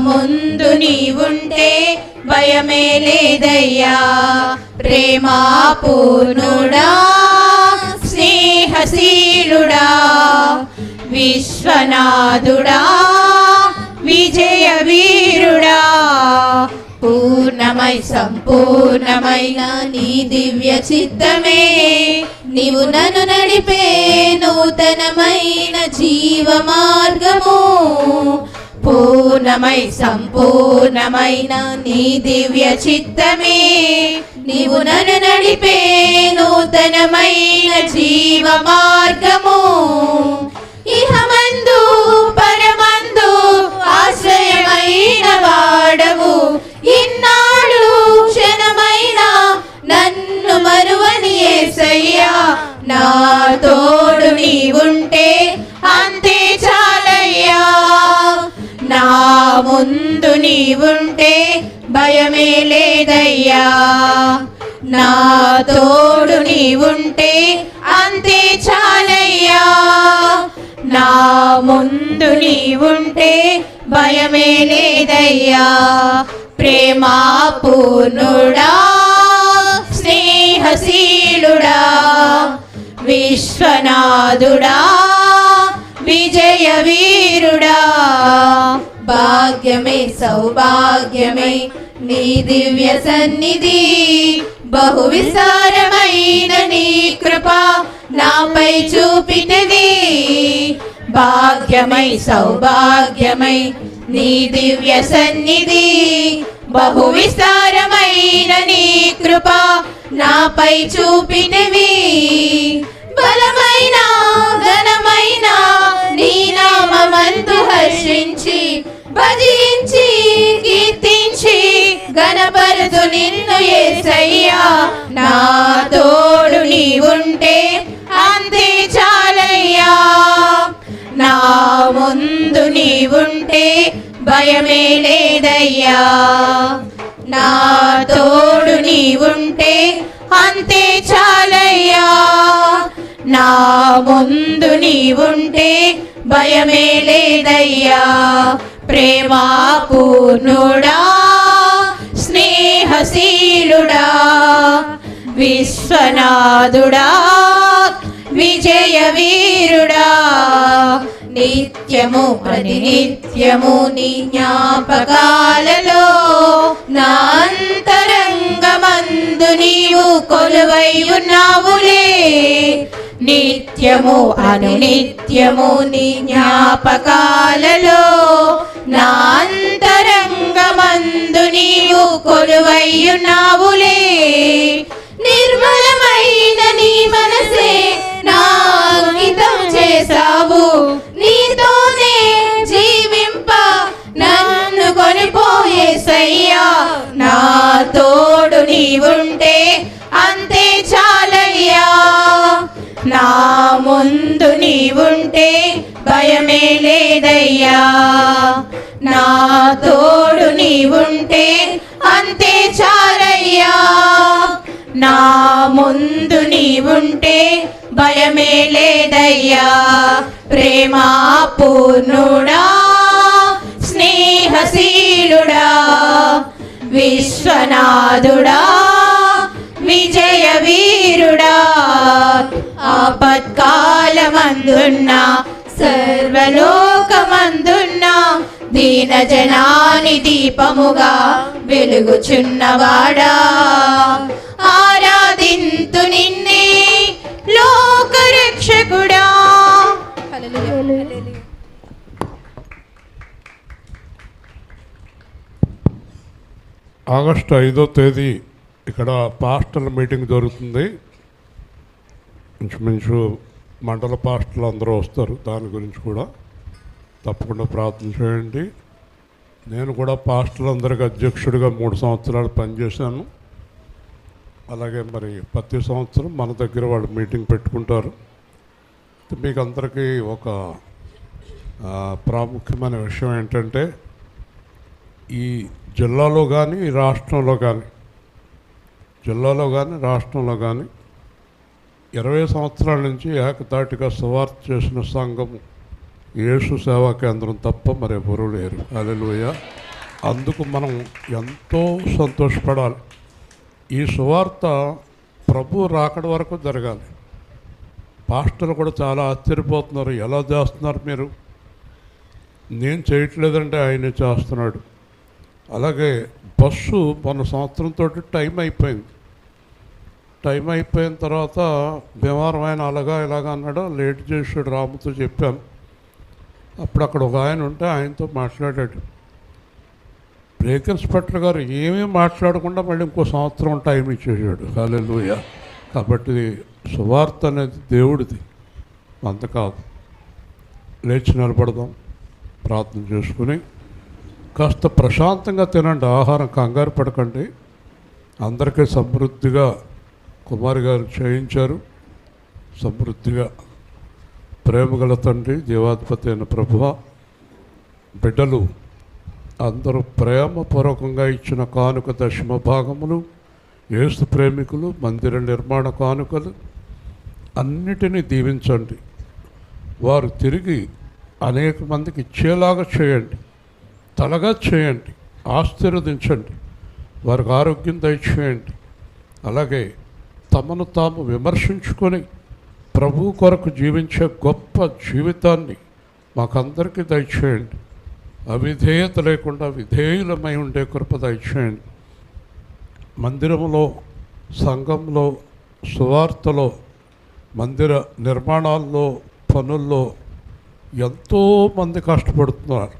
[SPEAKER 2] ముందు నీవుంటే భయమే లేదయ్యా ప్రేమా పూర్ణుడా స్నేహశీలుడా విశ్వనాథుడా విజయ వీరుడా పూర్ణమై సంపూర్ణమైన నీ దివ్య చిత్తమే నీవు నన్ను నడిపే నూతనమైన జీవ మార్గము పూర్ణమై సంపూర్ణమైన నీ దివ్య చిత్తమే నీవు నన్ను నడిపే నూతనమైన జీవ మార్గము ఇహమందు పరమందు ఆశ్రయమైన వాడవు ఇన్నాడు క్షణమైన నన్ను మరువని యేసయ్యా నా తోడు నీవుంటే అంతే చాలయ్యా నా ముందు నీవుంటే భయమే లేదయ్యా నా తోడు నీవుంటే అంతే చాలయ్యా నా ముందు నీవుంటే భయమే లేదయ్యా ప్రేమా పూర్ణుడా స్నేహశీలుడా విశ్వనాథుడా విజయ వీరుడా భాగ్యమే సౌభాగ్యమే నీ దివ్య సన్నిధి బహు విస్తారమైన నీ కృప నాపై చూపినది భాగ్యమై సౌభాగ్యమై నీ దివ్య సన్నిధి బహు విస్తారమైన నీ కృప నాపై చూపినవి బలమైన ఘనమైన నీ నామమందు హర్షించి భజించి కీర్తించి గణపరుదు నిన్ను యేసయ్యా నా తోడు నీవుంటే అంతే చాలయ్యా నా ముందు నీవుంటే భయమే లేదయ్యా నా తోడు నీవుంటే అంతే చాలయ్యా నా ముందు నీవుంటే భయమే లేదయ్యా ప్రేమా పూర్ణుడా స్నేహశీలుడా విశ్వనాథుడా విజయ వీరుడా నిత్యము ప్రతినిత్యము నీ జ్ఞాపకాలలో నా అంతరంగమందు నీవు కొలువై ఉన్నావులే నిత్యము అనునిత్యము నీ జ్ఞాపకాలలో నా అంతరంగమందు నీవు కొలువై ఉన్నావులే నిర్మలమైన నీ మనసే నా అంకితం చేసావు నీతోనే జీవింప నన్ను కొనిపోయేసయ్యా నా తోడు నీవుంటే అంతే చాలయ్యా నా ముందు నీవుంటే భయమే లేదయ్యా, నా తోడు నీవుంటే అంతే చాలయ్యా. నా ముందు నీవుంటే భయమే లేదయ్యా. ప్రేమా పూర్ణుడా, స్నేహశీలుడా, విశ్వనాథుడా, విజయ వీరుడా, ఆపత్కాలమందున్న సర్వలోకమందున్న దీన జనాని దీపముగా వెలుగుచున్నవాడా, ఆరాధింతు నిన్నే లోకరక్షకుడా.
[SPEAKER 1] ఆగస్టు 5వ తేదీ ఇక్కడ పాస్టర్ల మీటింగ్ జరుగుతుంది. ఇంచుమించు మండల పాస్టర్లు అందరూ వస్తారు. దాని గురించి కూడా తప్పకుండా ప్రార్థన చేయండి. నేను కూడా పాస్టర్లందరికీ అధ్యక్షుడిగా 3 సంవత్సరాలు పనిచేశాను. అలాగే మరి ప్రతి సంవత్సరం మన దగ్గర వాళ్ళు మీటింగ్ పెట్టుకుంటారు. మీకు అందరికీ ఒక ప్రాముఖ్యమైన విషయం ఏంటంటే, ఈ జిల్లాలో కానీ రాష్ట్రంలో కానీ 20 సంవత్సరాల నుంచి ఏకతాటిగా సువార్త చేసిన సంఘము యేసు సేవా కేంద్రం తప్ప మరెవరూ లేరు. హల్లెలూయా. అందుకు మనం ఎంతో సంతోషపడాలి. ఈ సువార్త ప్రభు రాకడ వరకు జరగాలి. పాస్టర్లు కూడా చాలా ఆశ్చర్యపోతున్నారు, ఎలా చేస్తున్నారు మీరు? నేను చేయట్లేదంటే ఆయనే చేస్తున్నాడు. అలాగే బస్సు మొన్న సంవత్సరంతో టైం అయిపోయిన తర్వాత భీమవరం ఆయన ఇలాగా అన్నాడు, లేట్ చేసాడు. రాముతో చెప్పాను. అప్పుడు అక్కడ ఒక ఆయన ఉంటే ఆయనతో మాట్లాడాడు. బ్రేక్ ఇన్స్పెక్టర్ గారు ఏమీ మాట్లాడకుండా మళ్ళీ ఇంకో సంవత్సరం టైం ఇచ్చేసాడు. హల్లెలూయా. కాబట్టి సువార్త అనేది దేవుడిది, అంత కాదు. లేచి నిలబడదాం, ప్రార్థన చేసుకుని కాస్త ప్రశాంతంగా తినండి. ఆహారం కంగారు పడకండి. అందరికీ సమృద్ధిగా కుమారి గారు చేయించారు. సమృద్ధిగా ప్రేమగల తండ్రి, జీవాధిపతి అయిన ప్రభువా, బిడ్డలు అందరూ ప్రేమపూర్వకంగా ఇచ్చిన కానుక దశమ భాగములు, యేసు ప్రేమికులు, మందిర నిర్మాణ కానుకలు అన్నిటినీ దీవించండి. వారు తిరిగి అనేక మందికి ఇచ్చేలాగా చేయండి, తలగా చేయండి, ఆశీర్వదించండి, వారికి ఆరోగ్యం దయచేయండి. అలాగే తమను తాము విమర్శించుకొని ప్రభు కొరకు జీవించే గొప్ప జీవితాన్ని మాకందరికీ దయచేయండి. అవిధేయత లేకుండా విధేయులమై ఉండే కృప దయచేయండి. మందిరంలో, సంఘంలో, సువార్తలో, మందిర నిర్మాణాల్లో, పనుల్లో ఎంతోమంది కష్టపడుతున్నారు.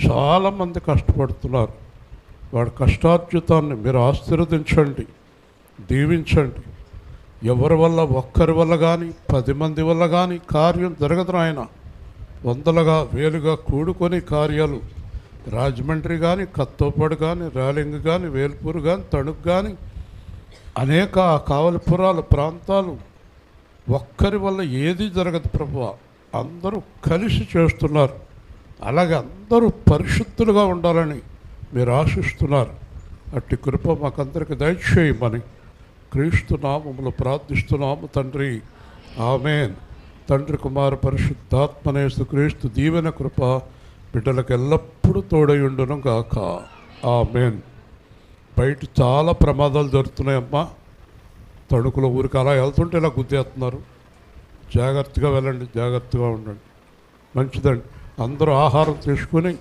[SPEAKER 1] చాలామంది కష్టపడుతున్నారు. వాడి కష్టార్జితాన్ని మీరు ఆశీర్వదించండి, దీవించండి. ఎవరి వల్ల, ఒక్కరి వల్ల కానీ 10 మంది వల్ల కానీ కార్యం జరగదు ఆయన. వందలుగా వేలుగా కూడుకొని కార్యాలు రాజమండ్రి కానీ, కత్తోపాడు కానీ, ర్యాలింగ్ కానీ, వేల్పూర్ కానీ, తణుకు కానీ అనేక కావలిపురాల ప్రాంతాలు ఒక్కరి వల్ల ఏది జరగదు ప్రభువా. అందరూ కలిసి చేస్తున్నారు. అలాగే అందరూ పరిశుద్ధులుగా ఉండాలని మీరు ఆశిస్తున్నారు. అట్టి కృప మాకందరికి దయచేయమని క్రీస్తు నామములో ప్రార్థిస్తున్నాము తండ్రి. ఆమేన్. తండ్రి, కుమార, పరిశుద్ధాత్మనేసు క్రీస్తు దీవెన కృప బిడ్డలకు ఎల్లప్పుడూ తోడయుండును గాక. ఆమేన్. బయట చాలా ప్రమాదాలు జరుగుతున్నాయమ్మా. తణుకులో ఊరికి అలా వెళ్తుంటే ఇలా గుద్దేస్తున్నారు. జాగ్రత్తగా వెళ్ళండి, జాగ్రత్తగా ఉండండి. మంచిదండి. అందరూ ఆహారం తీసుకుని